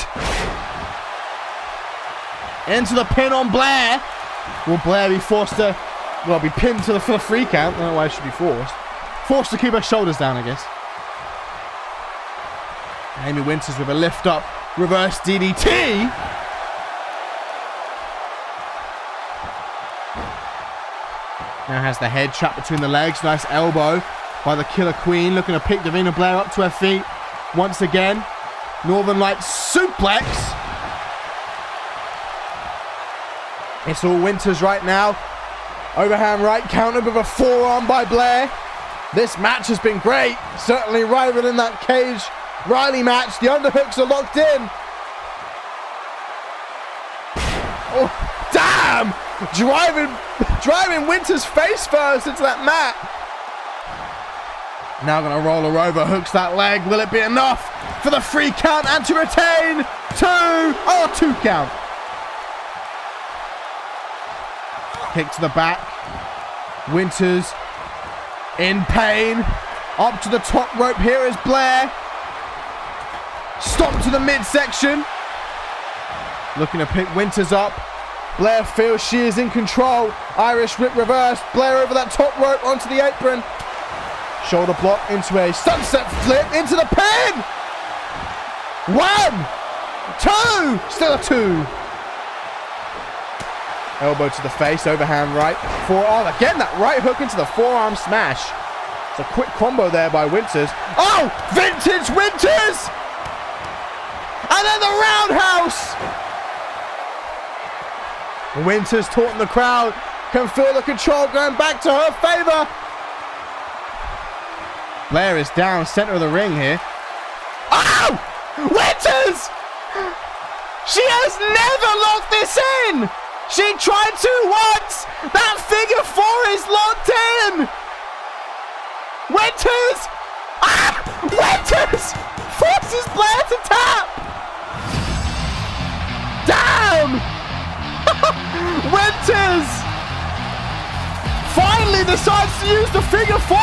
Into the pin on Blair. Will Blair be forced to, well, be pinned to the for the free count? I don't know why she should be forced. Forced to keep her shoulders down, I guess. Amy Winters with a lift up, reverse DDT. Now has the head trapped between the legs. Nice elbow by the Killer Queen, looking to pick Davina Blair up to her feet. Once again, Northern Lights suplex. It's all Winters right now. Overhand right countered with a forearm by Blair. This match has been great. Certainly rivaling that Cage Riley match. The underhooks are locked in. Oh, damn! Driving Winters face first into that mat. Now gonna roll her over, hooks that leg. Will it be enough for the free count and to retain? 2 count. Kick to the back. Winters in pain. Up to the top rope. Here is Blair. Stomp to the midsection. Looking to pick Winters up. Blair feels she is in control. Irish whip reverse. Blair over that top rope onto the apron. Shoulder block into a sunset flip into the pin. 1, 2. Still a 2. Elbow to the face. Overhand right. Forearm. Again, that right hook into the forearm smash. It's a quick combo there by Winters. Oh! Vintage Winters! And then the roundhouse! Winters taunting the crowd. Can feel the control going back to her favor. Blair is down center of the ring here. Oh! Winters! She has never locked this in! She tried to once! That figure 4 is locked in! Winters! Ah! Winters! Forces Blair to tap! Damn! Winters! Finally decides to use the figure 4!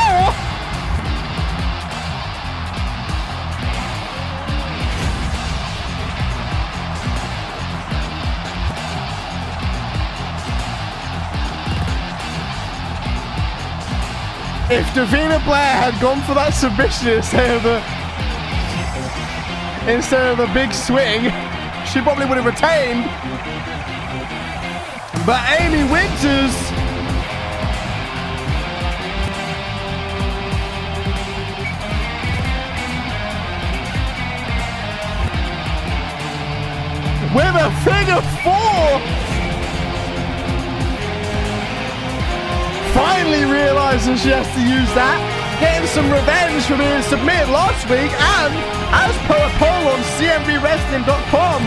If Davina Blair had gone for that submission instead of the big swing, she probably would have retained. But Amy Winters with a figure 4 finally realizing she has to use that, getting some revenge for being submitted last week, and as per a poll on CMVWrestling.com,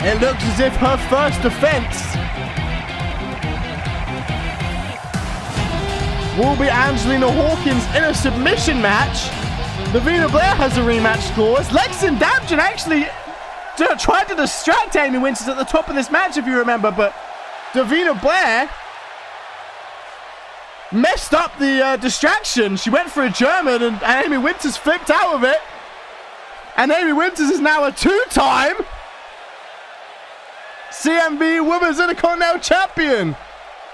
it looks as if her first defense will be Angelina Hawkins in a submission match. Davina Blair has a rematch clause. Lexington Damjan actually tried to distract Amy Winters at the top of this match, if you remember, but Davina Blair messed up the distraction. She went for a German and Amy Winters flipped out of it. And Amy Winters is now a 2-time CMV Women's Intercontinental Champion.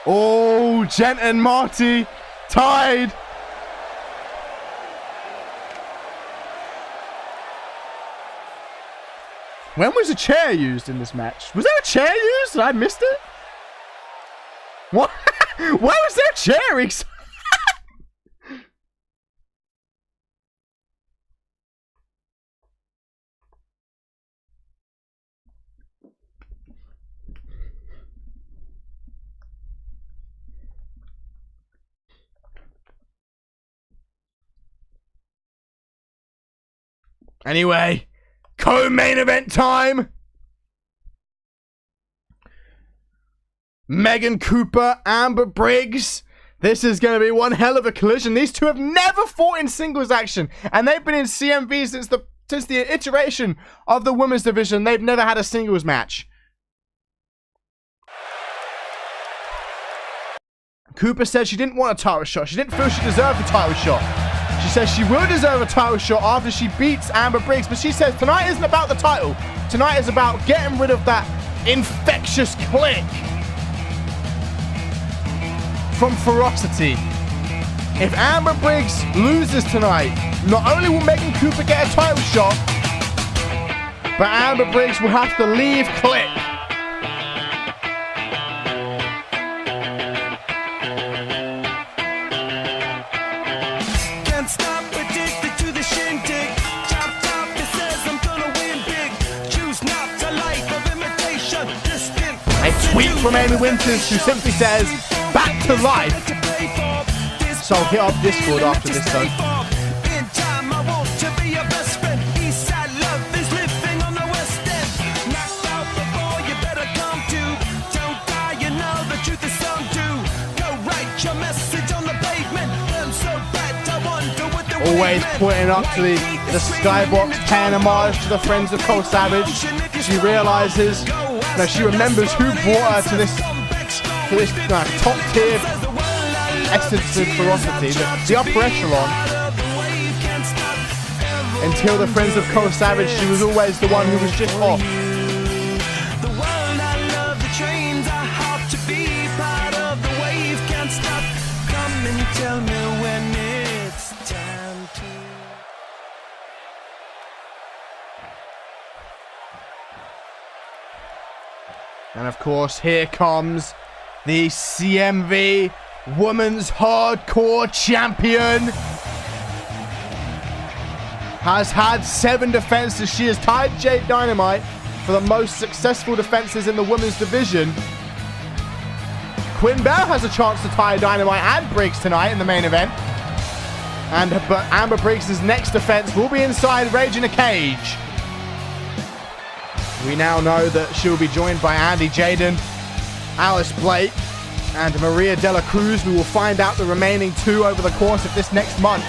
Oh, Jen and Marty tied. When was a chair used in this match? Was there a chair used? Did I missed it? What? Why was there a chair? Anyway, co-main event time. Megan Cooper, Amber Briggs. This is going to be one hell of a collision. These two have never fought in singles action, and they've been in CMV since the iteration of the women's division. They've never had a singles match. Cooper said she didn't want a title shot. She didn't feel she deserved a title shot. She says she will deserve a title shot after she beats Amber Briggs, but she says tonight isn't about the title. Tonight is about getting rid of that infectious clique from Ferocity. If Amber Briggs loses tonight, not only will Megan Cooper get a title shot, but Amber Briggs will have to leave clique. Tweet from Amy Winters, who simply says, back to life. So I'll hit up Discord after this though. Always pointing up to the skybox, paying homage to the friends of Cole Savage. She realizes, no, she remembers who brought her to this top tier essence of Ferocity, the upper echelon. Until the friends of Cole Savage, she was always the one who was just off. And of course, here comes the CMV Women's Hardcore Champion. Has had 7 defenses. She has tied Jade Dynamite for the most successful defenses in the women's division. Quinn Bell has a chance to tie Dynamite and Briggs tonight in the main event. But Amber Briggs' next defense will be inside Rage in a Cage. We now know that she'll be joined by Andy Jaden, Alice Blake, and Maria De La Cruz. We will find out the remaining 2 over the course of this next month.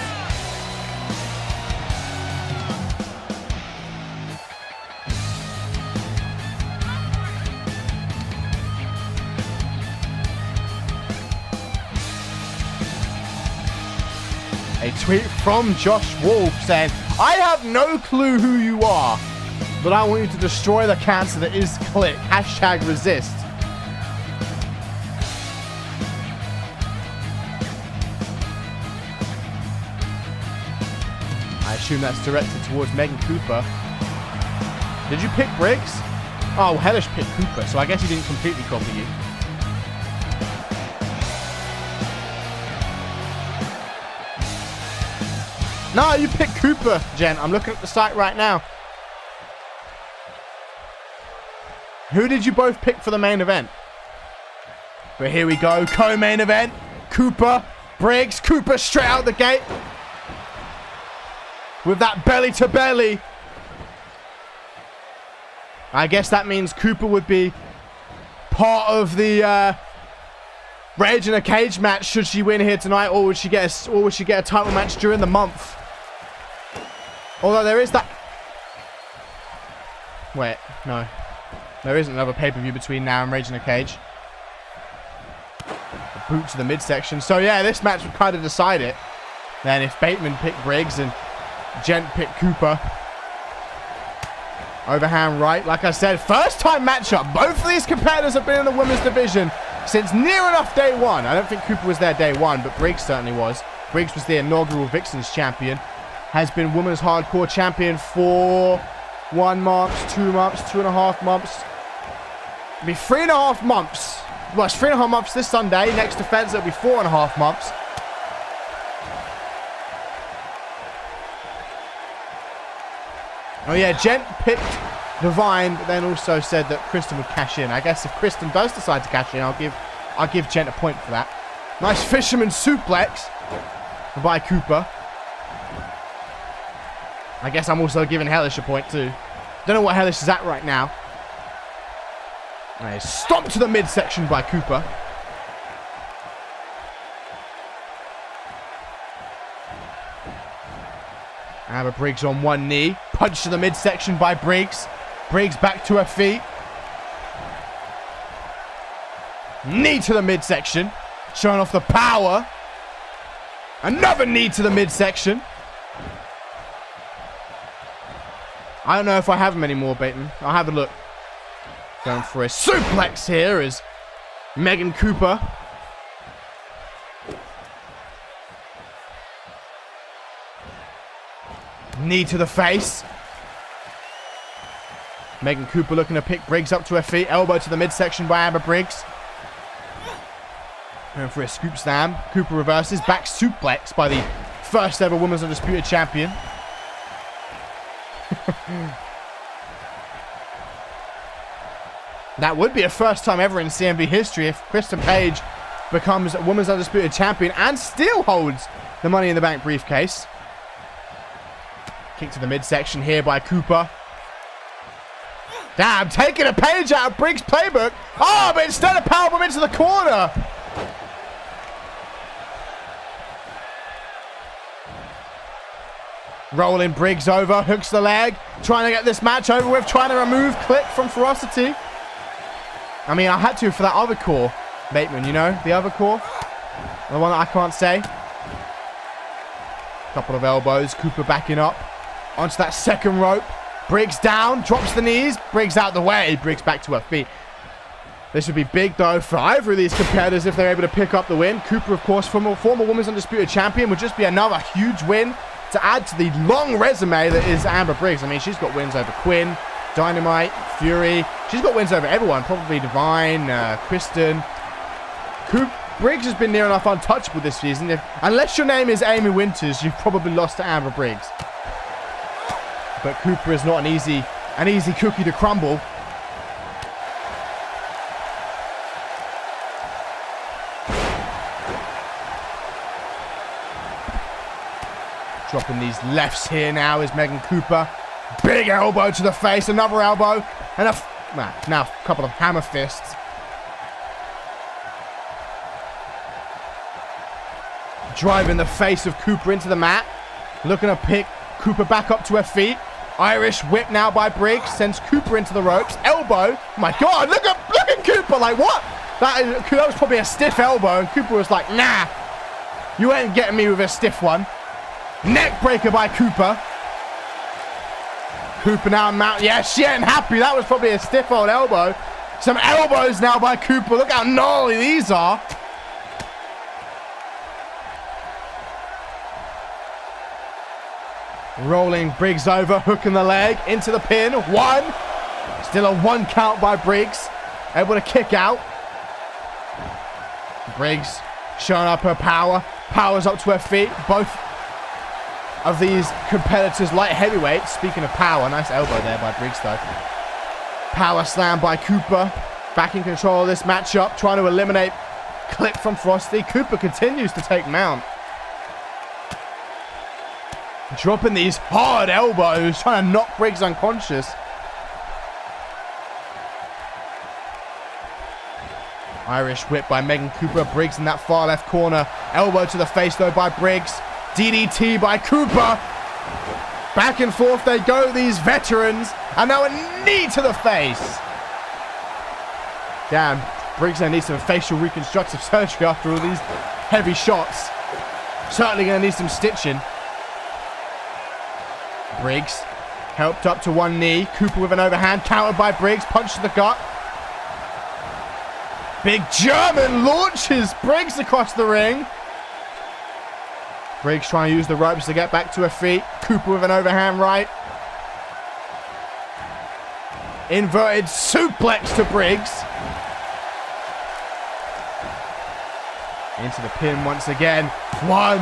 A tweet from Josh Wolf saying, I have no clue who you are, but I want you to destroy the cancer that is Click. Hashtag resist. I assume that's directed towards Megan Cooper. Did you pick Briggs? Oh, Hellish picked Cooper, so I guess he didn't completely copy you. No, you picked Cooper, Jen. I'm looking at the site right now. Who did you both pick for the main event? But here we go. Co-main event. Cooper, Briggs. Cooper straight out the gate. With that belly to belly. I guess that means Cooper would be part of the Rage in a Cage match should she win here tonight, or would she get a title match during the month? Although there is that. Wait, no. There isn't another pay-per-view between now and Rage in a Cage. The boot to the midsection. So yeah, this match would kind of decide it. Then if Bateman picked Briggs and Gent picked Cooper. Overhand right. Like I said, first time matchup. Both of these competitors have been in the women's division. since near enough day one. I don't think Cooper was there day one, but Briggs certainly was. Briggs was the inaugural Vixens champion. Has been women's hardcore champion for 1 month, 2 months, 2.5 months. It'll be 3.5 months. Well, it's 3.5 months this Sunday. Next defense, it'll be 4.5 months. Oh yeah, Gent picked Divine, but then also said that Kristen would cash in. I guess if Kristen does decide to cash in, I'll give Gent a point for that. Nice fisherman suplex by Cooper. I guess I'm also giving Hellish a point too. Don't know what Hellish is at right now. Nice stomp to the midsection by Cooper. Amber Briggs on one knee. Punch to the midsection by Briggs. Briggs back to her feet. Knee to the midsection. Showing off the power. Another knee to the midsection. I don't know if I have them anymore, Bateman. I'll have a look. Going for a suplex here is Megan Cooper. Knee to the face. Megan Cooper looking to pick Briggs up to her feet. Elbow to the midsection by Amber Briggs. Going for a scoop slam. Cooper reverses. Back suplex by the first ever Women's Undisputed Champion. That would be a first time ever in CMV history if Kristen Page becomes Women's Undisputed Champion and still holds the Money in the Bank briefcase. Kick to the midsection here by Cooper. Damn, taking a page out of Briggs' playbook. Oh, but instead of powerbomb into the corner. Rolling Briggs over, hooks the leg. Trying to get this match over with. Trying to remove Click from Ferocity. I mean, I had to for that other core, Bateman, you know? The other core. The one that I can't say. Couple of elbows. Cooper backing up. Onto that second rope. Briggs down. Drops the knees. Briggs out the way. Briggs back to her feet. This would be big, though, for either of these competitors if they're able to pick up the win. Cooper, of course, former Women's Undisputed Champion, would just be another huge win to add to the long resume that is Amber Briggs. I mean, she's got wins over Quinn, Dynamite, Fury. She's got wins over everyone. Probably Divine, Kristen. Briggs has been near enough untouchable this season. Unless your name is Amy Winters, you've probably lost to Amber Briggs. But Cooper is not an easy cookie to crumble. Dropping these lefts here now is Megan Cooper. Big elbow to the face, another elbow, and now a couple of hammer fists. Driving the face of Cooper into the mat. Looking to pick Cooper back up to her feet. Irish whip now by Briggs. Sends Cooper into the ropes. Elbow. Oh my God, look at Cooper. Like, what? That was probably a stiff elbow. And Cooper was like, nah. You ain't getting me with a stiff one. Neck breaker by Cooper. Cooper now mount. Yeah, she ain't happy. That was probably a stiff old elbow. Some elbows now by Cooper. Look how gnarly these are. Rolling Briggs over, hooking the leg into the pin. One. Still a 1 count by Briggs. Able to kick out. Briggs showing up her power. Powers up to her feet. Both of these competitors light heavyweights. Speaking of power, nice elbow there by Briggs though. Power slam by Cooper. Back in control of this matchup. Trying to eliminate Click from Frosty. Cooper continues to take mount. Dropping these hard elbows, trying to knock Briggs unconscious. Irish whip by Megan Cooper. Briggs in that far left corner. Elbow to the face though by Briggs. DDT by Cooper. Back and forth they go, these veterans. And now a knee to the face. Damn, Briggs gonna need some facial reconstructive surgery after all these heavy shots. Certainly gonna need some stitching. Briggs helped up to one knee. Cooper with an overhand, countered by Briggs. Punch to the gut. Big German launches Briggs across the ring. Briggs trying to use the ropes to get back to her feet. Cooper with an overhand right. Inverted suplex to Briggs. Into the pin once again. 1.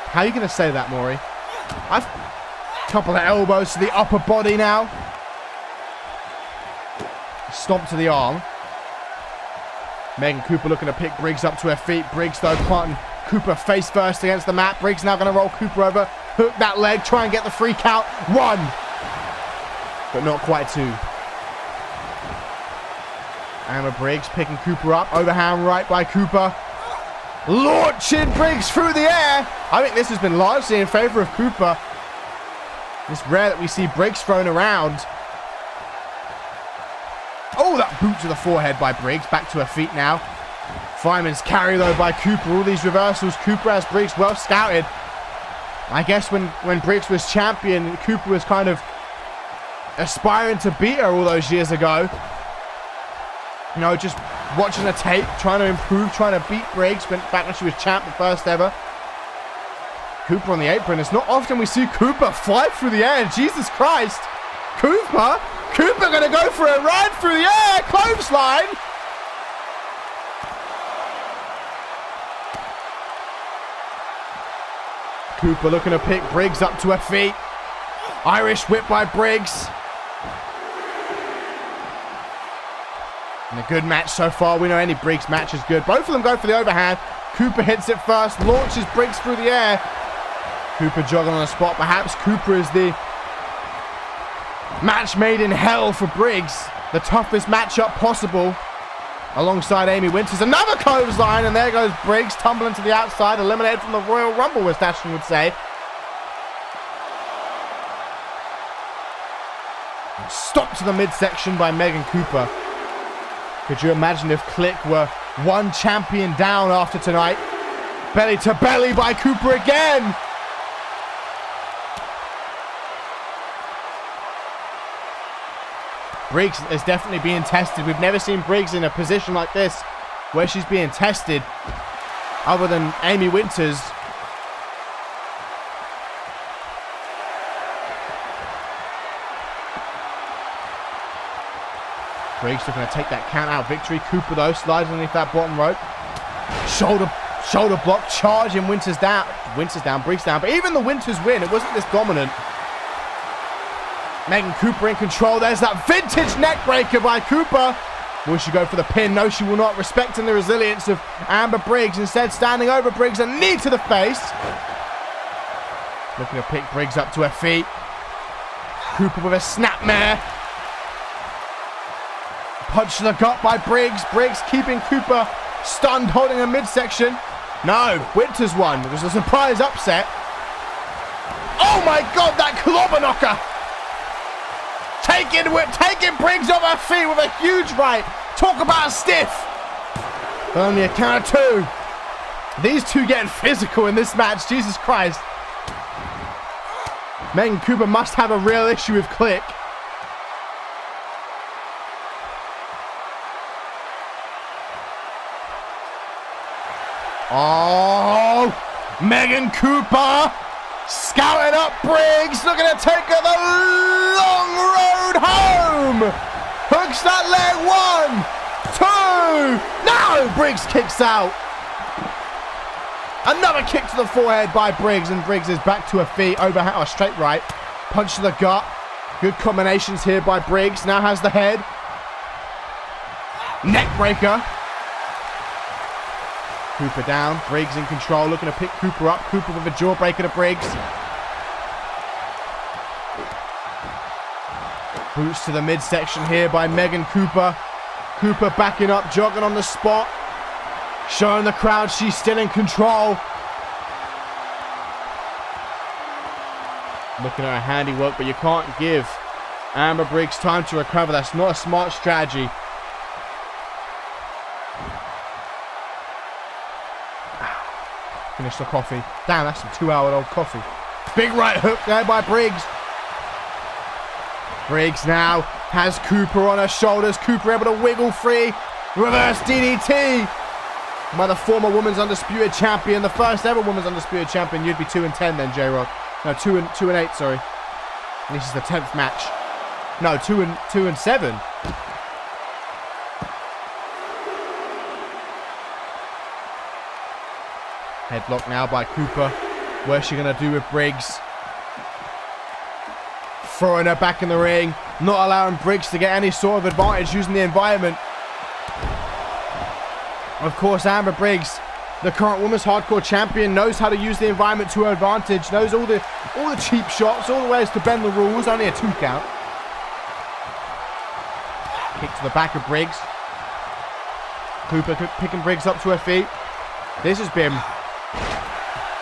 How are you going to say that, Maury? I've couple of elbows to the upper body now. Stomp to the arm. Megan Cooper looking to pick Briggs up to her feet. Briggs though planting Cooper face first against the mat. Briggs now going to roll Cooper over. Hook that leg. Try and get the free count. 1. But not quite 2. Emma Briggs picking Cooper up. Overhand right by Cooper. Launching Briggs through the air. I think this has been largely in favor of Cooper. It's rare that we see Briggs thrown around. Oh, that boot to the forehead by Briggs. Back to her feet now. Fireman's carry though by Cooper. All these reversals. Cooper has Briggs well scouted. I guess when Briggs was champion, Cooper was kind of aspiring to beat her all those years ago. You know, just watching the tape, trying to improve, trying to beat Briggs back when she was champ, the first ever. Cooper on the apron. It's not often we see Cooper fly through the air. Jesus Christ. Cooper going to go for a ride through the air. Clothesline. Cooper looking to pick Briggs up to her feet. Irish whip by Briggs. And a good match so far. We know any Briggs match is good. Both of them go for the overhand. Cooper hits it first. Launches Briggs through the air. Cooper jogging on the spot. Perhaps Cooper is the match made in hell for Briggs. The toughest matchup possible. Alongside Amy Winters. Another clothesline. And there goes Briggs tumbling to the outside. Eliminated from the Royal Rumble, as Dashton would say. Stopped to the midsection by Megan Cooper. Could you imagine if Click were one champion down after tonight? Belly to belly by Cooper again. Briggs is definitely being tested. We've never seen Briggs in a position like this where she's being tested other than Amy Winters. Briggs looking to take that count out victory. Cooper though slides underneath that bottom rope. Shoulder block, charging Winters down. Briggs down. But even the Winters win, it wasn't this dominant. Megan Cooper in control. There's that vintage neck breaker by Cooper. Will she go for the pin? No, she will not. Respecting the resilience of Amber Briggs. Instead, standing over Briggs, a knee to the face. Looking to pick Briggs up to her feet. Cooper with a snapmare. Punch to the gut by Briggs. Briggs keeping Cooper stunned, holding a midsection. No, Winters won. It was a surprise upset. Oh my God, that clobber knocker. Taking Briggs off her feet with a huge right. Talk about a stiff. On the count of 2. These two getting physical in this match. Jesus Christ. Megan Cooper must have a real issue with Click. Oh, Megan Cooper scouting up Briggs, looking to take her the long road home. Hooks that leg. 1, 2. No, Briggs kicks out. Another kick to the forehead by Briggs, and Briggs is back to her feet. Overhand, or straight right. Punch to the gut. Good combinations here by Briggs. Now has the head. Neck breaker. Cooper down. Briggs in control. Looking to pick Cooper up. Cooper with a jawbreaker to Briggs. Boots to the midsection here by Megan Cooper. Cooper backing up, jogging on the spot. Showing the crowd she's still in control. Looking at her handiwork, but you can't give Amber Briggs time to recover. That's not a smart strategy. Finish the coffee. Damn, that's some 2-hour-old coffee. Big right hook there by Briggs. Briggs now Has Cooper on her shoulders. Cooper able to wiggle free. Reverse DDT by the former Women's Undisputed Champion. The first ever Women's Undisputed Champion. You'd be 2-10 then, J-Rock. No, 2-8, sorry. This is the 10th match. No, 2-7. Headlock now by Cooper. What's she going to do with Briggs? Throwing her back in the ring. Not allowing Briggs to get any sort of advantage using the environment. Of course, Amber Briggs, the current Women's Hardcore Champion, knows how to use the environment to her advantage. Knows all the cheap shots, all the ways to bend the rules. Only a 2 count. Kick to the back of Briggs. Cooper picking Briggs up to her feet. This has been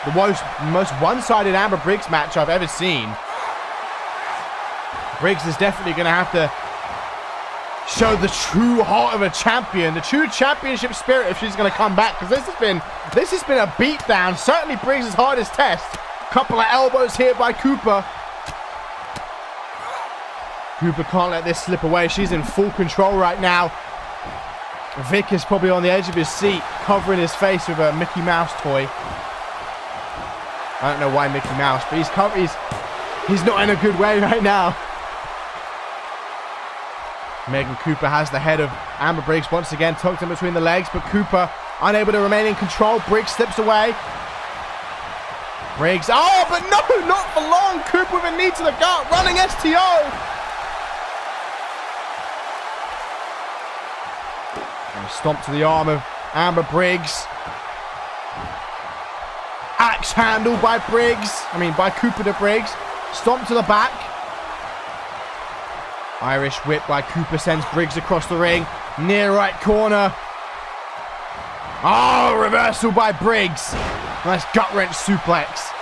the most one-sided Amber Briggs match I've ever seen. Briggs is definitely going to have to show the true heart of a champion, the true championship spirit if she's going to come back, because this has been a beatdown. Certainly Briggs' hardest test. Couple of elbows here by Cooper. Cooper can't let this slip away. She's in full control right now. Vic is probably on the edge of his seat, covering his face with a Mickey Mouse toy. I don't know why Mickey Mouse, but he's not in a good way right now. Megan Cooper has the head of Amber Briggs once again tucked in between the legs, but Cooper unable to remain in control. Briggs slips away. Briggs, oh, but no, not for long. Cooper with a knee to the gut, running STO. And a stomp to the arm of Amber Briggs. Axe handle by Cooper to Briggs. Stomp to the back. Irish whip by Cooper sends Briggs across the ring. Near right corner. Oh, reversal by Briggs. Nice gut-wrench suplex.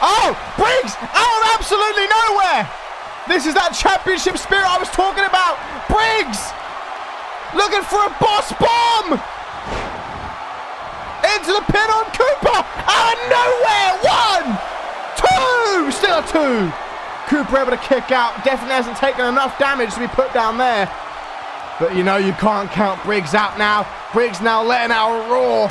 Oh, Briggs out of absolutely nowhere. This is that championship spirit I was talking about. Briggs looking for a boss bomb. Into the pin on Cooper. Out of nowhere. 1, 2. Still a 2. Cooper able to kick out. Definitely hasn't taken enough damage to be put down there. But you know you can't count Briggs out now. Briggs now letting out a roar.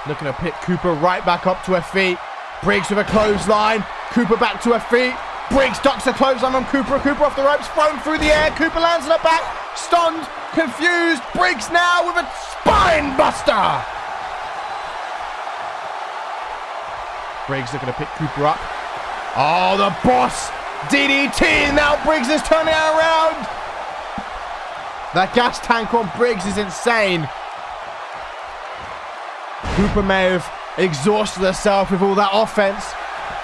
Looking to pick Cooper right back up to her feet. Briggs with a clothesline. Cooper back to her feet. Briggs ducks the clothesline on Cooper. Cooper off the ropes, thrown through the air. Cooper lands on her back. Stunned, confused. Briggs now with a spine buster. Briggs looking to pick Cooper up. Oh, the boss DDT. Now Briggs is turning it around. That gas tank on Briggs is insane. Cooper may have exhausted herself with all that offense,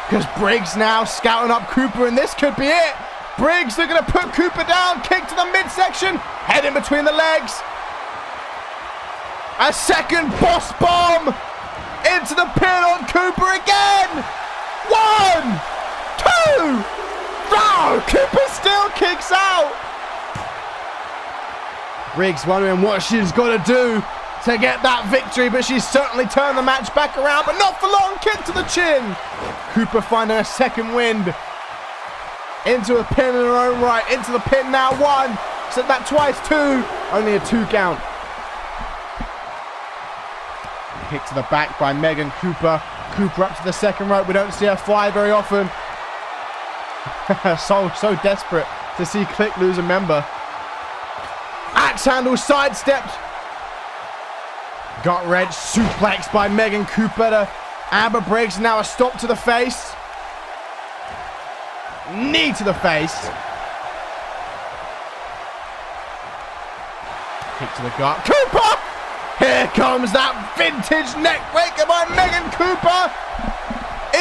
because Briggs now scouting up Cooper, and this could be it. Briggs looking to put Cooper down. Kick to the midsection. Head in between the legs. A second boss bomb into the pin on Cooper again. 1, 2. No, Cooper still kicks out. Briggs wondering what she's got to do to get that victory, but she's certainly turned the match back around, but not for long. Kick to the chin. Cooper finding a second wind. Into a pin in her own right. Into the pin now. 1. Said that twice. 2. Only a 2 count. Kick to the back by Megan Cooper. Cooper up to the second rope. We don't see her fly very often. so desperate to see Click lose a member. Axe handle sidestepped. Gut wrench suplex by Megan Cooper to Amber Briggs. Now a stop to the face. Knee to the face. Kick to the gut. Cooper! Here comes that vintage neck breaker by Megan Cooper.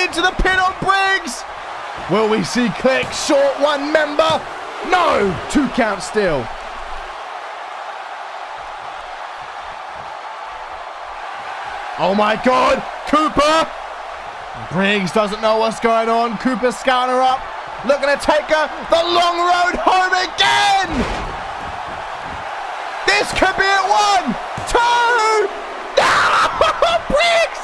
Into the pin on Briggs. Will we see Click short 1 member? No! 2 count still. Oh my God, Cooper! Briggs doesn't know what's going on. Cooper scouting her up, looking to take her the long road home again! This could be it. 1, 2! No! Briggs!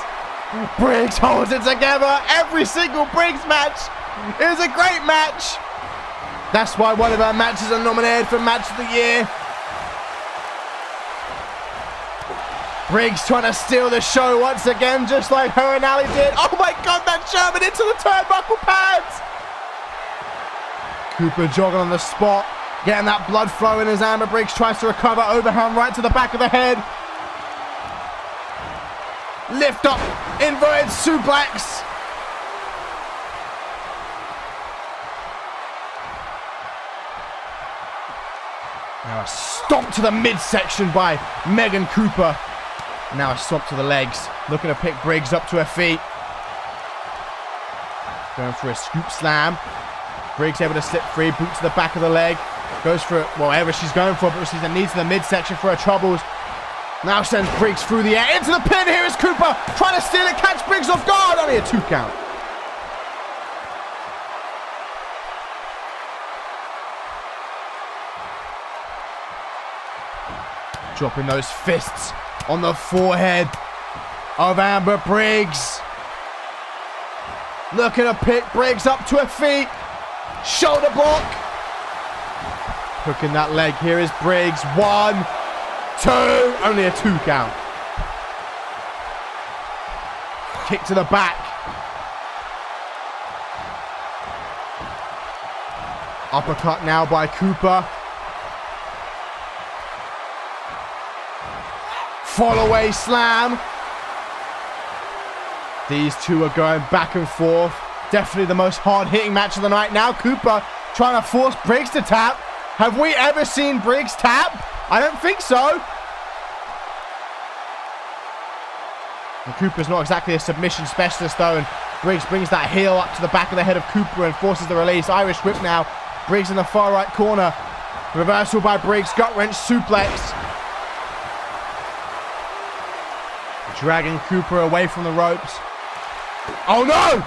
Briggs holds it together. Every single Briggs match is a great match. That's why one of our matches are nominated for Match of the Year. Briggs trying to steal the show once again, just like her and Ali did. Oh my God, that German into the turnbuckle pads. Cooper jogging on the spot, getting that blood flowing as Amber Briggs tries to recover. Overhand right to the back of the head. Lift up, inverted suplex. Now a stomp to the midsection by Megan Cooper. Now a stomp to the legs. Looking to pick Briggs up to her feet. Going for a scoop slam. Briggs able to slip free. Boot to the back of the leg. Goes for whatever she's going for, but she's a knee to the midsection for her troubles. Now sends Briggs through the air. Into the pin. Here is Cooper. Trying to steal it. Catch Briggs off guard. Only a 2 count. Dropping those fists on the forehead of Amber Briggs. Looking to pick Briggs up to her feet. Shoulder block. Hooking that leg. Here is Briggs. 1, 2. Only a 2 count. Kick to the back. Uppercut now by Cooper. Follow-away slam. These two are going back and forth. Definitely the most hard-hitting match of the night. Now Cooper trying to force Briggs to tap. Have we ever seen Briggs tap? I don't think so. And Cooper's not exactly a submission specialist though, and Briggs brings that heel up to the back of the head of Cooper and forces the release. Irish whip now. Briggs in the far right corner. Reversal by Briggs. Gut wrench suplex. Dragging Cooper away from the ropes. Oh no!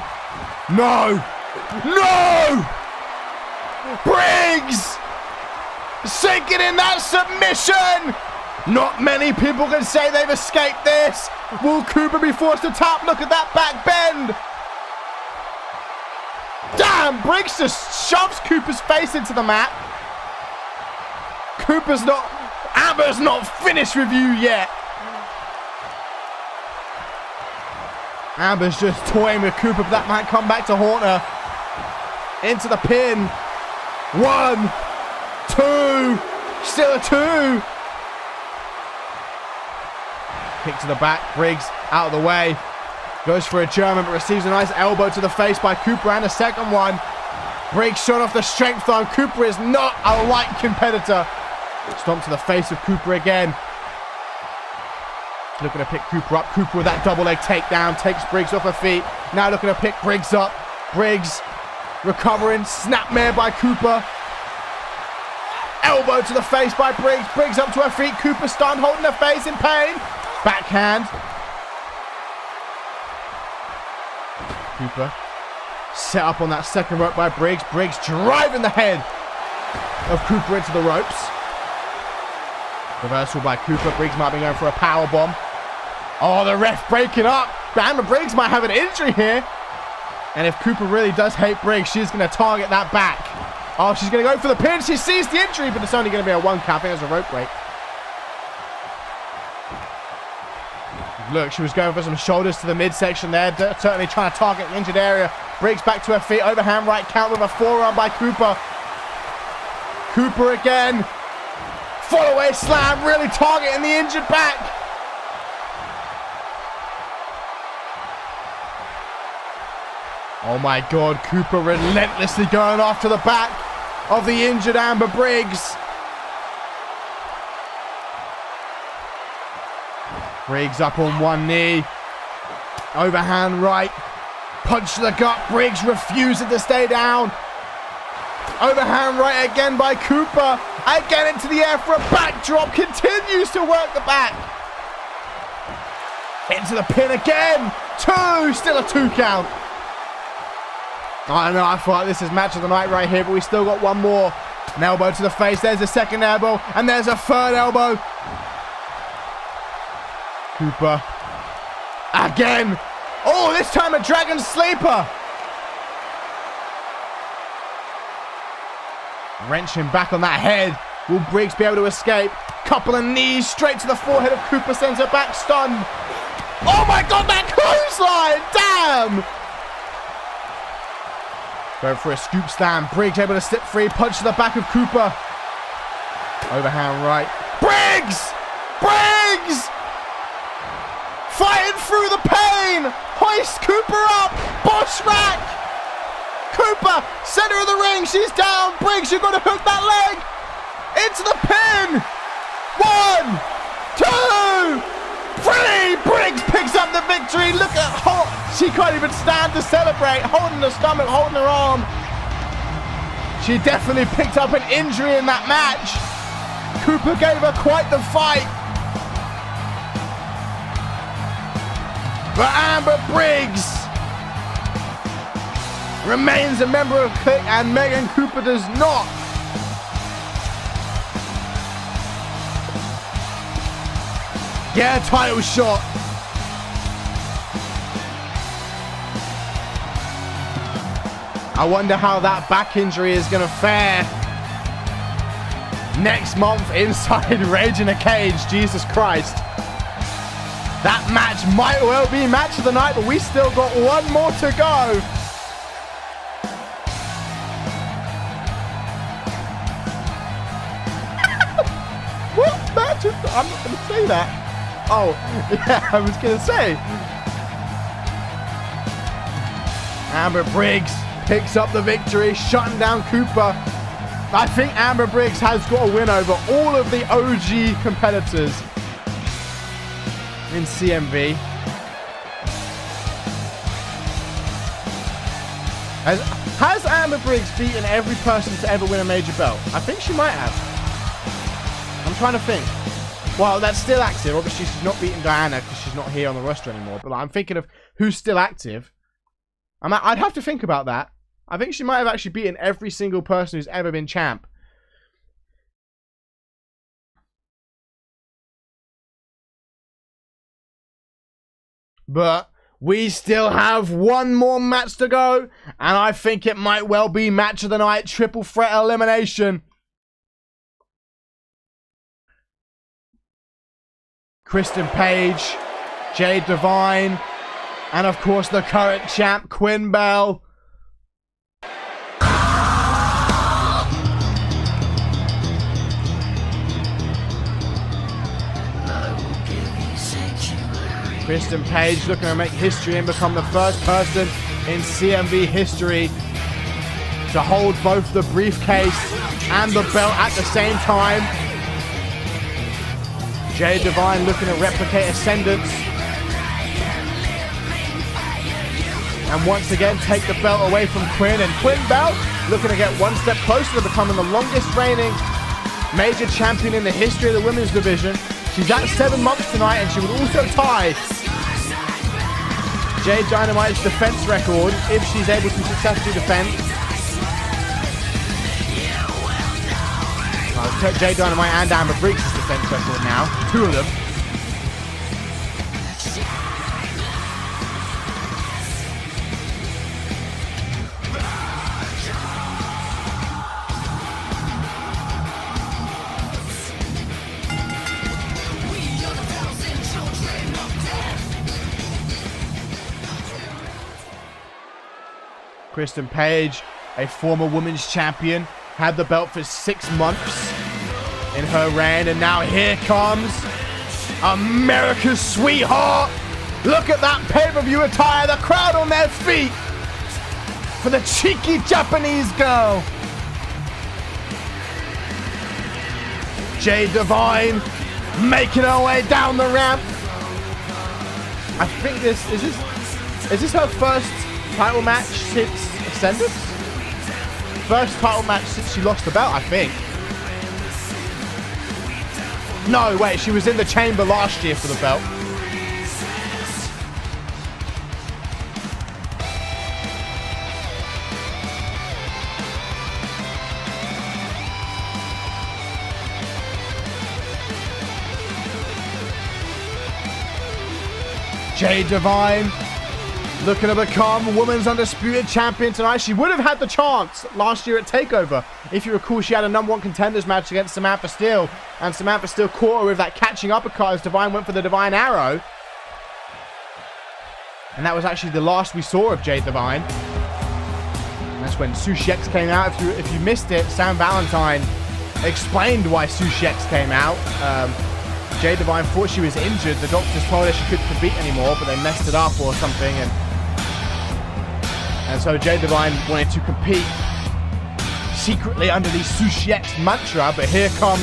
No! No! Briggs! Sinking in that submission! Not many people can say they've escaped this. Will Cooper be forced to tap? Look at that back bend. Damn! Briggs just shoves Cooper's face into the mat. Amber's not finished with you yet. Amber's just toying with Cooper, but that might come back to haunt her. Into the pin. 1, 2. Still a 2. Kick to the back. Briggs out of the way. Goes for a German, but receives a nice elbow to the face by Cooper, and a second one. Briggs showing off the strength on. Cooper is not a light competitor. Stomp to the face of Cooper again. Looking to pick Cooper up. Cooper with that double leg takedown. Takes Briggs off her feet. Now looking to pick Briggs up. Briggs recovering. Snapmare by Cooper. Elbow to the face by Briggs. Briggs up to her feet. Cooper stunned, holding her face in pain. Backhand. Cooper set up on that second rope by Briggs. Briggs driving the head of Cooper into the ropes. Reversal by Cooper. Briggs might be going for a power bomb. Oh, the ref breaking up. Amber Briggs might have an injury here. And if Cooper really does hate Briggs, she's going to target that back. Oh, she's going to go for the pin. She sees the injury, but it's only going to be a 1 count. I think it's a rope break. Look, she was going for some shoulders to the midsection there. Certainly trying to target the injured area. Briggs back to her feet. Overhand right count with a forearm by Cooper. Cooper again. Follow-away slam. Really targeting the injured back. Oh my God, Cooper relentlessly going after the back of the injured Amber Briggs. Briggs up on one knee. Overhand right. Punch to the gut. Briggs refusing to stay down. Overhand right again by Cooper. Again into the air for a backdrop. Continues to work the back. Into the pin again. 2. Still a 2 count. I don't know, I feel like this is match of the night right here, but we still got one more. An elbow to the face, there's a second elbow, and there's a third elbow. Cooper. Again. Oh, this time a Dragon Sleeper. Wrenching back on that head. Will Briggs be able to escape? Couple of knees straight to the forehead of Cooper, sends her back stunned. Oh my god, that clothesline! Damn! Going for a scoop slam. Briggs able to slip free. Punch to the back of Cooper. Overhand right. Briggs! Briggs! Fighting through the pain! Hoist Cooper up! Boss rack! Cooper, center of the ring. She's down. Briggs, you've got to hook that leg. Into the pin. 1, 2, 3. Briggs picks up the victory. Look at her. She can't even stand to celebrate. Holding her stomach, holding her arm. She definitely picked up an injury in that match. Cooper gave her quite the fight. But Amber Briggs remains a member of Click, and Megan Cooper does not. Yeah, title shot. I wonder how that back injury is going to fare next month inside Rage in a Cage. Jesus Christ. That match might well be match of the night, but we still got one more to go. What match? I'm not going to say that. Oh, yeah, I was going to say. Amber Briggs picks up the victory, shutting down Cooper. I think Amber Briggs has got a win over all of the OG competitors in CMV. Has Amber Briggs beaten every person to ever win a major belt? I think she might have. I'm trying to think. Well, that's still active. Obviously, she's not beating Diana because she's not here on the roster anymore. But I'm thinking of who's still active. I'd have to think about that. I think she might have actually beaten every single person who's ever been champ. But we still have one more match to go. And I think it might well be match of the night. Triple threat elimination. Kristen Page, Jade Devine, and of course the current champ, Quinn Bell. Kristen Page looking to make history and become the first person in CMV history to hold both the briefcase and the belt at the same time. Jade Devine looking to replicate Ascendance. And once again take the belt away from Quinn. And Quinn Bell looking to get one step closer to becoming the longest reigning major champion in the history of the women's division. She's at 7 months tonight, and she would also tie Jade Dynamite's defense record if she's able to successfully defend. Jade Dynamite and Amber Briggs' defense record now. 2 of them. Kristen Page, a former women's champion, had the belt for 6 months in her reign, and now here comes America's sweetheart. Look at that pay-per-view attire, the crowd on their feet for the cheeky Japanese girl. Jade Devine making her way down the ramp. I think this is her first title match since Ascendance? First title match since she lost the belt, I think. No, wait, she was in the chamber last year for the belt. Jade Devine looking to become Women's Undisputed Champion tonight. She would have had the chance last year at TakeOver If you recall, she had a number 1 contenders match against Samantha Steele, and Samantha Steele caught her with that catching uppercut as Divine went for the Divine Arrow. And that was actually the last we saw of Jade Divine. And that's when Sushi X came out. If you missed it, Sam Valentine explained why Sushi X came out. Jade Divine thought she was injured. The doctors told her she couldn't compete anymore, but they messed it up or something. And so Jade Divine wanted to compete secretly under the Sushi X mantra. But here comes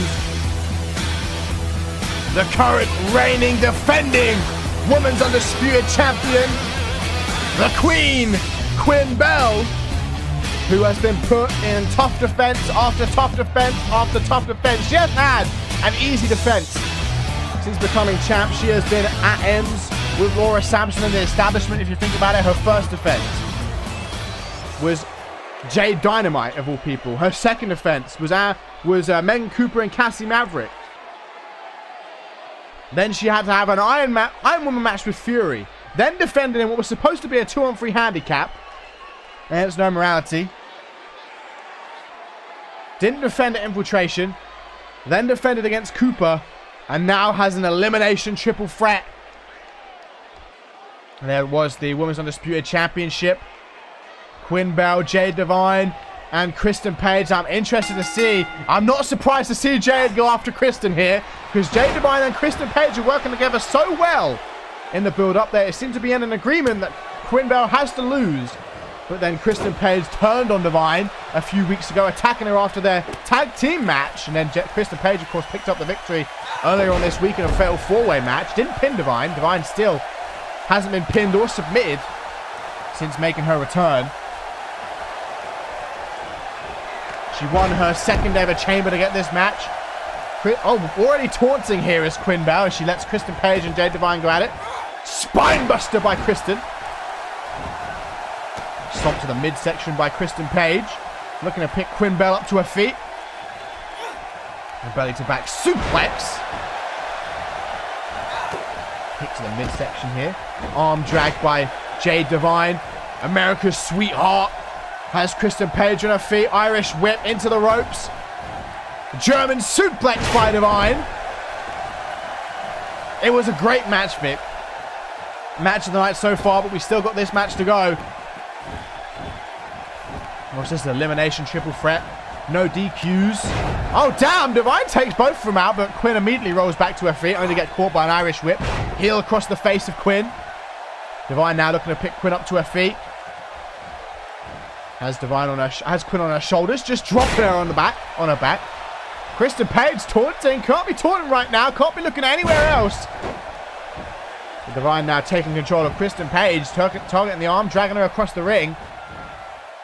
the current reigning, defending Women's Undisputed Champion, the Queen, Quinn Bell, who has been put in tough defense after tough defense after tough defense. She has had an easy defense since becoming champ. She has been at ends with Laura Sampson in the establishment. If you think about it, her first defense was Jade Dynamite, of all people. Her second defense was Megan Cooper and Cassie Maverick. Then she had to have an Iron Woman match with Fury. Then defended in what was supposed to be a 2-on-3 handicap. And it's no morality. Didn't defend at Infiltration. Then defended against Cooper. And now has an elimination triple threat. And there was the Women's Undisputed Championship. Quinn Bell, Jade Divine, and Kristen Page. I'm interested to see. I'm not surprised to see Jade go after Kristen here, because Jade Divine and Kristen Page are working together so well in the build-up there. It seemed to be in an agreement that Quinn Bell has to lose. But then Kristen Page turned on Divine a few weeks ago, attacking her after their tag team match. And then Kristen Page, of course, picked up the victory earlier on this week in a fatal 4-way match. Didn't pin Divine. Divine still hasn't been pinned or submitted since making her return. She won her second ever chamber to get this match. Already taunting here is Quinn Bell as she lets Kristen Page and Jade Divine go at it. Spinebuster by Kristen. Stomp to the midsection by Kristen Page. Looking to pick Quinn Bell up to her feet. And belly to back suplex. Kick to the midsection here. Arm dragged by Jade Divine. America's sweetheart. Has Kristen Page on her feet. Irish whip into the ropes. German suplex by Divine. It was a great match, Vic. Match of the night so far, but we still got this match to go. What's this? Elimination triple threat. No DQs. Oh, damn. Divine takes both of them out, but Quinn immediately rolls back to her feet, only to get caught by an Irish whip. Heel across the face of Quinn. Divine now looking to pick Quinn up to her feet. Has Divine on her, has Quinn on her shoulders, just dropping her on her back. Kristen Page taunting, can't be taunting right now, can't be looking anywhere else. So Divine now taking control of Kristen Page, targeting the arm, dragging her across the ring.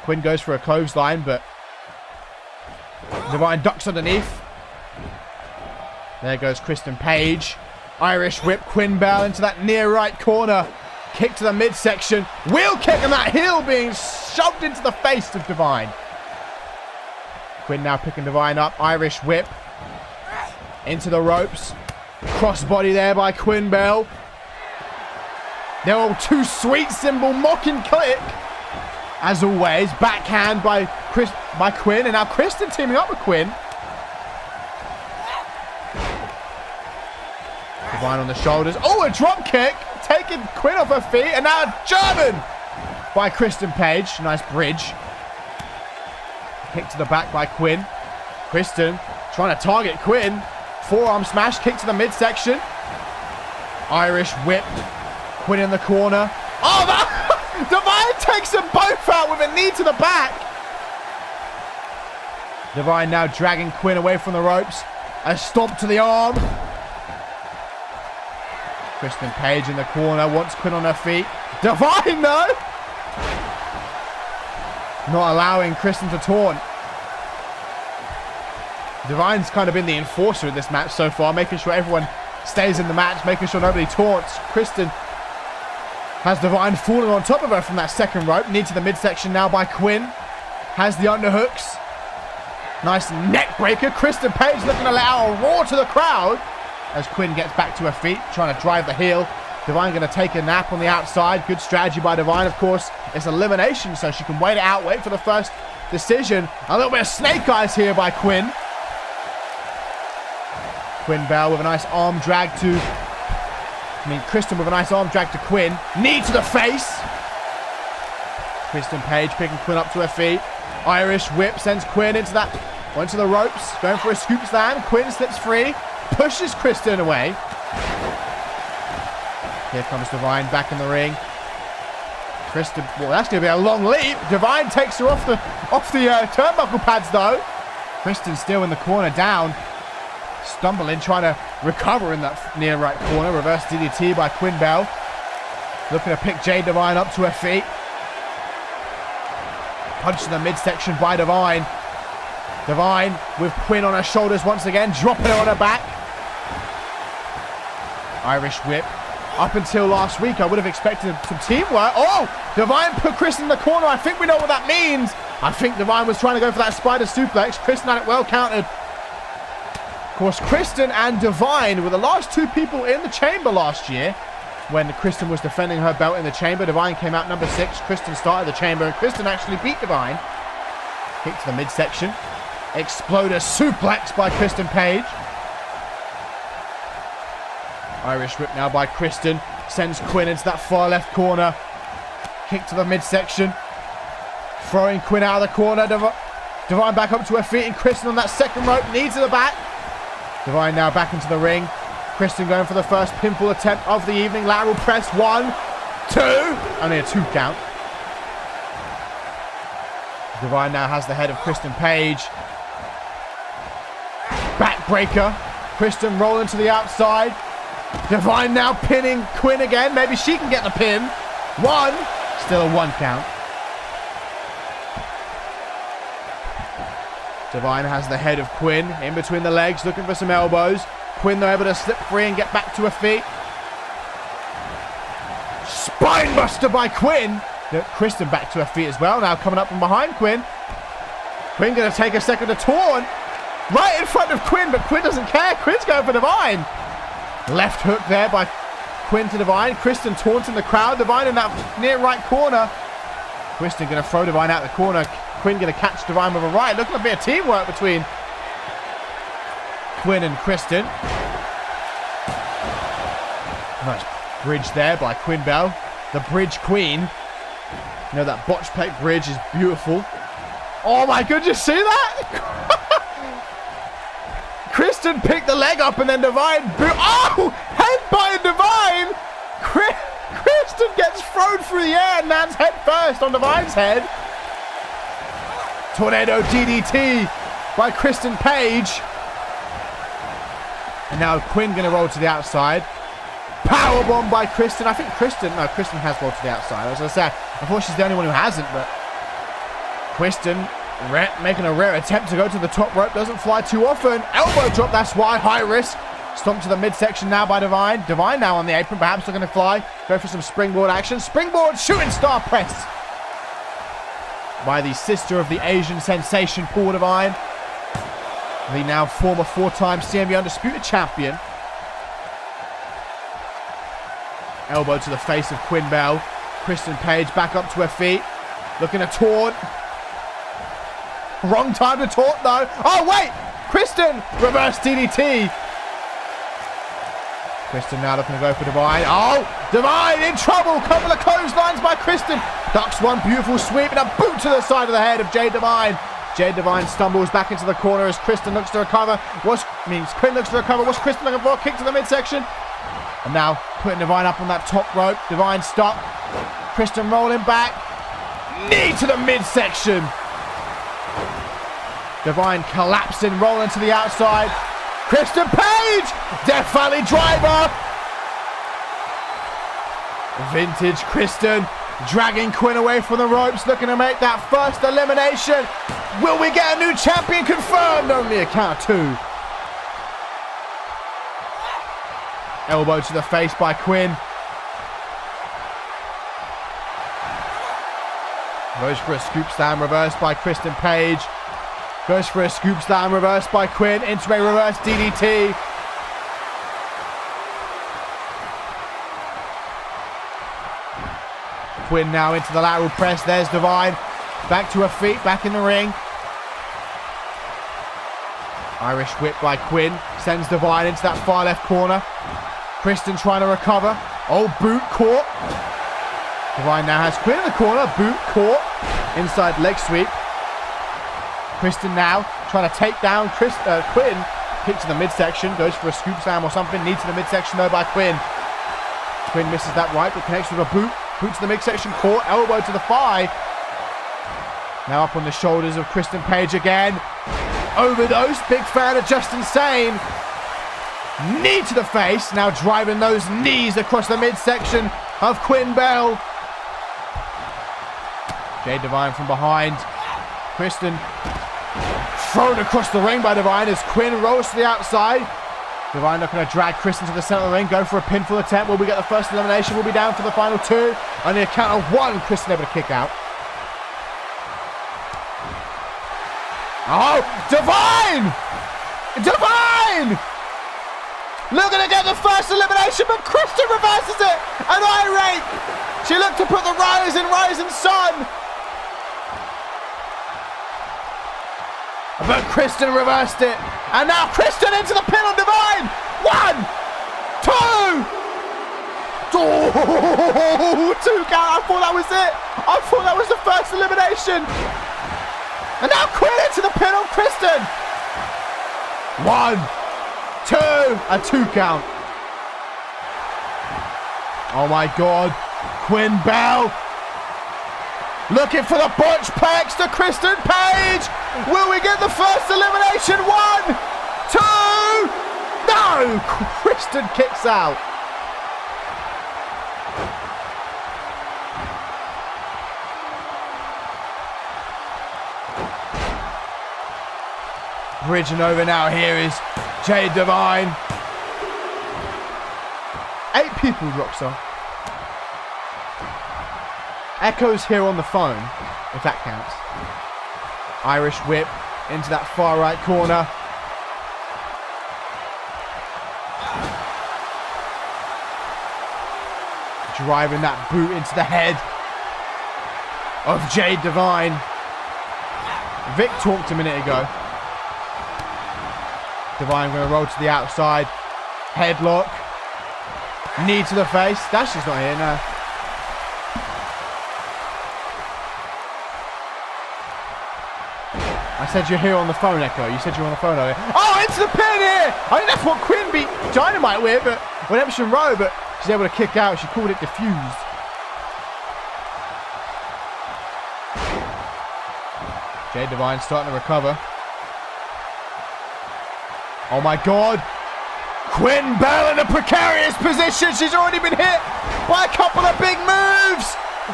Quinn goes for a clothesline, but Divine ducks underneath. There goes Kristen Page. Irish whip, Quinn Bell into that near right corner. Kick to the midsection. Wheel kick, and that heel being shoved into the face of Divine. Quinn now picking Divine up. Irish whip. Into the ropes. Crossbody there by Quinn Bell. They're all too sweet symbol. Mock and click. As always. Backhand by Quinn. And now Kristen teaming up with Quinn. Divine on the shoulders. Oh, a drop kick. Taking Quinn off her feet. And now a German by Kristen Page. Nice bridge. Kick to the back by Quinn. Kristen trying to target Quinn. Forearm smash. Kick to the midsection. Irish whip. Quinn in the corner. Oh, that Divine takes them both out with a knee to the back. Divine now dragging Quinn away from the ropes. A stomp to the arm. Kristen Page in the corner, wants Quinn on her feet. Divine, though! Not allowing Kristen to taunt. Divine's kind of been the enforcer of this match so far, making sure everyone stays in the match, making sure nobody taunts. Kristen has Divine falling on top of her from that second rope. Knee to the midsection now by Quinn. Has the underhooks. Nice neck breaker. Kristen Page looking to let out a roar to the crowd as Quinn gets back to her feet, trying to drive the heel. Divine going to take a nap on the outside. Good strategy by Divine, of course. It's elimination, so she can wait it out, wait for the first decision. A little bit of snake eyes here by Quinn. Quinn Bell with a nice arm drag to... Kristen with a nice arm drag to Quinn. Knee to the face. Kristen Page picking Quinn up to her feet. Irish whip sends Quinn into the ropes. Going for a scoop slam. Quinn slips free. Pushes Kristen away. Here comes Divine back in the ring. Kristen, well, that's going to be a long leap. Divine takes her off the turnbuckle pads though. Kristen still in the corner, down. Stumbling, trying to recover in that near right corner. Reverse DDT by Quinn Bell. Looking to pick Jade Divine up to her feet. Punch in the midsection by Divine. Divine with Quinn on her shoulders once again, dropping her on her back. Irish whip. Up until last week, I would have expected some teamwork. Oh! Divine put Kristen in the corner. I think we know what that means. I think Divine was trying to go for that spider suplex. Kristen had it well countered. Of course, Kristen and Divine were the last two people in the chamber last year. When Kristen was defending her belt in the chamber, Divine came out number 6. Kristen started the chamber, and Kristen actually beat Divine. Kick to the midsection. Exploder suplex by Kristen Page. Irish whip now by Kristen. Sends Quinn into that far left corner. Kick to the midsection. Throwing Quinn out of the corner. Divine back up to her feet, and Kristen on that second rope. Knee to the back. Divine now back into the ring. Kristen going for the first pinfall attempt of the evening. Lateral press. 1, 2. Only a 2 count. Divine now has the head of Kristen Page. Backbreaker. Kristen rolling to the outside. Divine now pinning Quinn again. Maybe she can get the pin. 1. Still a 1 count. Divine has the head of Quinn in between the legs, looking for some elbows. Quinn though able to slip free and get back to her feet. Spinebuster by Quinn. Kristen back to her feet as well. Now coming up from behind Quinn. Quinn going to take a second to taunt. Right in front of Quinn, but Quinn doesn't care. Quinn's going for Divine. Left hook there by Quinn to Divine. Kristen taunting the crowd. Divine in that near right corner. Kristen going to throw Divine out the corner. Quinn going to catch Divine with a right. Looking to be a teamwork between Quinn and Kristen. Nice bridge there by Quinn Bell. The bridge queen. You know, that botch pec bridge is beautiful. Oh my goodness, see that? Kristen picked the leg up and then Divine oh! Headbutt Divine! Kristen gets thrown through the air and lands head first on Divine's head. Tornado DDT by Kristen Page. And now Quinn going to roll to the outside. Powerbomb by Kristen. I think Kristen has rolled to the outside. As I say, I thought she's the only one who hasn't, but Kristen making a rare attempt to go to the top rope. Doesn't fly too often. Elbow drop, that's why. High risk. Stomp to the midsection now by Divine. Divine now on the apron, perhaps looking to fly. Go for some springboard action. Springboard shooting star press by the sister of the Asian sensation, Paul Divine. The now former 4-time CMV Undisputed Champion. Elbow to the face of Quinn Bell. Kristen Page back up to her feet. Looking to taunt. Wrong time to taunt though. Oh wait! Kristen! Reverse DDT. Kristen now looking to go for Divine. Oh! Divine in trouble! Couple of clotheslines by Kristen. Ducks one beautiful sweep and a boot to the side of the head of Jade Divine. Jade Divine stumbles back into the corner as Kristen looks to recover. Quinn looks to recover. What's Kristen looking for? Kick to the midsection. And now putting Divine up on that top rope. Divine stuck. Kristen rolling back. Knee to the midsection. Divine collapsing, rolling to the outside. Kristen Page! Death Valley driver. Vintage Kristen dragging Quinn away from the ropes, looking to make that first elimination. Will we get a new champion confirmed? Only a count of 2. Elbow to the face by Quinn. Goes for a scoop slam, reversed by Kristen Page. Goes for a scoop slam, reversed by Quinn into a reverse DDT. Quinn now into the lateral press. There's Divine. Back to her feet, back in the ring. Irish whip by Quinn. Sends Divine into that far left corner. Kristen trying to recover. Oh, boot caught. Divine now has Quinn in the corner. Boot caught. Inside leg sweep. Kristen now trying to take down Quinn. Kick to the midsection. Goes for a scoop slam or something. Knee to the midsection though by Quinn. Quinn misses that right, but connects with a boot. Boot to the midsection. Caught. Elbow to the thigh. Now up on the shoulders of Kristen Page again. Overdose. Big fan of Just Insane. Knee to the face. Now driving those knees across the midsection of Quinn Bell. Jade Divine from behind. Kristen thrown across the ring by Divine as Quinn rolls to the outside. Divine not going to drag Kristen to the center of the ring. Go for a pinfall attempt. Will we get the first elimination? We'll be down for the final two. On the count of one, Kristen able to kick out. Oh, Divine! Divine! Looking to get the first elimination, but Kristen reverses it. And irate. She looked to put the rising sun. But Kristen reversed it. And now Kristen into the pin on Divine. 1, 2. Oh, 2 count. I thought that was it. I thought that was the first elimination. And now Quinn into the pin on Kristen. 1, 2. A 2 count. Oh my God. Quinn Bell. Looking for the botch plex to Kristen Page. Will we get the first elimination? 1, 2. No! Kristen kicks out. Bridging over now here is Jade Divine. 8 people, Rockstar. Echo's here on the phone, if that counts. Irish whip into that far right corner. Driving that boot into the head of Jade Divine. Vic talked a minute ago. Divine going to roll to the outside. Headlock. Knee to the face. Dash is not here, no. I said you're here on the phone, Echo. You said you're on the phone earlier. Oh, into the pin here! I think that's what Quinn beat Dynamite with, but Redemption Row, but she's able to kick out. She called it diffused. Jade Divine starting to recover. Oh my God. Quinn Bell in a precarious position. She's already been hit by a couple of big moves.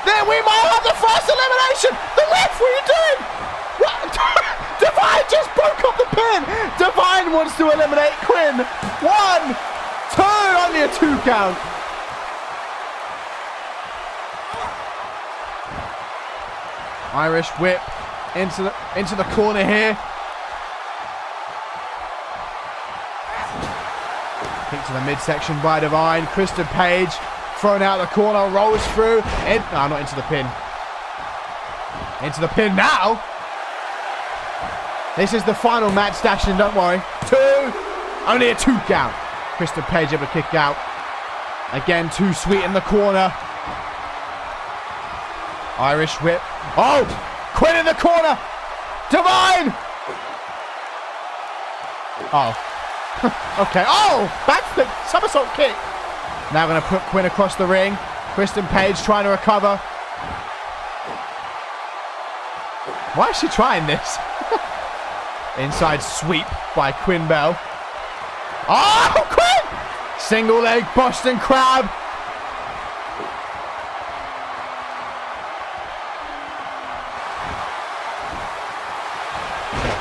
Then we might have the first elimination. The ref, what are you doing? What? Divine just broke up the pin. Divine wants to eliminate Quinn. 1, 2, only a 2 count. Irish whip into the corner here. Kick to the midsection by Divine. Kristen Page thrown out the corner, rolls through. No, not into the pin. Into the pin now. This is the final match, Stashin', don't worry. 2, only a 2 count. Kristen Page able to kick out. Again, Too Sweet in the corner. Irish whip. Oh, Quinn in the corner. Divine. Oh. Okay. Oh, backflip, somersault kick. Now going to put Quinn across the ring. Kristen Page trying to recover. Why is she trying this? Inside sweep by Quinn Bell. Oh, Quinn! Single leg Boston Crab.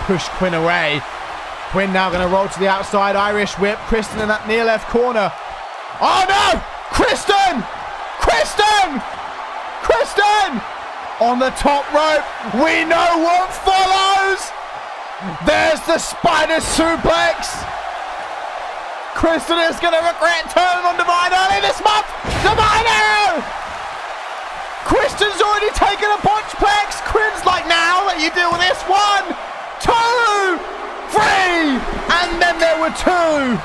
Push Quinn away. Quinn now going to roll to the outside. Irish whip. Kristen in that near left corner. Oh no! Kristen! Kristen! Kristen! On the top rope. We know what follows. There's the spider suplex. Kristen is going to regret turning on Divine early this month. Divine! Christian's already taken a punchplex. Quinn's like, now let you deal with this. 1, 2, 3. And then there were 2.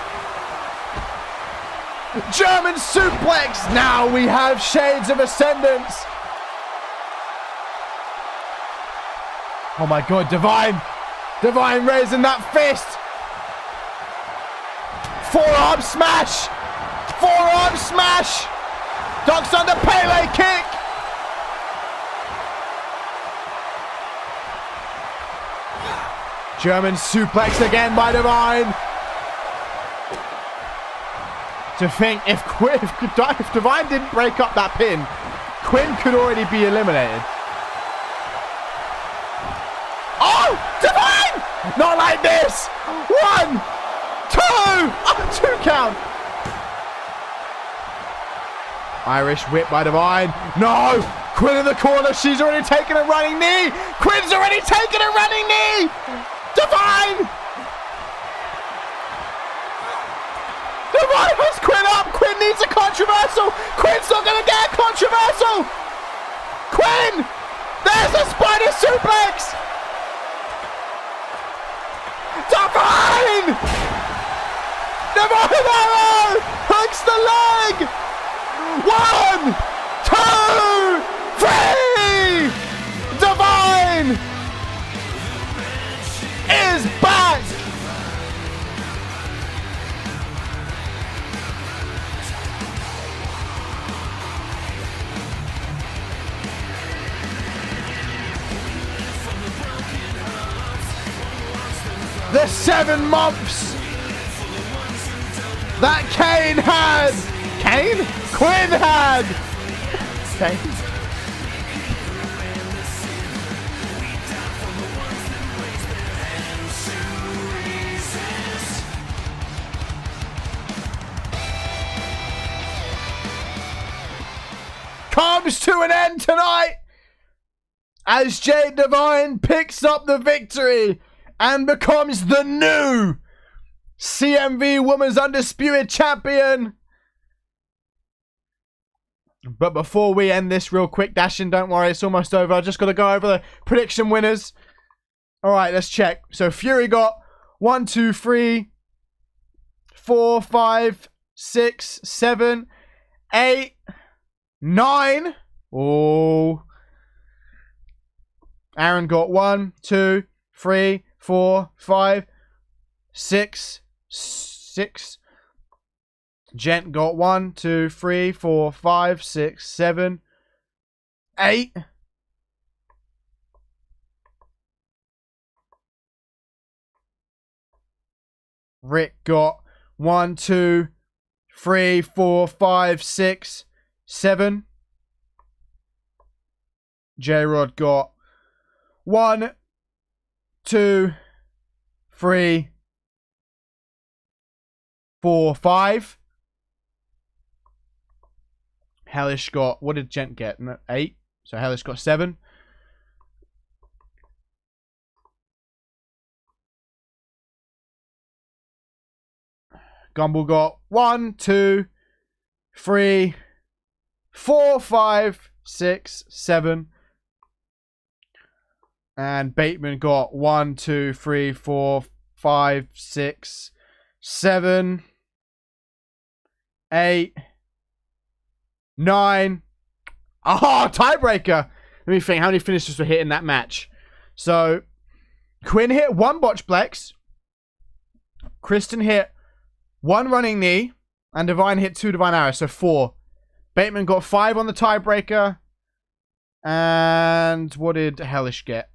German suplex. Now we have shades of ascendance. Oh my God, Divine. Divine raising that fist. Forearm smash. Forearm smash. Ducks under Pele kick. German suplex again by Divine. To think if Divine didn't break up that pin, Quinn could already be eliminated. Oh, Divine! Not like this. 1, 2. Oh, 2 count. Irish whip by Divine. No! Quinn in the corner. She's already taken a running knee. Quinn's already taken a running knee. Divine! Divine has Quinn up. Quinn needs a controversial. Quinn's not going to get a controversial. Quinn! There's a spider suplex. Divine! Divine arrow! Hooks the leg! 1, 2, 3! Divine is back! The 7 months that Kane had. Kane? Quinn had. Kane. Comes to an end tonight as Jade Divine picks up the victory and becomes the new CMV Women's Undisputed Champion. But before we end this real quick, Dashin, don't worry, it's almost over. I just got to go over the prediction winners. All right, let's check. So Fury got 1, 2, 3, 4, 5, 6, 7, 8, 9. Oh. Aaron got 1, 2, 3, 4, 5, 6, 6. Gent got 1, 2, 3, 4, 5, 6, 7, 8. Rick got 1, 2, 3, 4, 5, 6, 7. J-Rod got 1, 2, 3, 4, 5. Hellish got, what did Gent get? 8. So Hellish got 7. Gumball got 1, 2, 3, 4, 5, 6, 7. And Bateman got 1, 2, 3, 4, 5, 6, 7, 8, 9. Oh, tiebreaker. Let me think how many finishes were hit in that match. So, Quinn hit 1 botch plex. Kristen hit 1 running knee. And Divine hit 2 divine arrows. So 4. Bateman got 5 on the tiebreaker. And what did Hellish get?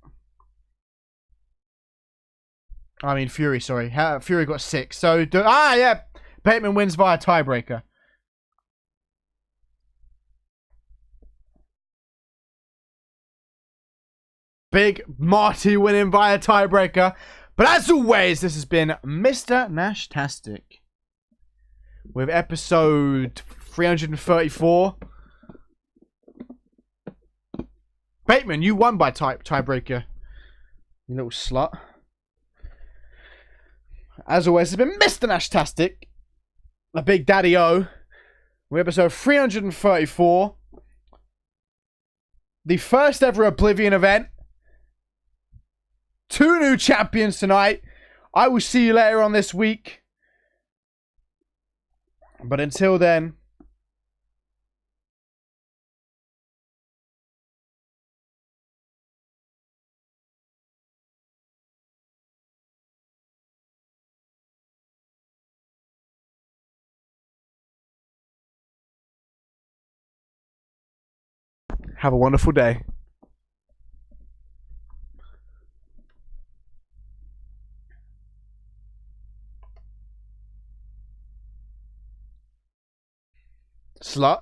I mean, Fury, sorry. Fury got 6. So, yeah. Bateman wins via tiebreaker. Big Marty winning via tiebreaker. But as always, this has been Mr. Nashtastic. With episode 334. Bateman, you won by tiebreaker. You little slut. As always, it's been Mr. Nashtastic. A Big Daddy O. With episode 334. the first ever Oblivion event. 2 new champions tonight. I will see you later on this week. But until then, have a wonderful day. Slut.